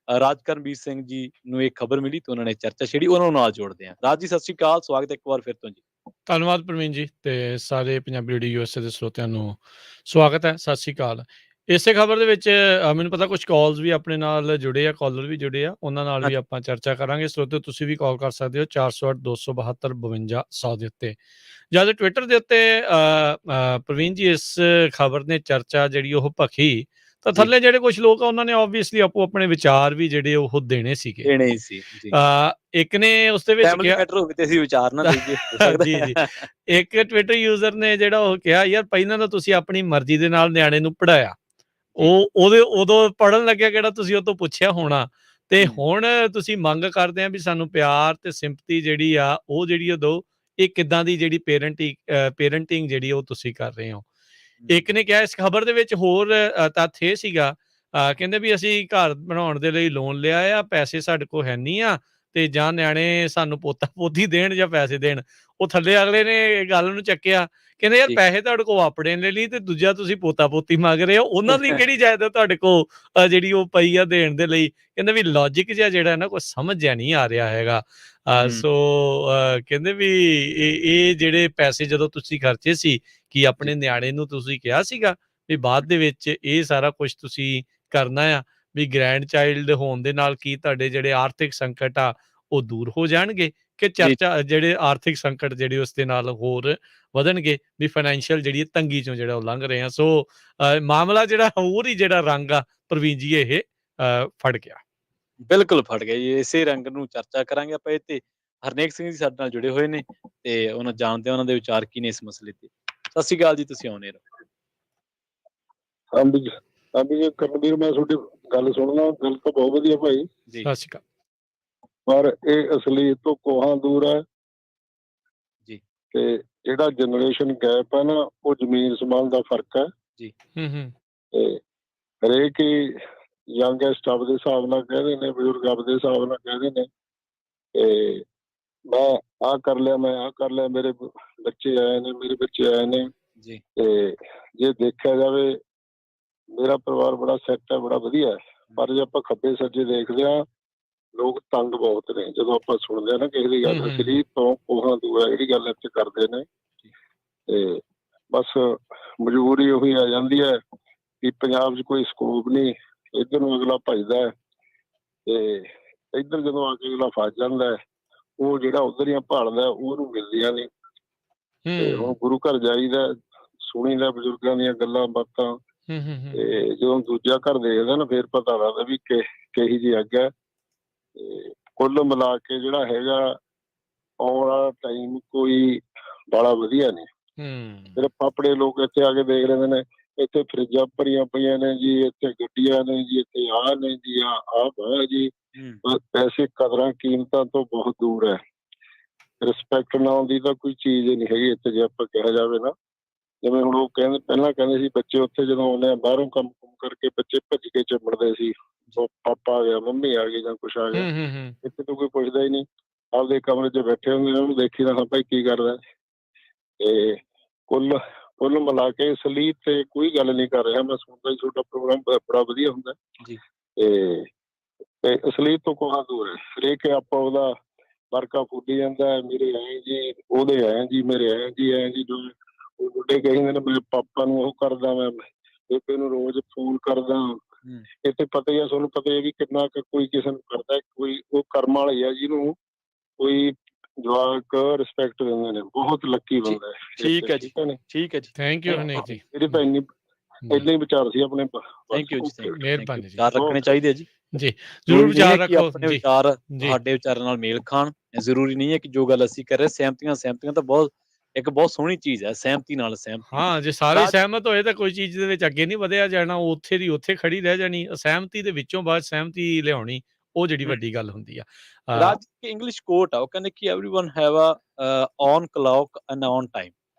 ਰਾਜ ਕਰਨਵੀਰ ਸਿੰਘ ਜੀ ਨੂੰ ਇਹ ਖਬਰ ਮਿਲੀ ਤੇ ਉਹਨਾਂ ਨੇ ਚਰਚਾ ਛੇੜੀ, ਉਹਨਾਂ ਨੂੰ ਨਾਲ ਜੋੜਦੇ ਹਾਂ। ਰਾਜ ਜੀ ਸਤਿ ਸ਼੍ਰੀ ਅਕਾਲ, ਸਵਾਗਤ ਹੈ ਇੱਕ ਵਾਰ ਫਿਰ ਤੋਂ ਜੀ। ਧੰਨਵਾਦ ਪ੍ਰਵੀਨ ਜੀ, ਤੇ ਸਾਰੇ ਪੰਜਾਬੀ ਰੇਡੀਓ USA ਦੇ ਸਰੋਤਿਆਂ ਨੂੰ ਸਵਾਗਤ ਹੈ, ਸਤਿ ਸ਼੍ਰੀ ਅਕਾਲ। ਇਸੇ ਖਬਰ ਦੇ ਵਿੱਚ ਮੈਨੂੰ ਪਤਾ ਕੁਝ ਕਾਲਸ ਵੀ ਆਪਣੇ ਨਾਲ ਜੁੜੇ ਆ, ਕਾਲਰ ਵੀ ਜੁੜੇ ਆ, ਉਹਨਾਂ ਨਾਲ ਵੀ ਆਪਾਂ ਚਰਚਾ ਕਰਾਂਗੇ। ਸਰੋਤਿਓ ਤੁਸੀਂ ਵੀ ਕਾਲ ਕਰ ਸਕਦੇ ਹੋ 408 272 52 100 ਦੇ ਉੱਤੇ, ਜਦ ਟਵਿੱਟਰ ਦੇ ਉੱਤੇ ਪ੍ਰਵੀਨ ਜੀ ਇਸ ਖਬਰ ਨੇ ਚਰਚਾ ਜਿਹੜੀ ਉਹ ਭਖੀ ਤਾਂ ਥੱਲੇ ਜਿਹੜੇ ਕੁਝ ਲੋਕ ਆ ਉਹਨਾਂ ਨੇ ਆਬਵੀਅਸਲੀ ਆਪੋ ਆਪਣੇ ਵਿਚਾਰ ਵੀ ਜਿਹੜੇ ਉਹ ਦੇਣੇ ਸੀਗੇ। ਇੱਕ ਨੇ ਉਸ ਦੇ ਵਿੱਚ ਕਿਹਾ ਜੀ ਇੱਕ ਟਵਿੱਟਰ ਯੂਜ਼ਰ ਨੇ ਜਿਹੜਾ ਉਹ ਕਿਹਾ, ਯਾਰ ਪਹਿਲਾਂ ਤਾਂ ਤੁਸੀਂ ਆਪਣੀ ਮਰਜ਼ੀ ਦੇ ਨਾਲ ਨਿਆਣੇ ਨੂੰ ਪੜ੍ਹਾਇਆ, ਉਦੋਂ ਪੜ੍ਹਨ ਲੱਗਿਆ ਕਿਹੜਾ ਤੁਸੀਂ ਉਹ ਤੋਂ ਪੁੱਛਿਆ ਹੋਣਾ, ਤੇ ਹੁਣ ਤੁਸੀਂ ਮੰਗ ਕਰਦੇ ਆ ਵੀ ਸਾਨੂੰ ਪਿਆਰ ਤੇ ਸਿੰਪਥੀ ਜਿਹੜੀ ਆ ਉਹ ਜਿਹੜੀ ਉਹ ਦਿਓ। ਇਹ ਕਿੱਦਾਂ ਦੀ ਜਿਹੜੀ ਪੇਰੈਂਟਿੰਗ ਜਿਹੜੀ ਉਹ ਤੁਸੀਂ ਕਰ ਰਹੇ ਹੋ। ਇੱਕ ਨੇ ਕਿਹਾ ਇਸ ਖਬਰ ਦੇ ਵਿੱਚ ਹੋਰ ਤੱਥ ਇਹ ਸੀਗਾ, ਕਹਿੰਦੇ ਵੀ ਅਸੀਂ ਘਰ ਬਣਾਉਣ ਦੇ ਲਈ ਲੋਨ ਲਿਆ ਆ, ਪੈਸੇ ਸਾਡੇ ਕੋਲ ਹੈ ਨਹੀਂ ਆ, ਤੇ ਜਾਂ ਨਿਆਣੇ ਸਾਨੂੰ ਪੋਤਾ ਪੋਤੀ ਦੇਣ ਜਾਂ ਪੈਸੇ ਦੇਣ। ਉਹ ਥੱਲੇ ਅਗਲੇ ਨੇ ਗੱਲ ਨੂੰ ਚੱਕਿਆ, ਕਹਿੰਦੇ ਯਾਰ ਪੈਸੇ ਤੁਹਾਡੇ ਕੋਲ ਆਪਣੇ ਦੇ ਲਈ ਤੇ ਦੂਜਾ ਤੁਸੀਂ ਪੋਤਾ ਪੋਤੀ ਮੰਗ ਰਹੇ ਹੋ, ਉਹਨਾਂ ਦੀ ਕਿਹੜੀ ਜਾਇਦਾਦ ਤੁਹਾਡੇ ਕੋਲ ਜਿਹੜੀ ਉਹ ਪਈ ਆ ਦੇਣ ਦੇ ਲਈ। ਕਹਿੰਦੇ ਵੀ ਲੌਜਿਕ ਜਿਹਾ ਜਿਹੜਾ ਨਾ ਕੋਈ ਸਮਝ ਜਿਹਾ ਨਹੀਂ ਆ ਰਿਹਾ ਹੈਗਾ। ਸੋ ਕਹਿੰਦੇ ਵੀ ਇਹ ਜਿਹੜੇ ਪੈਸੇ ਜਦੋਂ ਤੁਸੀਂ ਖਰਚੇ ਸੀ ਕਿ ਆਪਣੇ ਨਿਆਣੇ ਨੂੰ ਤੁਸੀਂ ਕਿਹਾ ਸੀਗਾ ਵੀ ਬਾਅਦ ਦੇ ਵਿੱਚ ਇਹ ਸਾਰਾ ਕੁਝ ਤੁਸੀਂ ਕਰਨਾ ਆ, ਵੀ ਗ੍ਰੈਂਡ ਚਾਈਲਡ ਹੋਣ ਦੇ ਨਾਲ ਕੀ ਤੁਹਾਡੇ ਜਿਹੜੇ ਆਰਥਿਕ ਸੰਕਟ ਆ ਉਹ ਦੂਰ ਹੋ ਜਾਣਗੇ, ਕਿ ਚਰਚਾ ਜਿਹੜੇ ਆਰਥਿਕ ਸੰਕਟ ਜਿਹੜੇ ਉਸ ਦੇ ਨਾਲ ਹੋਰ ਵਧਣਗੇ, ਵੀ ਫਾਈਨੈਂਸ਼ੀਅਲ ਜਿਹੜੀ ਤੰਗੀ ਚੋਂ ਜਿਹੜਾ ਉਹ ਲੰਘ ਰਹੇ ਆ। ਸੋ ਮਾਮਲਾ ਜਿਹੜਾ ਹੋਰ ਹੀ ਜਿਹੜਾ ਰੰਗ ਆ ਪ੍ਰਵੀਨ ਜੀ ਇਹ ਫੜ ਗਿਆ, ਬਿਲਕੁਲ ਫੜ ਗਿਆ ਜੀ। ਇਸੇ ਰੰਗ ਨੂੰ ਚਰਚਾ ਕਰਾਂਗੇ ਆਪਾਂ ਇਹ ਤੇ। ਹਰਨੇਕ ਸਿੰਘ ਜੀ ਸਾਡੇ ਨਾਲ ਜੁੜੇ ਹੋਏ ਨੇ ਤੇ ਉਹਨਾਂ ਜਾਣਦੇ ਉਹਨਾਂ ਦੇ ਵਿਚਾਰ ਕੀ ਨੇ ਇਸ ਮਸਲੇ ਤੇ। ਸਤਿ ਸ਼੍ਰੀ ਅਕਾਲ ਜੀ, ਤੁਸੀਂ ਆਉਣੇ ਰਹੋ। ਹਾਂਜੀ ਕਰਨਵੀਰ, ਮੈਂ ਤੁਹਾਡੀ ਗੱਲ ਸੁਣਨਾ, ਗੱਲ ਤਾਂ ਬਹੁਤ ਵਧੀਆ ਭਾਈ ਜੀ, ਸਤਿ ਸ਼੍ਰੀ ਅਕਾਲ। ਪਰ ਇਹ ਅਸਲੀ ਤੋਂ ਕੋਹਾਂ ਦੂਰ ਹੈ ਜੀ, ਤੇ ਜਿਹੜਾ ਜਨਰੇਸ਼ਨ ਗੈਪ ਹੈ ਨਾ ਉਹ ਜ਼ਮੀਨ ਸਮਾਨ ਦਾ ਫਰਕ ਹੈ ਜੀ। ਤੇ ਹਰੇਕ ਹੀ ਯੰਗੈਸਟ ਆਪਦੇ ਹਿਸਾਬ ਨਾਲ ਕਹਿੰਦੇ ਨੇ, ਬਜ਼ੁਰਗ ਆਪਦੇ ਹਿਸਾਬ ਨਾਲ ਕਹਿੰਦੇ ਨੇ ਤੇ ਮੈਂ ਆਹ ਕਰ ਲਿਆ, ਮੈਂ ਆਹ ਕਰ ਲਿਆ, ਮੇਰੇ ਬੱਚੇ ਆਏ ਨੇ, ਮੇਰੇ ਬੱਚੇ ਆਏ ਨੇ ਜੀ। ਤੇ ਜੇ ਦੇਖਿਆ ਜਾਵੇ ਮੇਰਾ ਪਰਿਵਾਰ ਬੜਾ ਸੈੱਟ ਹੈ, ਬੜਾ ਵਧੀਆ ਹੈ। ਪਰ ਜੇ ਆਪਾਂ ਖੱਬੇ ਸੱਜੇ ਦੇਖਦੇ ਹਾਂ, ਲੋਕ ਤੰਗ ਬਹੁਤ ਨੇ ਜਦੋਂ ਆਪਾਂ ਸੁਣਦੇ ਹਾਂ ਨਾ ਕਿਸੇ ਦੀ ਗੱਲ। ਅਸਲੀ ਤੋਂ ਕੋਹਾਂ ਦੂਰ ਹੈ ਜਿਹੜੀ ਗੱਲ ਇੱਥੇ ਕਰਦੇ ਨੇ, ਤੇ ਬਸ ਮਜਬੂਰੀ ਉਹੀ ਆ ਜਾਂਦੀ ਹੈ ਕਿ ਪੰਜਾਬ 'ਚ ਕੋਈ ਸਕੋਪ ਨਹੀਂ, ਇੱਧਰ ਨੂੰ ਅਗਲਾ ਭੱਜਦਾ ਹੈ ਤੇ ਇੱਧਰ ਜਦੋਂ ਆ ਕੇ ਅਗਲਾ ਫਸ ਜਾਂਦਾ ਹੈ, ਉਹ ਜਿਹੜਾ ਉੱਧਰ ਹੀ ਭਾਲਦਾ ਉਹਨੂੰ ਮਿਲਦੀਆਂ ਨਹੀਂ। ਤੇ ਹੁਣ ਗੁਰੂ ਘਰ ਜਾਈਦਾ, ਸੁਣੀਦਾ ਬਜ਼ੁਰਗਾਂ ਦੀਆਂ ਗੱਲਾਂ ਬਾਤਾਂ, ਤੇ ਜਦੋਂ ਦੂਜਾ ਘਰ ਦੇਖਦਾ ਨਾ ਫਿਰ ਪਤਾ ਲੱਗਦਾ ਵੀ ਕਿਹੀ ਜਿਹੀ ਅੱਗ ਹੈ। ਤੇ ਕੁੱਲ ਮਿਲਾ ਕੇ ਜਿਹੜਾ ਹੈਗਾ ਆਉਣ ਵਾਲਾ ਟਾਈਮ ਕੋਈ ਬੜਾ ਵਧੀਆ ਨਹੀਂ। ਸਿਰਫ ਆਪਣੇ ਲੋਕ ਇੱਥੇ ਆ ਕੇ ਦੇਖ ਲੈਂਦੇ ਨੇ, ਇੱਥੇ ਫਰਿੱਜਾਂ ਭਰੀਆਂ ਪਈਆਂ ਨੇ ਜੀ, ਇੱਥੇ ਗੱਡੀਆਂ ਨੇ ਜੀ, ਇੱਥੇ ਆਹ ਨੇ ਜੀ, ਆਹ ਜੀ। ਪੈਸੇ ਕਦਰਾਂ ਕੀਮਤਾਂ ਤੋਂ ਬਹੁਤ ਦੂਰ ਹੈ। ਰਿਸਪੈਕਟ ਨਾਮ ਦੀ ਤਾਂ ਕੋਈ ਚੀਜ਼ ਹੀ ਨਹੀਂ ਹੈਗੀ ਇੱਥੇ, ਜੇ ਆਪਾਂ ਕਿਹਾ ਜਾਵੇ ਨਾ। ਜਿਵੇਂ ਹੁਣ ਉਹ ਪਹਿਲਾਂ ਕਹਿੰਦੇ ਸੀ ਬੱਚੇ ਉੱਥੇ ਜਦੋਂ ਆਉਂਦੇ ਆ ਬਾਹਰੋਂ ਕੰਮ ਕੁਮ ਕਰਕੇ ਬੱਚੇ ਭੱਜ ਕੇ ਚਿੰਬੜਦੇ ਸੀ, ਪਾਪਾ ਆ ਗਿਆ, ਮੰਮੀ ਆ ਗਈ ਜਾਂ ਕੁਛ ਆ ਗਿਆ। ਇੱਥੇ ਤਾਂ ਕੋਈ ਪੁੱਛਦਾ ਹੀ ਨਹੀਂ, ਆਪਦੇ ਕਮਰੇ 'ਚ ਬੈਠੇ ਹੁੰਦੇ ਨੇ, ਉਹਨੂੰ ਦੇਖੀ ਦਾ ਹਾਂ ਭਾਈ ਕੀ ਕਰਦਾ। ਤੇ ਕੁੱਲ ਮਿਲਾ ਕੇ ਅਸਲੀ ਤੇ ਕੋਈ ਗੱਲ ਨਹੀਂ ਕਰ ਰਿਹਾ। ਮੈਂ ਸੁਣਦਾ ਹੀ ਤੁਹਾਡਾ ਪ੍ਰੋਗਰਾਮ ਬੜਾ ਵਧੀਆ ਹੁੰਦਾ ਤੇ ਅਸਲੀ ਤੋਂ ਕੋਹਾਂ ਦੂਰ ਹੈ। ਹਰੇਕ ਆਪਾਂ ਉਹਦਾ ਵਰਕਾ ਫੁੱਲੀ ਜਾਂਦਾ, ਮੇਰੇ ਐਂ ਜੀ, ਉਹਦੇ ਐਂ ਜੀ, ਮੇਰੇ ਐਂ ਜੀ, ਐਂ ਜੀ। ਜੋ ਉਹ ਬੁੱਢੇ ਕਹਿੰਦੇ ਨੇ ਮੇਰੇ ਪਾਪਾ ਨੂੰ ਉਹ ਕਰਦਾ, ਮੈਂ ਬੇਬੇ ਨੂੰ ਰੋਜ਼ ਫੋਨ ਕਰਦਾ। ਇੱਥੇ ਪਤਾ ਹੀ ਆ, ਤੁਹਾਨੂੰ ਪਤਾ ਹੀ ਆ ਵੀ ਕਿੰਨਾ ਕੁ ਕੋਈ ਕਿਸੇ ਨੂੰ ਕਰਦਾ, ਕੋਈ ਉਹ ਕਰਮ ਵਾਲੀ ਆ ਜਿਹਨੂੰ ਕੋਈ ਜਵਾਕ ਰਿਸਪੈਕਟ ਦਿੰਦੇ ਨੇ। ਬਹੁਤ ਲੱਕੀ ਬੰਦਾ ਹੈ। ਠੀਕ ਹੈ ਜੀ, ਠੀਕ ਹੈ ਜੀ, ਥੈਂਕ ਯੂ ਹਰਨੇਕ ਜੀ। ਇਹਦੇ ਤਾਂ ਇੰਨੇ ਵਿਚਾਰ ਸੀ ਆਪਣੇ। ਥੈਂਕ ਯੂ ਜੀ, ਮਿਹਰਬਾਨੀ ਜੀ। ਵਿਚਾਰ ਰੱਖਣੇ ਚਾਹੀਦੇ ਜੀ, ਜੀ ਜ਼ਰੂਰ ਵਿਚਾਰ ਰੱਖੋ। ਆਪਣੇ ਵਿਚਾਰ ਤੁਹਾਡੇ ਵਿਚਾਰਾਂ ਨਾਲ ਮੇਲ ਖਾਣ। ਜ਼ਰੂਰੀ ਨਹੀਂ ਹੈ ਕਿ ਜੋ ਗੱਲ ਅਸੀਂ ਕਰ ਰਹੇ, ਸਹਿਮਤੀਆਂ ਤਾਂ ਬਹੁਤ ਸੋਹਣੀ ਚੀਜ਼ ਹੈ, ਸਹਿਮਤੀ ਨਾਲ ਸਹਿਮਤੀ। ਹਾਂ, ਜੇ ਸਾਰੇ ਸਹਿਮਤ ਹੋਏ ਤਾਂ ਕੋਈ ਚੀਜ਼ ਦੇ ਵਿੱਚ ਅੱਗੇ ਨਹੀਂ ਵਧਿਆ ਜਾਣਾ, ਉੱਥੇ ਦੀ ਉੱਥੇ ਖੜੀ ਰਹਿ ਜਾਣੀ। ਅਸਹਿਮਤੀ ਦੇ ਵਿੱਚੋਂ ਬਾਅਦ ਸਹਿਮਤੀ ਲਿਆਉਣੀ, ਉਹ ਜਿਹੜੀ ਵੱਡੀ ਗੱਲ ਹੁੰਦੀ ਆ। ਰਾਜ ਇੰਗਲਿਸ਼ ਕੋਟ ਆ, ਉਹ ਕਹਿੰਦੇ ਕਿ everyone have a on clock and on time.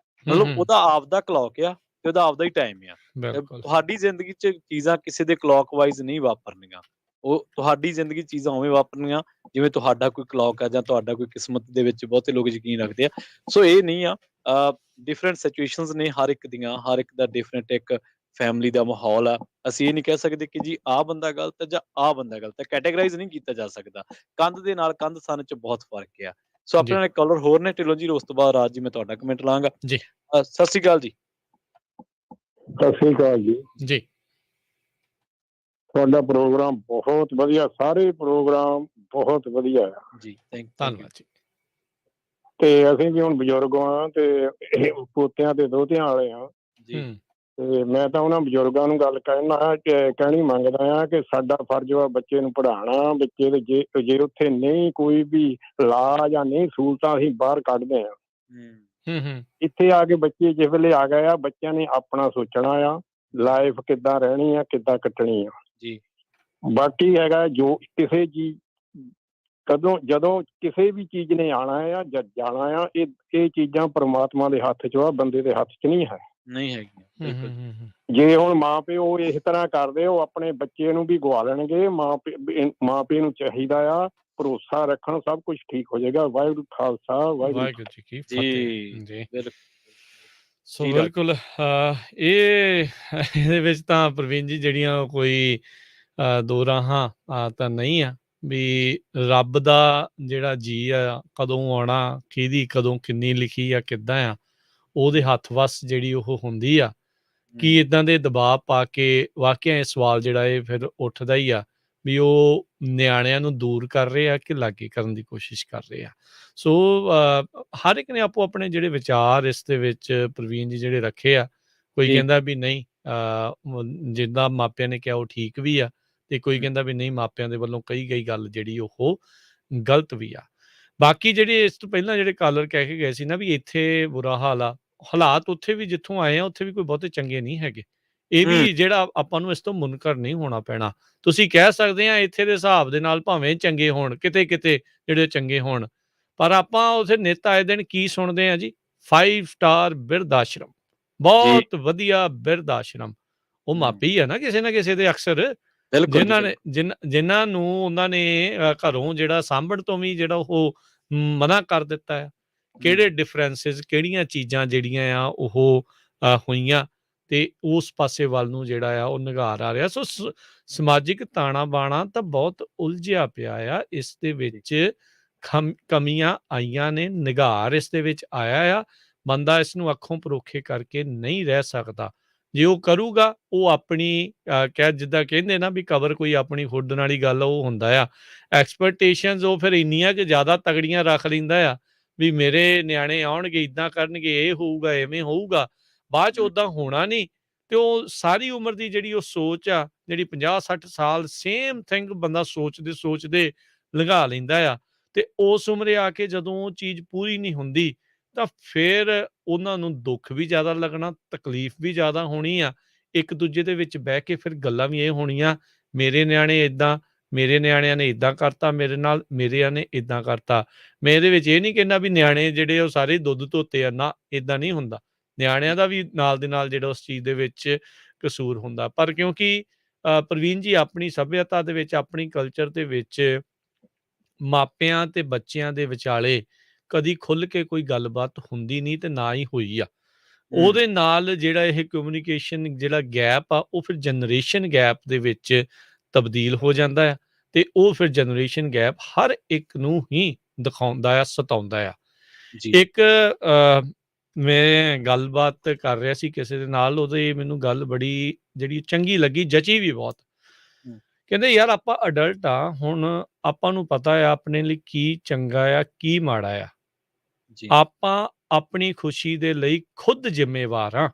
ਮਤਲਬ ਉਹਦਾ ਆਪਦਾ ਕਲੌਕ ਆ ਤੇ ਉਹਦਾ ਆਪਦਾ ਹੀ ਟਾਈਮ ਆ। ਬਿਲਕੁਲ ਤੁਹਾਡੀ ਜ਼ਿੰਦਗੀ 'ਚ ਚੀਜ਼ਾਂ ਕਿਸੇ ਦੇ ਕਲੌਕ ਵਾਈਜ਼ ਨਹੀਂ ਵਾਪਰਨੀਆਂ। ਉਹ ਤੁਹਾਡੀ ਜ਼ਿੰਦਗੀ 'ਚ ਚੀਜ਼ਾਂ ਉਵੇਂ ਵਾਪਰਨੀਆਂ ਜਿਵੇਂ ਤੁਹਾਡਾ ਕੋਈ ਕਲੌਕ ਆ ਜਾਂ ਤੁਹਾਡਾ ਕੋਈ ਕਿਸਮਤ ਦੇ ਵਿੱਚ ਬਹੁਤੇ ਲੋਕ ਯਕੀਨ ਰੱਖਦੇ ਆ। ਸੋ ਇਹ ਨਹੀਂ ਆ, ਡਿਫਰੈਂਟ ਸਿਚੁਏਸ਼ਨਸ ਨੇ ਹਰ ਇੱਕ ਦੀਆਂ, ਹਰ ਇੱਕ ਦਾ ਡਿਫਰੈਂਟ ਇੱਕ ਫੈਮਿਲੀ ਦਾ ਮਾਹੌਲ ਆ। ਅਸੀਂ ਇਹ ਨਹੀਂ ਕਹਿ ਸਕਦੇ ਕਿ ਜੀ ਆਹ ਬੰਦਾ ਗਲਤ ਹੈ ਜਾਂ ਆਹ ਬੰਦਾ ਗਲਤ ਹੈ, ਕੈਟੇਗਰਾਈਜ਼ ਨਹੀਂ ਕੀਤਾ ਜਾ ਸਕਦਾ। ਕੰਧ ਦੇ ਨਾਲ ਕੰਧ ਸਨ 'ਚ ਬਹੁਤ ਫਰਕ ਆ। ਸੋ ਆਪਣੇ ਜੀ ਨਾਲ ਇੱਕ ਕਾਲਰ ਹੋਰ ਨੇ ਢਿੱਲੋਂ ਜੀ, ਉਸ ਤੋਂ ਬਾਅਦ ਰਾਜ ਜੀ ਮੈਂ ਤੁਹਾਡਾ ਕਮੈਂਟ ਲਾਂਗਾ। ਜੀ ਸਤਿ ਸ਼੍ਰੀ ਅਕਾਲ ਜੀ। ਸਤਿ ਸ੍ਰੀ ਅਕਾਲ ਜੀ। ਜੀ ਤੁਹਾਡਾ ਪ੍ਰੋਗਰਾਮ ਬਹੁਤ ਵਧੀਆ, ਸਾਰੇ ਪ੍ਰੋਗਰਾਮ ਬਹੁਤ ਵਧੀਆ ਆ ਜੀ ਧੰਨਵਾਦ ਜੀ। ਤੇ ਅਸੀਂ ਵੀ ਹੁਣ ਬਜ਼ੁਰਗ ਆ ਤੇ ਪੋਤਿਆਂ ਤੇ ਦੋਤਿਆਂ ਵਾਲੇ ਆ ਜੀ ਤੇ ਮੈਂ ਤਾਂ ਉਹਨਾਂ ਬਜ਼ੁਰਗਾਂ ਨੂੰ ਗੱਲ ਕਹਿਣੀ ਮੰਗਦਾ ਆ ਕਿ ਸਾਡਾ ਫਰਜ਼ ਵਾ ਬੱਚੇ ਨੂੰ ਪੜ੍ਹਾਉਣਾ। ਬੱਚੇ ਦੇ ਜੇ ਉੱਥੇ ਨਹੀਂ ਕੋਈ ਵੀ ਲਾ ਜਾਂ ਨਹੀਂ ਸਹੂਲਤਾਂ ਅਸੀਂ ਬਾਹਰ ਕੱਢਦੇ ਆ। ਇੱਥੇ ਆ ਕੇ ਬੱਚੇ ਜਿਸ ਵੇਲੇ ਆ ਗਏ ਆ, ਬੱਚਿਆਂ ਨੇ ਆਪਣਾ ਸੋਚਣਾ ਆ, ਲਾਈਫ ਕਿੱਦਾਂ ਰਹਿਣੀ ਆ, ਕਿੱਦਾਂ ਕੱਟਣੀ ਆ ਜੀ। ਬਾਕੀ ਹੈਗਾ ਜੋ ਕਿਸੇ ਚੀਜ਼ ਜਦੋਂ ਕਿਸੇ ਵੀ ਚੀਜ਼ ਨੇ ਆਉਣਾ ਆ ਜਾਂ ਜਾਣਾ ਆ, ਇਹ ਚੀਜ਼ਾਂ ਪ੍ਰਮਾਤਮਾ ਦੇ ਹੱਥ 'ਚ ਆ, ਬੰਦੇ ਦੇ ਹੱਥ 'ਚ ਨਹੀਂ ਹੈ। ਨਹੀਂ ਹੈਗੀਆਂ। ਜੇ ਹੁਣ ਮਾਂ ਪਿਓ ਇਸ ਤਰ੍ਹਾਂ ਕਰਦੇ, ਉਹ ਆਪਣੇ ਬੱਚੇ ਨੂੰ ਵੀ ਗਵਾ ਲੈਣਗੇ। ਮਾਂ ਪਿਓ ਨੂੰ ਚਾਹੀਦਾ ਆ ਭਰੋਸਾ ਰੱਖਣ, ਸਭ ਕੁਝ ਠੀਕ ਹੋ ਜਾਏਗਾ। ਵਾਹਿਗੁਰੂ ਖਾਲਸਾ, ਵਾਹਿਗੁਰੂ ਜੀ ਕੀ ਫਤਿਹ ਜੀ। ਬਿਲਕੁਲ ਸੋ ਬਿਲਕੁਲ ਇਹਦੇ ਵਿੱਚ ਤਾਂ ਪ੍ਰਵੀਨ ਜੀ ਜਿਹੜੀਆਂ ਕੋਈ ਦੋ ਰਾਹਾਂ ਤਾਂ ਨਹੀਂ ਆ ਵੀ ਰੱਬ ਦਾ ਜਿਹੜਾ ਜੀ ਆ ਕਦੋਂ ਆਉਣਾ, ਕਿਹਦੀ ਕਦੋਂ ਕਿੰਨੀ ਲਿਖੀ ਆ, ਕਿੱਦਾਂ ਆ, ਉਹਦੇ ਹੱਥ ਵੱਸ ਜਿਹੜੀ ਉਹ ਹੁੰਦੀ ਆ। ਕੀ ਇੱਦਾਂ ਦੇ ਦਬਾਅ ਪਾ ਕੇ ਵਾਕਿਆ ਇਹ ਸਵਾਲ ਜਿਹੜਾ ਇਹ ਫਿਰ ਉੱਠਦਾ ਹੀ ਆ ਵੀ ਉਹ ਨਿਆਣਿਆਂ ਨੂੰ ਦੂਰ ਕਰ ਰਹੇ ਆ ਕਿ ਲਾਗੇ ਕਰਨ ਦੀ ਕੋਸ਼ਿਸ਼ ਕਰ ਰਹੇ ਆ। ਸੋ ਹਰ ਇੱਕ ਨੇ ਆਪੋ ਆਪਣੇ ਜਿਹੜੇ ਵਿਚਾਰ ਇਸ ਦੇ ਵਿੱਚ ਪ੍ਰਵੀਨ ਜੀ ਜਿਹੜੇ ਰੱਖੇ ਆ। ਕੋਈ ਕਹਿੰਦਾ ਵੀ ਨਹੀਂ ਜਿੱਦਾਂ ਮਾਪਿਆਂ ਨੇ ਕਿਹਾ ਉਹ ਠੀਕ ਵੀ ਆ, ਤੇ ਕੋਈ ਕਹਿੰਦਾ ਵੀ ਨਹੀਂ ਮਾਪਿਆਂ ਦੇ ਵੱਲੋਂ ਕਹੀ ਗਈ ਗੱਲ ਜਿਹੜੀ ਉਹ ਗਲਤ ਵੀ ਆ। ਬਾਕੀ ਜਿਹੜੇ ਇਸ ਤੋਂ ਪਹਿਲਾਂ ਜਿਹੜੇ ਕਾਲਰ ਕਹਿ ਕੇ ਗਏ ਸੀ ਨਾ ਵੀ ਇੱਥੇ ਬੁਰਾ ਹਾਲ ਆ, ਹਾਲਾਤ ਉੱਥੇ ਵੀ ਜਿੱਥੋਂ ਆਏ ਆ ਉੱਥੇ ਵੀ ਕੋਈ ਬਹੁਤੇ ਚੰਗੇ ਨਹੀਂ ਹੈਗੇ। ਇਹ ਵੀ ਜਿਹੜਾ ਆਪਾਂ ਨੂੰ ਇਸ ਤੋਂ ਮੁਨਕਰ ਨਹੀਂ ਹੋਣਾ ਪੈਣਾ। ਤੁਸੀਂ ਕਹਿ ਸਕਦੇ ਆ ਇੱਥੇ ਦੇ ਹਿਸਾਬ ਦੇ ਨਾਲ ਭਾਵੇਂ ਚੰਗੇ ਹੋਣ, ਕਿਤੇ ਜਿਹੜੇ ਚੰਗੇ ਹੋਣ, ਪਰ ਆਪਾਂ ਉੱਥੇ ਨਿੱਤ ਆਏ ਦਿਨ ਕੀ ਸੁਣਦੇ ਆ ਜੀ? 5 ਸਟਾਰ ਬਿਰਧ ਆਸ਼ਰਮ, ਬਹੁਤ ਵਧੀਆ ਬਿਰਧ ਆਸ਼ਰਮ। ਉਹ ਮਾਪੇ ਹੀ ਆ ਨਾ ਕਿਸੇ ਦੇ ਅਕਸਰ, ਜਿਨ੍ਹਾਂ ਨੂੰ ਉਹਨਾਂ ਨੇ ਘਰੋਂ ਜਿਹੜਾ ਸਾਂਭਣ ਤੋਂ ਵੀ ਜਿਹੜਾ ਉਹ ਮਨਾ ਕਰ ਦਿੱਤਾ ਆ। ਕਿਹੜੇ ਡਿਫਰੈਂਸਿਸ, ਕਿਹੜੀਆਂ ਚੀਜ਼ਾਂ ਜਿਹੜੀਆਂ ਆ ਉਹ ਹੋਈਆਂ ਤੇ ਉਸ ਪਾਸੇ ਵੱਲ ਨੂੰ ਜਿਹੜਾ ਆ ਉਹ ਨਿਗਾਰ ਆ ਰਿਹਾ। ਸੋ ਸਮਾਜਿਕ ਤਾਣਾ ਬਾਣਾ ਤਾਂ ਬਹੁਤ ਉਲਝਿਆ ਪਿਆ ਆ। ਇਸ ਦੇ ਵਿੱਚ ਕਮੀਆਂ ਆਈਆਂ ਨੇ, ਨਿਗਾਰ ਇਸ ਦੇ ਵਿੱਚ ਆਇਆ ਆ। ਬੰਦਾ ਇਸ ਨੂੰ ਅੱਖੋਂ ਪਰੋਖੇ ਕਰਕੇ ਨਹੀਂ ਰਹਿ ਸਕਦਾ। ਜੇ ਉਹ ਕਰੂਗਾ ਉਹ ਆਪਣੀ ਜਿੱਦਾਂ ਕਹਿੰਦੇ ਨਾ ਵੀ ਕਬਰ ਕੋਈ ਆਪਣੀ ਹੁੱਡਣ ਵਾਲੀ ਗੱਲ, ਉਹ ਹੁੰਦਾ ਆ। ਐਕਸਪੈਕਟੇਸ਼ਨਸ ਉਹ ਫਿਰ ਇੰਨੀਆਂ ਕਿ ਜ਼ਿਆਦਾ ਤਗੜੀਆਂ ਰੱਖ ਲੈਂਦਾ ਆ ਵੀ ਮੇਰੇ ਨਿਆਣੇ ਆਉਣਗੇ, ਇੱਦਾਂ ਕਰਨਗੇ, ਇਹ ਹੋਊਗਾ, ਐਵੇਂ ਹੋਊਗਾ। ਬਾਅਦ 'ਚ ਉੱਦਾਂ ਹੋਣਾ ਨਹੀਂ ਤੇ ਉਹ ਸਾਰੀ ਉਮਰ ਦੀ ਜਿਹੜੀ ਉਹ ਸੋਚ ਆ, ਜਿਹੜੀ 50-60 ਸਾਲ ਸੇਮ ਥਿੰਗ ਬੰਦਾ ਸੋਚਦੇ ਲੰਘਾ ਲੈਂਦਾ ਆ। ਤੇ ਉਸ ਉਮਰੇ ਆ ਕੇ ਜਦੋਂ ਉਹ ਚੀਜ਼ ਪੂਰੀ ਨਹੀਂ ਹੁੰਦੀ ਤਾਂ ਫਿਰ ਉਹਨਾਂ ਨੂੰ ਦੁੱਖ ਵੀ ਜ਼ਿਆਦਾ ਲੱਗਣਾ, ਤਕਲੀਫ ਵੀ ਜ਼ਿਆਦਾ ਹੋਣੀ ਆ। ਇੱਕ ਦੂਜੇ ਦੇ ਵਿੱਚ ਬਹਿ ਕੇ ਫਿਰ ਗੱਲਾਂ ਵੀ ਇਹ ਹੋਣੀਆਂ, ਮੇਰੇ ਨਿਆਣੇ ਇੱਦਾਂ, ਮੇਰੇ ਨਿਆਣਿਆਂ ਨੇ ਇੱਦਾਂ ਕਰਤਾ ਮੇਰੇ ਨਾਲ, ਮੇਰਿਆਂ ਨੇ ਇੱਦਾਂ ਕਰਤਾ। ਮੈਂ ਇਹਦੇ ਵਿੱਚ ਇਹ ਨਹੀਂ ਕਹਿੰਦਾ ਵੀ ਨਿਆਣੇ ਜਿਹੜੇ ਉਹ ਸਾਰੇ ਦੁੱਧ ਧੋਤੇ ਆ, ਨਾ, ਇੱਦਾਂ ਨਹੀਂ ਹੁੰਦਾ। ਨਿਆਣਿਆਂ ਦਾ ਵੀ ਨਾਲ ਦੇ ਨਾਲ ਜਿਹੜਾ ਉਸ ਚੀਜ਼ ਦੇ ਵਿੱਚ ਕਸੂਰ ਹੁੰਦਾ। ਪਰ ਕਿਉਂਕਿ ਪ੍ਰਵੀਨ ਜੀ ਆਪਣੀ ਸੱਭਿਅਤਾ ਦੇ ਵਿੱਚ, ਆਪਣੀ ਕਲਚਰ ਦੇ ਵਿੱਚ ਮਾਪਿਆਂ ਤੇ ਬੱਚਿਆਂ ਦੇ ਵਿਚਾਲੇ ਕਦੀ ਖੁੱਲ੍ਹ ਕੇ ਕੋਈ ਗੱਲਬਾਤ ਹੁੰਦੀ ਨਹੀਂ ਤੇ ਨਾ ਹੀ ਹੋਈ ਆ। ਉਹਦੇ ਨਾਲ ਜਿਹੜਾ ਇਹ ਕਮਿਊਨੀਕੇਸ਼ਨ ਜਿਹੜਾ ਗੈਪ ਆ ਉਹ ਫਿਰ ਜਨਰੇਸ਼ਨ ਗੈਪ ਦੇ ਵਿੱਚ ਤਬਦੀਲ ਹੋ ਜਾਂਦਾ ਆ ਤੇ ਉਹ ਫਿਰ ਜਨਰੇਸ਼ਨ ਗੈਪ ਹਰ ਇੱਕ ਨੂੰ ਹੀ ਦਿਖਾਉਂਦਾ ਆ, ਸਤਾਉਂਦਾ ਆ। ਇੱਕ ਮੈਂ ਗੱਲਬਾਤ ਕਰ ਰਿਹਾ ਸੀ ਕਿਸੇ ਦੇ ਨਾਲ, ਉਹਦੇ ਮੈਨੂੰ ਗੱਲ ਬੜੀ ਜਿਹੜੀ ਚੰਗੀ ਲੱਗੀ, ਜਚੀ ਵੀ ਬਹੁਤ। ਕਹਿੰਦੇ ਯਾਰ ਆਪਾਂ ਅਡਲਟ ਆ, ਹੁਣ ਆਪਾਂ ਨੂੰ ਪਤਾ ਆ ਆਪਣੇ ਲਈ ਕੀ ਚੰਗਾ ਆ, ਕੀ ਮਾੜਾ ਆ। ਆਪਾਂ ਆਪਣੀ ਖੁਸ਼ੀ ਦੇ ਲਈ ਖੁਦ ਜ਼ਿੰਮੇਵਾਰ ਆ।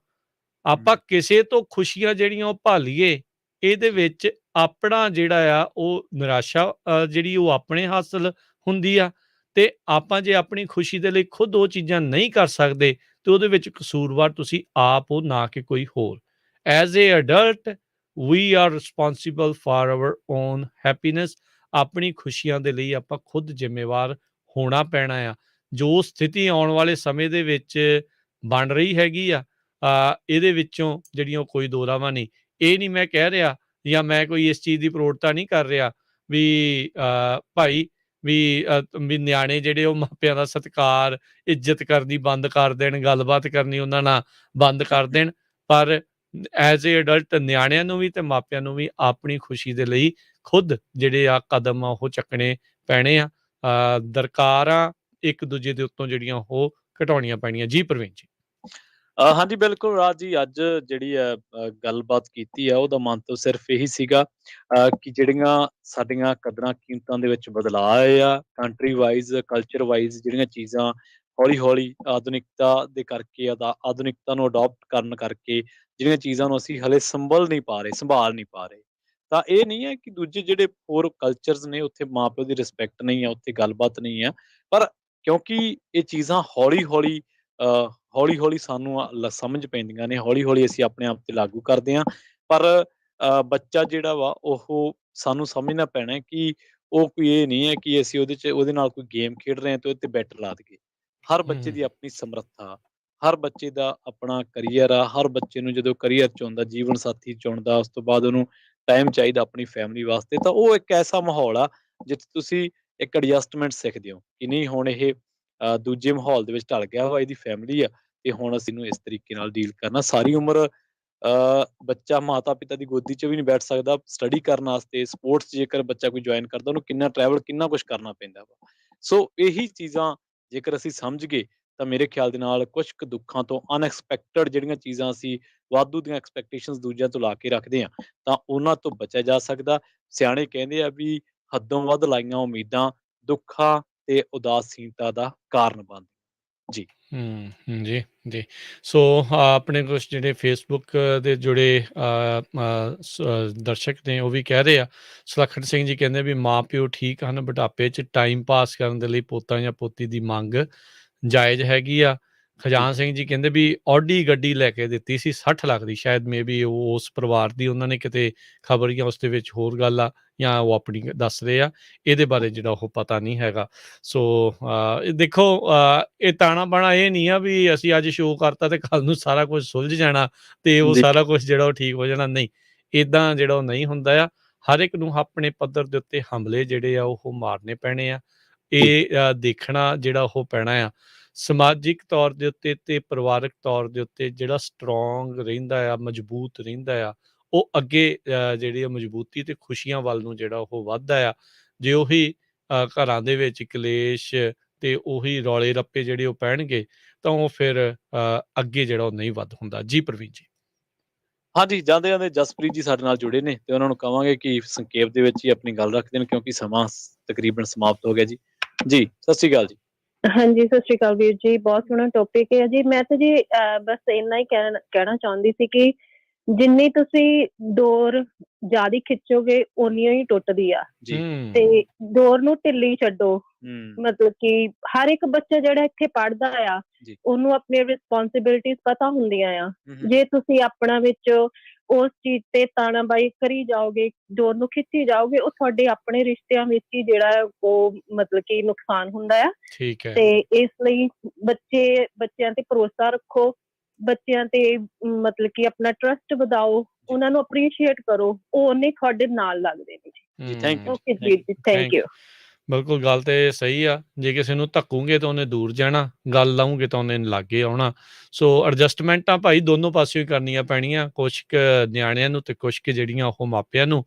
ਆਪਾਂ ਕਿਸੇ ਤੋਂ ਖੁਸ਼ੀਆਂ ਜਿਹੜੀਆਂ ਉਹ ਭਾਲੀਏ, ਇਹਦੇ ਵਿੱਚ ਆਪਣਾ ਜਿਹੜਾ ਆ ਉਹ ਨਿਰਾਸ਼ਾ ਜਿਹੜੀ ਉਹ ਆਪਣੇ ਹਾਸਲ ਹੁੰਦੀ ਆ। ਤੇ ਆਪਾਂ ਜੇ ਆਪਣੀ ਖੁਸ਼ੀ ਦੇ ਲਈ ਖੁਦ ਉਹ ਚੀਜ਼ਾਂ ਨਹੀਂ ਕਰ ਸਕਦੇ ਤੇ ਉਹਦੇ ਵਿੱਚ ਕਸੂਰਵਾਰ ਤੁਸੀਂ ਆਪ ਹੋ, ਨਾ ਕਿ ਕੋਈ ਹੋਰ। As a adult we are responsible for our own happiness. ਆਪਣੀ ਖੁਸ਼ੀਆਂ ਦੇ ਲਈ ਆਪਾਂ ਖੁਦ ਜ਼ਿੰਮੇਵਾਰ ਹੋਣਾ ਪੈਣਾ ਆ। ਜੋ ਸਥਿਤੀ ਆਉਣ ਵਾਲੇ ਸਮੇਂ ਦੇ ਵਿੱਚ ਬਣ ਰਹੀ ਹੈਗੀ ਆ। ਇਹਦੇ ਵਿੱਚੋਂ ਜਿਹੜੀਆਂ ਕੋਈ ਦੋ ਰਾਵਾਂ ਨਹੀਂ। ਇਹ ਨਹੀਂ ਮੈਂ ਕਹਿ ਰਿਹਾ ਜਾਂ ਮੈਂ ਕੋਈ ਇਸ ਚੀਜ਼ ਦੀ ਪ੍ਰੋੜਤਾ ਨਹੀਂ ਕਰ ਰਿਹਾ ਵੀ ਭਾਈ ਵੀ ਨਿਆਣੇ ਜਿਹੜੇ ਉਹ ਮਾਪਿਆਂ ਦਾ ਸਤਿਕਾਰ, ਇੱਜ਼ਤ ਕਰਨੀ ਬੰਦ ਕਰ ਦੇਣ, ਗੱਲਬਾਤ ਕਰਨੀ ਉਹਨਾਂ ਨਾਲ ਬੰਦ ਕਰ ਦੇਣ। ਪਰ ਐਜ਼ ਏ ਅਡਲਟ ਨਿਆਣਿਆਂ ਨੂੰ ਵੀ ਤੇ ਮਾਪਿਆਂ ਨੂੰ ਵੀ ਆਪਣੀ ਖੁਸ਼ੀ ਦੇ ਲਈ ਖੁਦ ਜਿਹੜੇ ਆ ਕਦਮ ਆ ਉਹ ਚੱਕਣੇ ਪੈਣੇ ਆ। ਦਰਕਾਰਾਂ ਇੱਕ ਦੂਜੇ ਦੇ ਉੱਤੋਂ ਜਿਹੜੀਆਂ ਉਹ ਘਟਾਉਣੀਆਂ ਪੈਣੀਆਂ। ਜੀ ਪ੍ਰਵੀਨ ਜੀ। ਹਾਂਜੀ ਬਿਲਕੁਲ ਰਾਜ ਜੀ, ਅੱਜ ਜਿਹੜੀ ਗੱਲਬਾਤ ਕੀਤੀ ਆ ਉਹਦਾ ਮੰਤਵ ਸਿਰਫ ਇਹੀ ਸੀਗਾ ਕਿ ਜਿਹੜੀਆਂ ਸਾਡੀਆਂ ਕਦਰਾਂ ਕੀਮਤਾਂ ਦੇ ਵਿੱਚ ਬਦਲਾਅ ਆਏ ਆ, ਕੰਟਰੀ ਵਾਈਜ਼, ਕਲਚਰ ਵਾਈਜ਼, ਜਿਹੜੀਆਂ ਚੀਜ਼ਾਂ ਹੌਲੀ ਹੌਲੀ ਆਧੁਨਿਕਤਾ ਦੇ ਕਰਕੇ ਆਧੁਨਿਕਤਾ ਨੂੰ ਅਡੋਪਟ ਕਰਨ ਕਰਕੇ ਜਿਹੜੀਆਂ ਚੀਜ਼ਾਂ ਨੂੰ ਅਸੀਂ ਹਲੇ ਸੰਭਾਲ ਨਹੀਂ ਪਾ ਰਹੇ, ਤਾਂ ਇਹ ਨਹੀਂ ਹੈ ਕਿ ਦੂਜੇ ਜਿਹੜੇ ਹੋਰ ਕਲਚਰਸ ਨੇ ਉੱਥੇ ਮਾਂ ਪਿਓ ਦੀ ਰਿਸਪੈਕਟ ਨਹੀਂ ਆ, ਉੱਥੇ ਗੱਲਬਾਤ ਨਹੀਂ ਆ। ਪਰ ਕਿਉਂਕਿ ਇਹ ਚੀਜ਼ਾਂ ਹੌਲੀ ਹੌਲੀ ਸਾਨੂੰ ਸਮਝ ਪੈਂਦੀਆਂ ਨੇ, ਹੌਲੀ ਹੌਲੀ ਅਸੀਂ ਆਪਣੇ ਆਪ ਤੇ ਲਾਗੂ ਕਰਦੇ ਹਾਂ। ਪਰ ਬੱਚਾ ਜਿਹੜਾ ਵਾ ਉਹ ਸਾਨੂੰ ਸਮਝਣਾ ਪੈਣਾ ਹੈ ਕਿ ਉਹ ਕੋਈ ਇਹ ਨਹੀਂ ਹੈ ਕਿ ਅਸੀਂ ਉਹਦੇ ਨਾਲ ਕੋਈ ਗੇਮ ਖੇਡ ਰਹੇ ਹਾਂ ਤੇ ਉਹਦੇ ਤੇ ਬੈਟ ਲਾ ਦਈਏ। ਹਰ ਬੱਚੇ ਦੀ ਆਪਣੀ ਸਮਰੱਥਾ, ਹਰ ਬੱਚੇ ਦਾ ਆਪਣਾ ਕਰੀਅਰ ਆ। ਹਰ ਬੱਚੇ ਨੂੰ ਜਦੋਂ ਕਰੀਅਰ ਚੁਣਦਾ, ਜੀਵਨ ਸਾਥੀ ਚੁਣਦਾ, ਉਸ ਤੋਂ ਬਾਅਦ ਉਹਨੂੰ ਟਾਈਮ ਚਾਹੀਦਾ ਆਪਣੀ ਫੈਮਿਲੀ ਵਾਸਤੇ, ਤਾਂ ਉਹ ਇੱਕ ਐਸਾ ਮਾਹੌਲ ਆ ਜਿੱਥੇ ਤੁਸੀਂ ਇੱਕ ਐਡਜਸਟਮੈਂਟ ਸਿੱਖਦੇ ਹੋ ਕਿ ਨਹੀਂ ਹੁਣ ਇਹ ਦੂਜੇ ਮਾਹੌਲ ਦੇ ਵਿੱਚ ਢਲ ਗਿਆ ਵਾ, ਇਹਦੀ ਫੈਮਿਲੀ ਆ ਤੇ ਹੁਣ ਅਸੀਂ ਇਹਨੂੰ ਇਸ ਤਰੀਕੇ ਨਾਲ ਡੀਲ ਕਰਨਾ। ਸਾਰੀ ਉਮਰ ਬੱਚਾ ਮਾਤਾ ਪਿਤਾ ਦੀ ਗੋਦੀ 'ਚ ਵੀ ਨਹੀਂ ਬੈਠ ਸਕਦਾ। ਸਟੱਡੀ ਕਰਨ ਵਾਸਤੇ, ਸਪੋਰਟਸ ਜੇਕਰ ਬੱਚਾ ਕੋਈ ਜੁਆਇਨ ਕਰਦਾ, ਉਹਨੂੰ ਕਿੰਨਾ ਟਰੈਵਲ, ਕਿੰਨਾ ਕੁਛ ਕਰਨਾ ਪੈਂਦਾ ਵਾ। ਸੋ ਇਹੀ ਚੀਜ਼ਾਂ ਜੇਕਰ ਅਸੀਂ ਸਮਝ ਗਏ ਤਾਂ ਮੇਰੇ ਖਿਆਲ ਦੇ ਨਾਲ ਕੁਛ ਕੁ ਦੁੱਖਾਂ ਤੋਂ, ਅਨਐਕਸਪੈਕਟਡ ਜਿਹੜੀਆਂ ਚੀਜ਼ਾਂ ਅਸੀਂ ਵਾਧੂ ਦੀਆਂ ਐਕਸਪੈਕਟੇਸ਼ਨਸ ਦੂਜਿਆਂ ਤੋਂ ਲਾ ਕੇ ਰੱਖਦੇ ਹਾਂ, ਤਾਂ ਉਹਨਾਂ ਤੋਂ ਬਚਿਆ ਜਾ ਸਕਦਾ। ਸਿਆਣੇ ਕਹਿੰਦੇ ਆ ਵੀ ਹੱਦੋਂ ਵੱਧ ਲਾਈਆਂ ਉਮੀਦਾਂ ਦੁੱਖਾਂ ਤੇ ਉਦਾਸੀਨਤਾ ਦਾ ਕਾਰਨ ਬਣਦੀਆਂ। ਜੀ। ਜੀ, ਜੀ। ਸੋ ਆਪਣੇ ਕੁਛ ਜਿਹੜੇ ਫੇਸਬੁੱਕ ਦੇ ਜੁੜੇ ਦਰਸ਼ਕ ਨੇ ਉਹ ਵੀ ਕਹਿ ਰਹੇ ਆ। ਸੁਲੱਖਣ ਸਿੰਘ ਜੀ ਕਹਿੰਦੇ ਵੀ ਮਾਂ ਪਿਓ ਠੀਕ ਹਨ, ਬੁਢਾਪੇ 'ਚ ਟਾਈਮ ਪਾਸ ਕਰਨ ਦੇ ਲਈ ਪੋਤਾ ਜਾਂ ਪੋਤੀ ਦੀ ਮੰਗ ਜਾਇਜ਼ ਹੈਗੀ ਆ। ਖਜਾਨ ਸਿੰਘ ਜੀ ਕਹਿੰਦੇ ਵੀ ਆਡੀ ਗੱਡੀ ਲੈ ਕੇ ਦਿੱਤੀ ਸੀ 60 ਲੱਖ ਦੀ, ਸ਼ਾਇਦ ਮੇ ਬੀ ਉਹ ਉਸ ਪਰਿਵਾਰ ਦੀ, ਉਹਨਾਂ ਨੇ ਕਿਤੇ ਖਬਰ ਜਾਂ ਉਸ ਦੇ ਵਿੱਚ ਹੋਰ ਗੱਲ ਆ ਜਾਂ ਉਹ ਆਪਣੀ ਦੱਸ ਰਹੇ ਆ। ਇਹਦੇ ਬਾਰੇ ਜਿਹੜਾ ਉਹ ਪਤਾ ਨਹੀਂ ਹੈਗਾ। ਸੋ ਦੇਖੋ, ਇਹ ਤਾਣਾ ਬਾਣਾ ਇਹ ਨਹੀਂ ਆ ਵੀ ਅਸੀਂ ਅੱਜ ਸ਼ੋਅ ਕਰਤਾ ਤੇ ਕੱਲ ਨੂੰ ਸਾਰਾ ਕੁਝ ਸੁਲਝ ਜਾਣਾ ਤੇ ਉਹ ਜੀ। ਸਾਰਾ ਕੁਝ ਜਿਹੜਾ ਉਹ ਠੀਕ ਹੋ ਜਾਣਾ। ਨਹੀਂ, ਏਦਾਂ ਜਿਹੜਾ ਉਹ ਨਹੀਂ ਹੁੰਦਾ ਆ। ਹਰ ਇੱਕ ਨੂੰ ਆਪਣੇ ਪੱਧਰ ਦੇ ਉੱਤੇ ਹਮਲੇ ਜਿਹੜੇ ਆ ਉਹ ਮਾਰਨੇ ਪੈਣੇ ਆ। ਇਹ ਦੇਖਣਾ ਜਿਹੜਾ ਉਹ ਪੈਣਾ ਆ ਸਮਾਜਿਕ ਤੌਰ ਦੇ ਉੱਤੇ ਤੇ ਪਰਿਵਾਰਕ ਤੌਰ ਦੇ ਉੱਤੇ ਜਿਹੜਾ ਸਟਰੋਂਗ ਰਹਿੰਦਾ ਆ, ਮਜ਼ਬੂਤ ਰਹਿੰਦਾ ਆ, ਉਹ ਅੱਗੇ ਜਿਹੜੀ ਆ ਮਜ਼ਬੂਤੀ ਤੇ ਖੁਸ਼ੀਆਂ ਵੱਲ ਨੂੰ ਜਿਹੜਾ ਉਹ ਵੱਧਦਾ ਆ। ਜੇ ਉਹੀ ਘਰਾਂ ਦੇ ਵਿੱਚ ਕਲੇਸ਼ ਤੇ ਉਹੀ ਰੌਲੇ ਰੱਪੇ ਜਿਹੜੇ ਉਹ ਪੈਣਗੇ ਤਾਂ ਉਹ ਫਿਰ ਅੱਗੇ ਜਿਹੜਾ ਉਹ ਨਹੀਂ ਵੱਧ ਹੁੰਦਾ। ਜੀ ਪ੍ਰਵੀਨ ਜੀ। ਹਾਂਜੀ, ਜਾਂਦੇ ਜਾਂਦੇ ਜਸਪ੍ਰੀਤ ਜੀ ਸਾਡੇ ਨਾਲ ਜੁੜੇ ਨੇ ਤੇ ਉਹਨਾਂ ਨੂੰ ਕਵਾਂਗੇ ਕਿ ਸੰਖੇਪ ਦੇ ਵਿੱਚ ਹੀ ਆਪਣੀ ਗੱਲ ਰੱਖ ਦੇਣ ਕਿਉਂਕਿ ਸਮਾਂ ਤਕਰੀਬਨ ਸਮਾਪਤ ਹੋ ਗਿਆ ਜੀ। ਜੀ, ਸਤਿ ਸ਼੍ਰੀ ਅਕਾਲ ਜੀ। ਹਾਂਜੀ, ਸਤਿ ਸ਼੍ਰੀ ਅਕਾਲ ਵੀਰ ਜੀ। ਬਹੁਤ ਸੋਹਣਾ ਟੌਪਿਕ ਹੈ ਜੀ। ਮੈਂ ਤਾਂ ਜੀ ਬਸ ਇੰਨਾ ਹੀ ਕਹਿਣਾ ਚਾਹੁੰਦੀ ਸੀ ਕਿ ਜਿੰਨੀ ਤੁਸੀਂ ਡੋਰ ਜ਼ਿਆਦਾ ਖਿੱਚੋਗੇ ਓਨੀ ਹੀ ਟੁੱਟਦੀ ਆ। ਤੇ ਡੋਰ ਨੂੰ ਢਿੱਲੀ ਛੱਡੋ। ਮਤਲਬ ਕਿ ਹਰ ਇੱਕ ਬੱਚਾ ਜਿਹੜਾ ਇੱਥੇ ਪੜ੍ਹਦਾ ਆ ਉਹਨੂੰ ਆਪਣੀਆਂ ਰਿਸਪੋਂਸਿਬਿਲਿਟੀਜ਼ ਪਤਾ ਹੁੰਦੀਆਂ ਆ। ਜੇ ਤੁਸੀਂ ਆਪਣਾ ਵਿੱਚ ਉਸ ਚੀਜ਼ ਤੇ ਤਾਨਾਬਾਈ ਕਰੀ ਜਾਓਗੇ, ਡੋਰ ਨੂੰ ਖਿੱਚੀ ਜਾਓਗੇ, ਉਹ ਤੁਹਾਡੇ ਆਪਣੇ ਰਿਸ਼ਤਿਆਂ ਵਿੱਚ ਹੀ ਜਿਹੜਾ ਉਹ ਮਤਲਬ ਕਿ ਨੁਕਸਾਨ ਹੁੰਦਾ ਆ। ਤੇ ਇਸ ਲਈ ਬੱਚਿਆਂ ਤੇ ਭਰੋਸਾ ਰੱਖੋ, ਬੱਚਿਆਂ ਤੇ ਮਤਲਬ ਕਿ ਆਪਣਾ ਟਰਸਟ ਵਧਾਓ, ਉਹਨਾਂ ਨੂੰ ਅਪਰੀਸ਼ੀਏਟ ਕਰੋ, ਉਹ ਉਹਨੇ ਤੁਹਾਡੇ ਨਾਲ ਲੱਗਦੇ ਨੇ ਜੀ। ਓਕੇ ਜੀ, ਥੈਂਕ ਯੂ। ਬਿਲਕੁਲ, ਗੱਲ ਤੇ ਸਹੀ ਆ। ਜੇ ਕਿਸੇ ਨੂੰ ਧੱਕੂਗੇ ਤਾਂ ਉਹਨੇ ਦੂਰ ਜਾਣਾ, ਗੱਲ ਲਾਉਂਗੇ ਤਾਂ ਉਹਨੇ ਲਾਗੇ ਆਉਣਾ। ਸੋ ਐਡਜਸਟਮੈਂਟਾਂ ਭਾਈ ਦੋਨੋਂ ਪਾਸਿਓਂ ਹੀ ਕਰਨੀਆਂ ਪੈਣੀਆਂ, ਕੁਛ ਕੁ ਨਿਆਣਿਆਂ ਨੂੰ ਤੇ ਕੁਛ ਕੁ ਜਿਹੜੀਆਂ ਉਹ ਮਾਪਿਆਂ ਨੂੰ।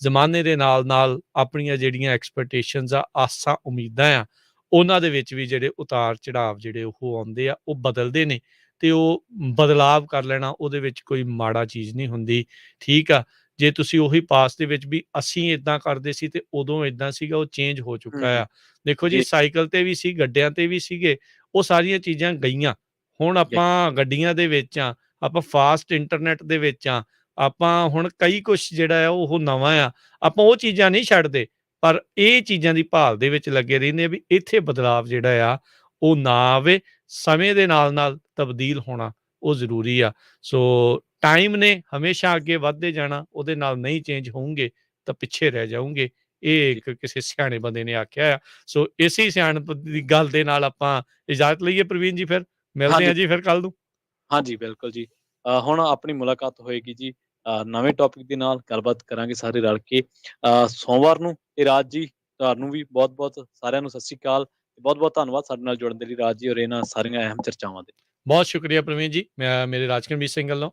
ਜ਼ਮਾਨੇ ਦੇ ਨਾਲ ਨਾਲ ਆਪਣੀਆਂ ਜਿਹੜੀਆਂ ਐਕਸਪੈਕਟੇਸ਼ਨਸ ਆ, ਆਸਾਂ ਉਮੀਦਾਂ ਆ, ਉਹਨਾਂ ਦੇ ਵਿੱਚ ਵੀ ਜਿਹੜੇ ਉਤਾਰ ਚੜਾਵ ਜਿਹੜੇ ਉਹ ਆਉਂਦੇ ਆ, ਉਹ ਬਦਲਦੇ ਨੇ ਤੇ ਉਹ ਬਦਲਾਵ ਕਰ ਲੈਣਾ ਉਹਦੇ ਵਿੱਚ ਕੋਈ ਮਾੜਾ ਚੀਜ਼ ਨਹੀਂ ਹੁੰਦੀ। ਠੀਕ ਆ, ਜੇ ਤੁਸੀਂ ਉਹੀ ਪਾਸ ਦੇ ਵਿੱਚ ਵੀ ਅਸੀਂ ਏਦਾਂ ਕਰਦੇ ਸੀ ਤੇ ਉਦੋਂ ਏਦਾਂ ਸੀਗਾ, ਉਹ ਚੇਂਜ ਹੋ ਚੁੱਕਾ ਆ। ਦੇਖੋ ਜੀ, ਸਾਈਕਲ ਤੇ ਵੀ ਸੀ, ਗੱਡਿਆਂ ਤੇ ਵੀ ਸੀਗੇ, ਉਹ ਸਾਰੀਆਂ ਚੀਜ਼ਾਂ ਗਈਆਂ। ਹੁਣ ਆਪਾਂ ਗੱਡੀਆਂ ਦੇ ਵਿੱਚ ਆ, ਆਪਾਂ ਫਾਸਟ ਇੰਟਰਨੈਟ ਦੇ ਵਿੱਚ ਆ, ਆਪਾਂ ਹੁਣ ਕਈ ਕੁਛ ਜਿਹੜਾ ਆ ਉਹ ਨਵਾਂ ਆ। ਆਪਾਂ ਉਹ ਚੀਜ਼ਾਂ ਨਹੀਂ ਛੱਡਦੇ, ਪਰ ਇਹ ਚੀਜ਼ਾਂ ਦੀ ਭਾਲ ਦੇ ਵਿੱਚ ਲੱਗੇ ਰਹਿੰਦੇ ਆ ਵੀ ਇੱਥੇ ਬਦਲਾਵ ਜਿਹੜਾ ਆ ਉਹ ਨਾ ਆਵੇ। ਸਮੇਂ ਦੇ ਨਾਲ ਨਾਲ ਤਬਦੀਲ ਹੋਣਾ ਉਹ ਜ਼ਰੂਰੀ ਆ। ਸੋ ਟਾਈਮ ਨੇ ਹਮੇਸ਼ਾ ਅੱਗੇ ਵੱਧਦੇ ਜਾਣਾ, ਉਹਦੇ ਨਾਲ ਨਹੀਂ ਚੇਂਜ ਹੋਊਗੇ ਤਾਂ ਪਿੱਛੇ ਰਹਿ ਜਾਊਗੇ। ਇਹ ਇੱਕ ਕਿਸੇ ਸਿਆਣੇ ਬੰਦੇ ਨੇ ਆਖਿਆ ਆ। ਸੋ ਇਸੇ ਸਿਆਣਪ ਦੀ ਗੱਲ ਦੇ ਨਾਲ ਆਪਾਂ ਇਜਾਜ਼ਤ ਲਈਏ ਪ੍ਰਵੀਨ ਜੀ ਫਿਰ। ਮਿਲਦੇ ਹਾਂ ਜੀ ਫਿਰ ਕੱਲ ਨੂੰ। ਹਾਂਜੀ ਬਿਲਕੁਲ ਜੀ। ਹੁਣ ਆਪਣੀ ਮੁਲਾਕਾਤ ਹੋਏਗੀ ਜੀ ਨਵੇਂ ਟੌਪਿਕ ਦੇ ਨਾਲ, ਗੱਲਬਾਤ ਕਰਾਂਗੇ ਸਾਰੇ ਰਲ ਕੇ ਸੋਮਵਾਰ ਨੂੰ। ਤੇ ਰਾਜ ਜੀ ਤੁਹਾਨੂੰ ਵੀ ਬਹੁਤ-ਬਹੁਤ ਸਾਰਿਆਂ ਨੂੰ ਸਤਿ ਸ਼੍ਰੀ ਅਕਾਲ। ਬਹੁਤ-ਬਹੁਤ ਧੰਨਵਾਦ ਸਾਡੇ ਨਾਲ ਜੁੜਨ ਦੇ ਲਈ ਰਾਜ ਜੀ, ਔਰ ਇਹਨਾਂ ਸਾਰੀਆਂ ਅਹਿਮ ਚਰਚਾਵਾਂ ਦੇ। ਬਹੁਤ ਸ਼ੁਕਰੀਆ ਪ੍ਰਵੀਨ ਜੀ। ਮੈਂ ਮੇਰੇ ਰਾਜਕਰਮਜੀਤ ਸਿੰਘ ਵੱਲੋਂ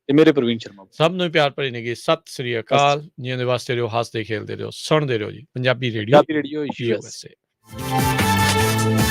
ਤੇ ਮੇਰੇ ਪ੍ਰਵੀਨ ਸ਼ਰਮਾ ਸਭ ਨੂੰ ਪਿਆਰ ਭਰੀ ਨਿੱਘੀ ਸਤਿ ਸ੍ਰੀ ਅਕਾਲ। ਜਿਉਂਦੇ ਵਾਸਤੇ ਰਹੋ, ਹੱਸਦੇ ਖੇਲਦੇ ਰਹੋ, ਸੁਣਦੇ ਰਹੋ ਜੀ ਪੰਜਾਬੀ ਰੇਡੀਓ USA।